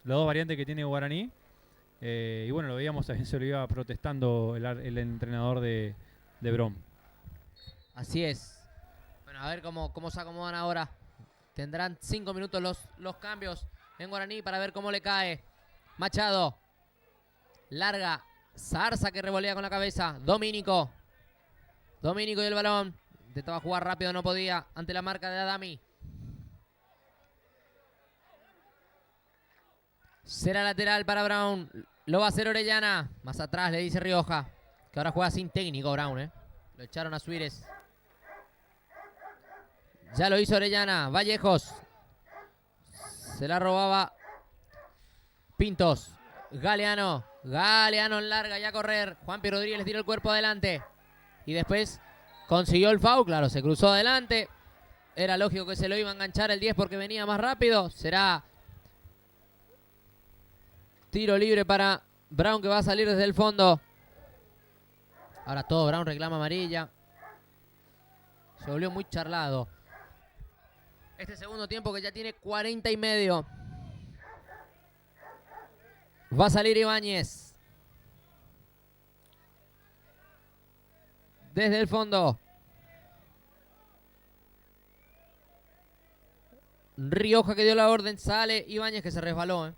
Las dos variantes que tiene Guaraní. Y bueno, lo veíamos también, se lo iba protestando el entrenador de Brom. Así es. Bueno, a ver cómo se acomodan ahora. Tendrán 5 minutos los cambios en Guaraní para ver cómo le cae. Machado. Larga. Zarza que revolea con la cabeza. Domínico y el balón. Intentaba jugar rápido, no podía. Ante la marca de Adami. Será lateral para Brown. Lo va a hacer Orellana. Más atrás le dice Rioja. Que ahora juega sin técnico Brown, Lo echaron a Suírez. Ya lo hizo Orellana. Vallejos. Se la robaba Pintos. Galeano en larga y a correr. Juanpi Rodríguez le tiró el cuerpo adelante. Y después consiguió el foul. Claro, se cruzó adelante. Era lógico que se lo iba a enganchar el 10 porque venía más rápido. Será tiro libre para Brown, que va a salir desde el fondo. Ahora todo Brown reclama amarilla. Se volvió muy charlado. Este segundo tiempo que ya tiene 40 y medio. Va a salir Ibáñez. Desde el fondo. Rioja que dio la orden. Sale Ibáñez que se resbaló.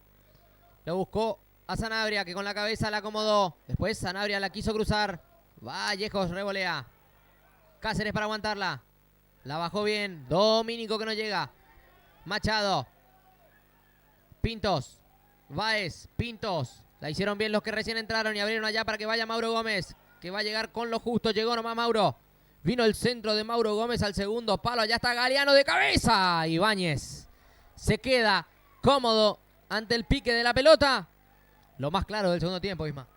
Lo buscó a Sanabria que con la cabeza la acomodó. Después Sanabria la quiso cruzar. Vallejos revolea. Cáceres para aguantarla. La bajó bien. Domínico que no llega. Machado. Pintos. Báez. Pintos. La hicieron bien los que recién entraron y abrieron allá para que vaya Mauro Gómez. Que va a llegar con lo justo. Llegó nomás Mauro. Vino el centro de Mauro Gómez al segundo palo. Allá está Galeano de cabeza. Ibáñez se queda cómodo ante el pique de la pelota. Lo más claro del segundo tiempo, Isma.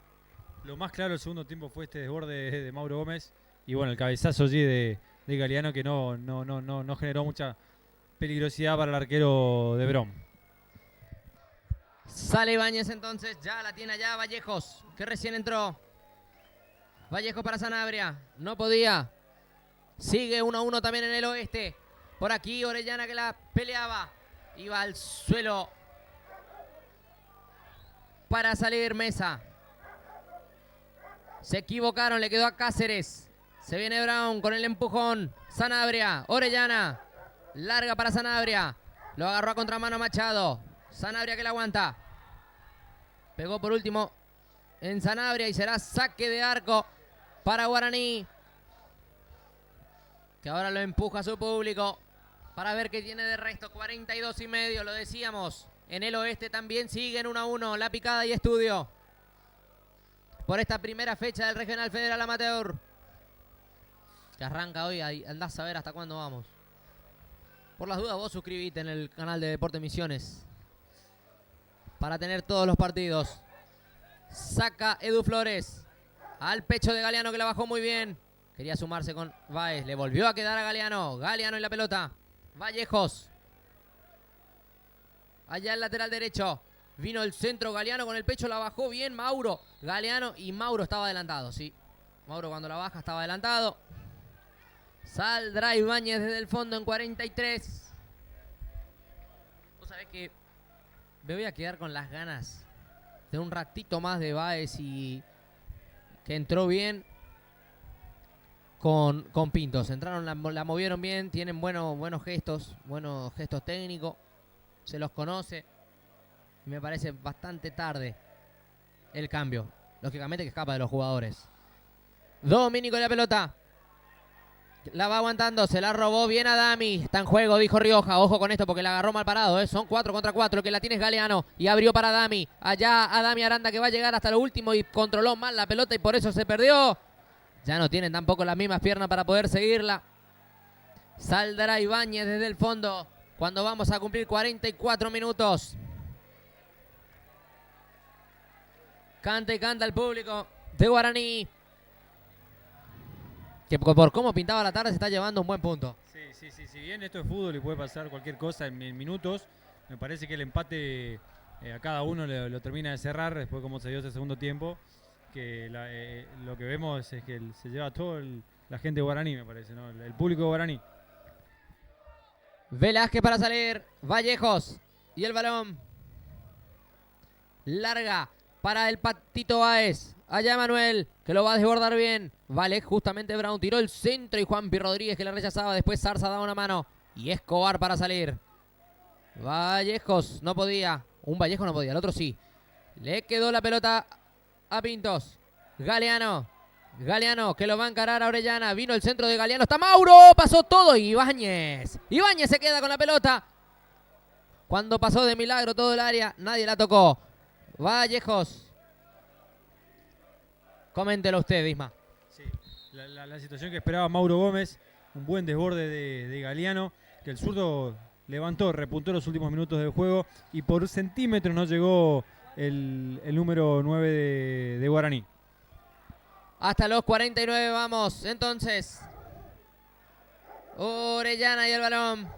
Lo más claro del segundo tiempo fue este desborde de Mauro Gómez. Y bueno, el cabezazo allí de Galeano que no generó mucha peligrosidad para el arquero de Brom. Sale Ibáñez entonces. Ya la tiene allá Vallejos, que recién entró. Vallejos para Sanabria. No podía. Sigue 1-1 también en el oeste. Por aquí Orellana que la peleaba. Iba al suelo para salir Mesa. Se equivocaron, le quedó a Cáceres. Se viene Brown con el empujón. Sanabria, Orellana. Larga para Sanabria. Lo agarró a contramano Machado. Sanabria que la aguanta. Pegó por último en Sanabria y será saque de arco para Guaraní. Que ahora lo empuja a su público para ver qué tiene de resto. 42 y medio, lo decíamos. En el oeste también siguen 1-1. La Picada y Estudio. Por esta primera fecha del Regional Federal Amateur. Que arranca hoy. Andás a ver hasta cuándo vamos. Por las dudas vos suscribite en el canal de Deporte Misiones. Para tener todos los partidos. Saca Edu Flores. Al pecho de Galeano que la bajó muy bien. Quería sumarse con Báez. Le volvió a quedar a Galeano. Galeano en la pelota. Vallejos. Allá el lateral derecho. Vino el centro Galeano con el pecho. La bajó bien Mauro. Galeano y Mauro estaba adelantado. Sí. Mauro cuando la baja estaba adelantado. Saldrá Ibáñez desde el fondo en 43. Vos sabés que me voy a quedar con las ganas de un ratito más de Báez y que entró bien con Pintos. Entraron, la movieron bien, tienen buenos gestos técnicos, se los conoce. Y me parece bastante tarde el cambio. Lógicamente que escapa de los jugadores. Domínico de la pelota. La va aguantando, se la robó bien a Adami. Está en juego, dijo Rioja. Ojo con esto porque la agarró mal parado. Son 4 contra 4. El que la tiene es Galeano. Y abrió para Adami. Allá Adami Aranda que va a llegar hasta lo último y controló mal la pelota y por eso se perdió. Ya no tienen tampoco las mismas piernas para poder seguirla. Saldrá Ibáñez desde el fondo cuando vamos a cumplir 44 minutos. Canta y canta el público de Guaraní. que por cómo pintaba la tarde se está llevando un buen punto. Sí, si bien esto es fútbol y puede pasar cualquier cosa en minutos, me parece que el empate a cada uno lo termina de cerrar después como se dio ese segundo tiempo, que lo que vemos es que se lleva todo la gente guaraní, me parece, ¿no? El público guaraní. Velázquez para salir, Vallejos y el balón larga para el Patito Báez. Allá Manuel, que lo va a desbordar bien. Vale, justamente Brown tiró el centro y Juanpi Rodríguez que le rechazaba. Después Zarza daba una mano y Escobar para salir. Vallejos no podía. Un Vallejo no podía, el otro sí. Le quedó la pelota a Pintos. Galeano que lo va a encarar a Orellana. Vino el centro de Galeano. Está Mauro. Pasó todo. Ibáñez se queda con la pelota. Cuando pasó de milagro todo el área, nadie la tocó. Vallejos. Coméntelo usted, Isma. Sí, la situación que esperaba Mauro Gómez. Un buen desborde de Galeano. Que el zurdo levantó, repuntó los últimos minutos del juego. Y por centímetros no llegó el número 9 de Guaraní. Hasta los 49 vamos. Entonces, Orellana y el balón.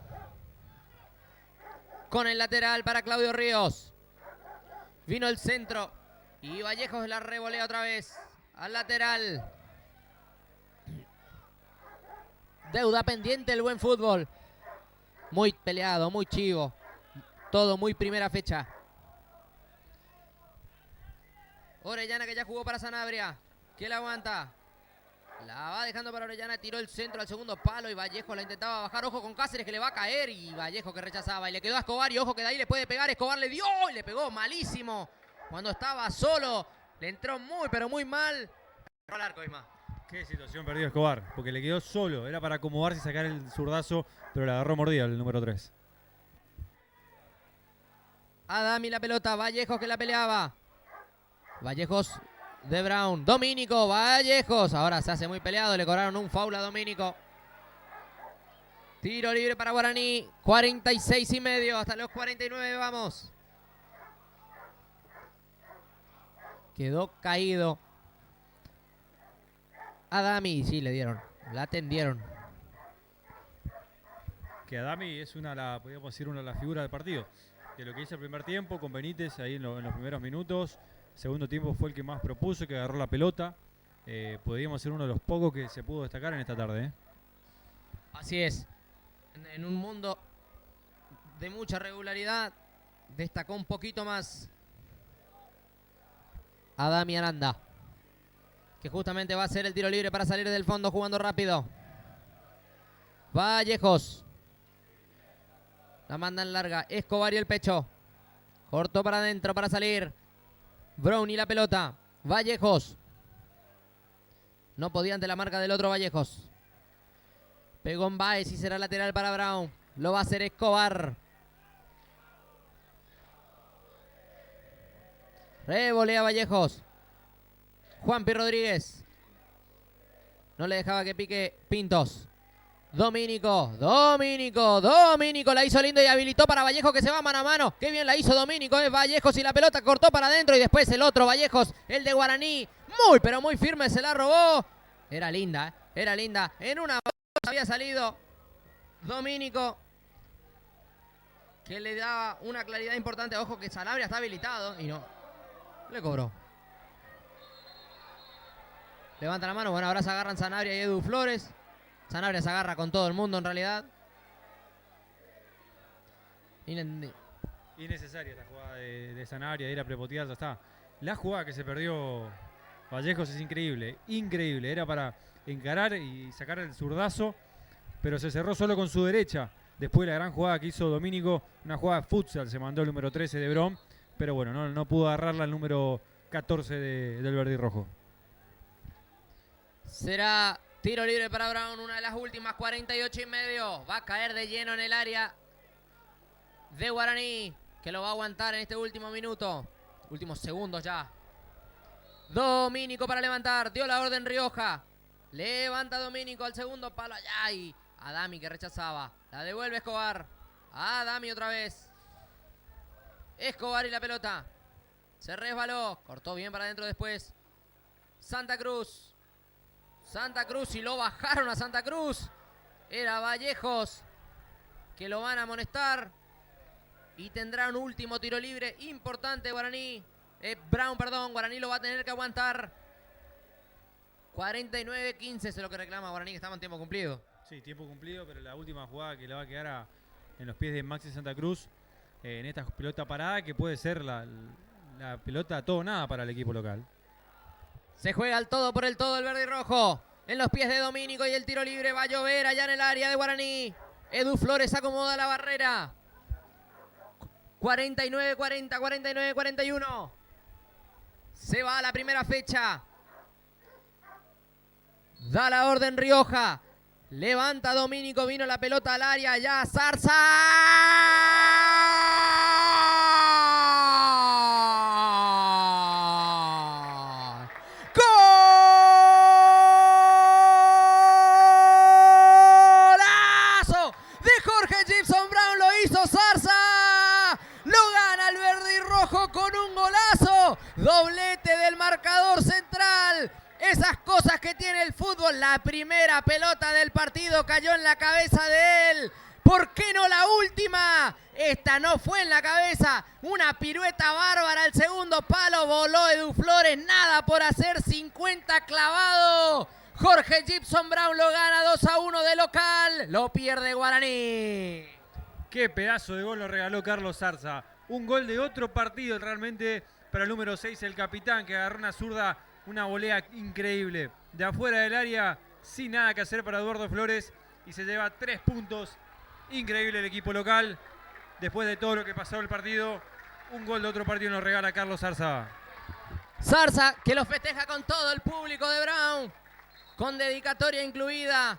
Con el lateral para Claudio Ríos. Vino el centro. Y Vallejos la revolea otra vez. Al lateral. Deuda pendiente el buen fútbol. Muy peleado, muy chivo. Todo muy primera fecha. Orellana que ya jugó para Sanabria. ¿Quién la aguanta? La va dejando para Orellana. Tiró el centro al segundo palo y Vallejo la intentaba bajar. Ojo con Cáceres que le va a caer. Y Vallejo que rechazaba. Y le quedó a Escobar. Y ojo que de ahí le puede pegar. Escobar le dio y le pegó malísimo. Cuando estaba solo. Le entró muy pero muy mal. Al arco, Isma. Qué situación perdió Escobar. Porque le quedó solo. Era para acomodarse y sacar el zurdazo. Pero le agarró mordida el número 3. Adami la pelota. Vallejos que la peleaba. Vallejos de Brown. Domínico. Vallejos. Ahora se hace muy peleado. Le cobraron un foul a Domínico. Tiro libre para Guaraní. 46 y medio. Hasta los 49 vamos. Quedó caído. Adami. Sí, le dieron. La atendieron. Que Adami es podríamos decir, una de las figuras del partido. De lo que hizo el primer tiempo con Benítez ahí en los primeros minutos. Segundo tiempo fue el que más propuso, que agarró la pelota. Podríamos ser uno de los pocos que se pudo destacar en esta tarde. Así es. En un mundo de mucha regularidad, destacó un poquito más Adami Aranda, que justamente va a ser el tiro libre para salir del fondo jugando rápido. Vallejos. La mandan larga. Escobar y el pecho. Cortó para adentro para salir. Brown y la pelota. Vallejos. No podía ante la marca del otro Vallejos. Pegó en Baez y será lateral para Brown. Lo va a hacer Escobar. Revolea Vallejos. Juanpi Rodríguez. No le dejaba que pique Pintos. Domínico la hizo lindo y habilitó para Vallejos que se va mano a mano. Qué bien la hizo Domínico, Vallejos y la pelota cortó para adentro y después el otro Vallejos, el de Guaraní, muy pero muy firme se la robó. Era linda. En una había salido Domínico, que le daba una claridad importante. Ojo que Sanabria está habilitado y no le cobró. Levanta la mano, bueno, ahora se agarran Sanabria y Edu Flores. Sanabria se agarra con todo el mundo en realidad. Innecesaria esta jugada de Sanabria, de ir a prepotear, ya está. La jugada que se perdió Vallejos es increíble. Era para encarar y sacar el zurdazo, pero se cerró solo con su derecha. Después la gran jugada que hizo Domínico, una jugada de futsal, se mandó el número 13 de Brom, pero bueno, no pudo agarrarla el número 14 del verde y rojo. Será tiro libre para Brown, una de las últimas, 48 y medio. Va a caer de lleno en el área de Guaraní, que lo va a aguantar en este último minuto. Últimos segundos ya. Domínico para levantar, dio la orden Rioja. Levanta Domínico al segundo palo allá y Adami que rechazaba. La devuelve Escobar. Adami otra vez. Escobar y la pelota. Se resbaló, cortó bien para adentro después. Santa Cruz. Santa Cruz y lo bajaron a Santa Cruz. Era Vallejos que lo van a amonestar. Y tendrá un último tiro libre importante Guaraní. Brown, perdón. Guaraní lo va a tener que aguantar. 49-15 es lo que reclama Guaraní, que estamos en tiempo cumplido. Sí, tiempo cumplido, pero la última jugada que le va a quedar en los pies de Maxi Santa Cruz, en esta pelota parada, que puede ser la pelota todo o nada para el equipo local. Se juega el todo por el todo el verde y rojo. En los pies de Domínico y el tiro libre va a llover allá en el área de Guaraní. Edu Flores acomoda la barrera. 49-40, 49-41. Se va a la primera fecha. Da la orden Rioja. Levanta Domínico, vino la pelota al área. Ya Zarza. ¡Golazo! De Jorge Gibson Brown, lo hizo Zarza. Lo gana el verde y rojo con un golazo. Doblete del marcador central. Esas cosas que tiene el fútbol. La primera pelota del partido cayó en la cabeza de él. ¿Por qué no la última? Esta no fue en la cabeza. Una pirueta bárbara al segundo palo. Voló Edu Flores. Nada por hacer. 50 clavado. Jorge Gibson Brown lo gana 2-1 de local. Lo pierde Guaraní. Qué pedazo de gol lo regaló Carlos Zarza. Un gol de otro partido realmente para el número 6, el capitán, que agarró una zurda. Una volea increíble de afuera del área, sin nada que hacer para Eduardo Flores, y se lleva 3 puntos. Increíble el equipo local. Después de todo lo que pasó el partido, un gol de otro partido nos regala Carlos Zarza. Zarza que lo festeja con todo el público de Brown, con dedicatoria incluida.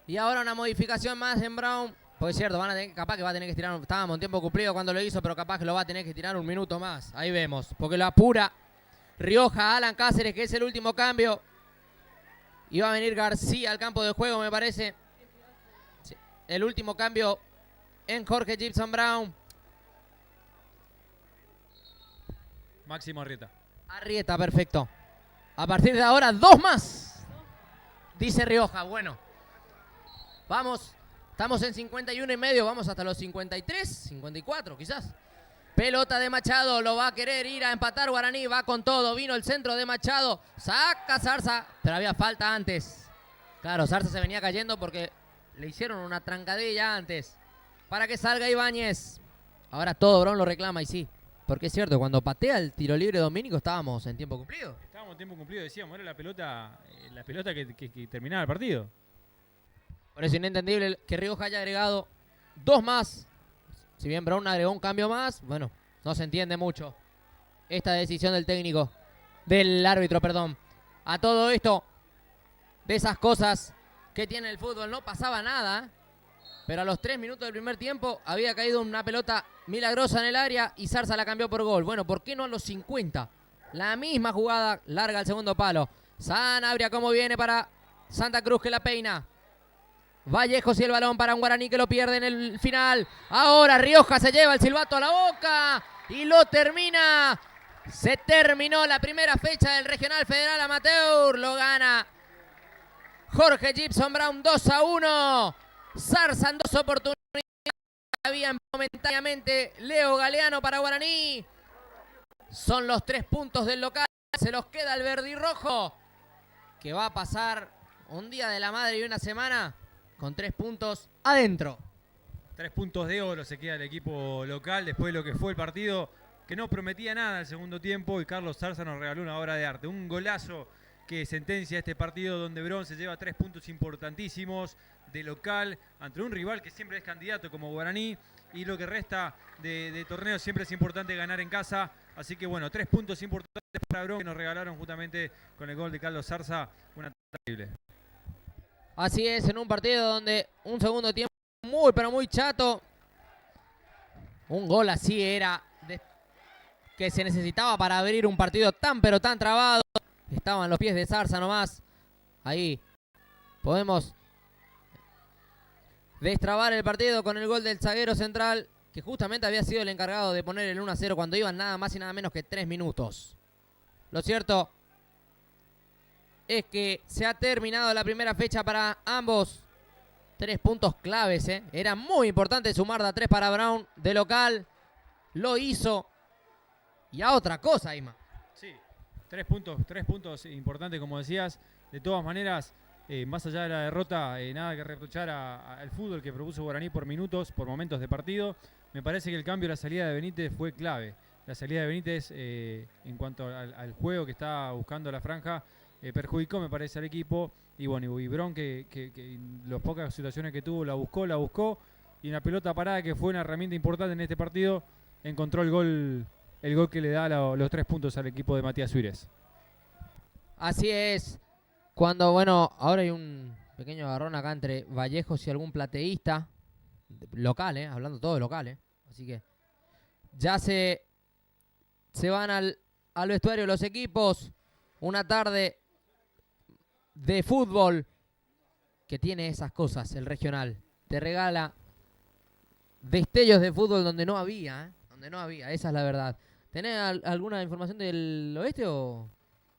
Y ahora una modificación más en Brown. Pues es cierto, capaz que va a tener que estirar. Estábamos en tiempo cumplido cuando lo hizo, pero capaz que lo va a tener que tirar un minuto más. Ahí vemos, porque lo apura Rioja, Alan Cáceres, que es el último cambio. Y va a venir García al campo de juego, me parece. Sí, el último cambio en Jorge Gibson Brown. Máximo Arrieta. Arrieta, perfecto. A partir de ahora, 2 más. Dice Rioja, bueno. Vamos, estamos en 51,5, vamos hasta los 53, 54 quizás. Pelota de Machado, lo va a querer ir a empatar Guaraní, va con todo, vino el centro de Machado, saca Zarza, pero había falta antes. Claro, Zarza se venía cayendo porque le hicieron una trancadilla antes. Para que salga Ibáñez. Ahora todo Brown lo reclama y sí, porque es cierto, cuando patea el tiro libre Domínico estábamos en tiempo cumplido. Estábamos en tiempo cumplido, decíamos, era la pelota que terminaba el partido. Por eso inentendible que Rioja haya agregado 2 más. Si bien Brown agregó un cambio más, bueno, no se entiende mucho esta decisión del técnico, del árbitro, perdón. A todo esto, de esas cosas que tiene el fútbol, no pasaba nada, pero a los 3 minutos del primer tiempo había caído una pelota milagrosa en el área y Zarza la cambió por gol. Bueno, ¿por qué no a los 50? La misma jugada, larga al segundo palo. Sanabria como viene para Santa Cruz, que la peina. Vallejos y el balón para un Guaraní que lo pierde en el final. Ahora Rioja se lleva el silbato a la boca y lo termina. Se terminó la primera fecha del Regional Federal Amateur. Lo gana Jorge Gibson Brown 2-1. Zarza en 2 oportunidades. Había momentáneamente Leo Galeano para Guaraní. Son los 3 puntos del local. Se los queda el verde y rojo, que va a pasar un día de la madre y una semana con 3 puntos adentro. 3 puntos de oro se queda el equipo local después de lo que fue el partido, que no prometía nada el segundo tiempo, y Carlos Zarza nos regaló una obra de arte. Un golazo que sentencia este partido, donde Brown se lleva 3 puntos importantísimos de local ante un rival que siempre es candidato como Guaraní, y lo que resta de torneo siempre es importante ganar en casa. Así que bueno, 3 puntos importantes para Brown que nos regalaron justamente con el gol de Carlos Zarza. Una terrible. Así es, en un partido donde un segundo tiempo muy pero muy chato. Un gol así era que se necesitaba para abrir un partido tan pero tan trabado. Estaban los pies de Zarza nomás. Ahí podemos destrabar el partido con el gol del zaguero central, que justamente había sido el encargado de poner el 1-0 cuando iban nada más y nada menos que 3 minutos. Lo cierto es que se ha terminado la primera fecha para ambos. 3 puntos claves, ¿eh? Era muy importante sumar de a 3 para Brown de local. Lo hizo. Y a otra cosa, Isma. Sí, 3 puntos importantes, como decías. De todas maneras, más allá de la derrota, nada que reprochar al fútbol que propuso Guaraní por minutos, por momentos de partido. Me parece que el cambio de la salida de Benítez fue clave. La salida de Benítez, en cuanto al juego que estaba buscando la franja, perjudicó, me parece, al equipo. Y bueno, y Brown, que en las pocas situaciones que tuvo, la buscó. Y en la pelota parada, que fue una herramienta importante en este partido, encontró el gol que le da los 3 puntos al equipo de Matías Suárez. Así es. Cuando, bueno, ahora hay un pequeño agarrón acá entre Vallejos y algún plateísta local, hablando todo de local, así que ya se van al vestuario los equipos. Una tarde de fútbol que tiene esas cosas, el regional. Te regala destellos de fútbol donde no había, esa es la verdad. ¿Tenés alguna información del oeste o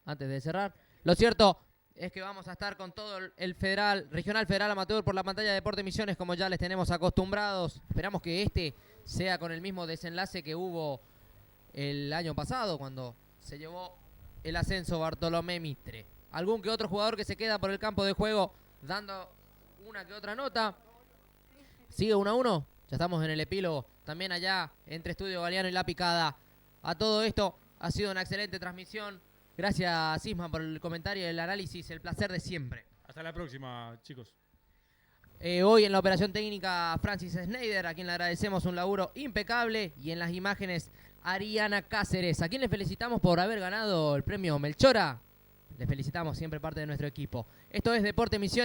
antes de cerrar? Lo cierto es que vamos a estar con todo el regional federal amateur por la pantalla de Deporte Misiones, como ya les tenemos acostumbrados. Esperamos que este sea con el mismo desenlace que hubo el año pasado, cuando se llevó el ascenso Bartolomé Mitre. Algún que otro jugador que se queda por el campo de juego dando una que otra nota. Sigue 1-1. Ya estamos en el epílogo. También allá entre Estudio Galeano y La Picada. A todo esto ha sido una excelente transmisión. Gracias, Isma, por el comentario y el análisis. El placer de siempre. Hasta la próxima, chicos. Hoy en la operación técnica, Francis Schneider, a quien le agradecemos un laburo impecable. Y en las imágenes, Ariana Cáceres, a quien le felicitamos por haber ganado el premio Melchora. Le felicitamos, siempre parte de nuestro equipo. Esto es Deporte Misiones.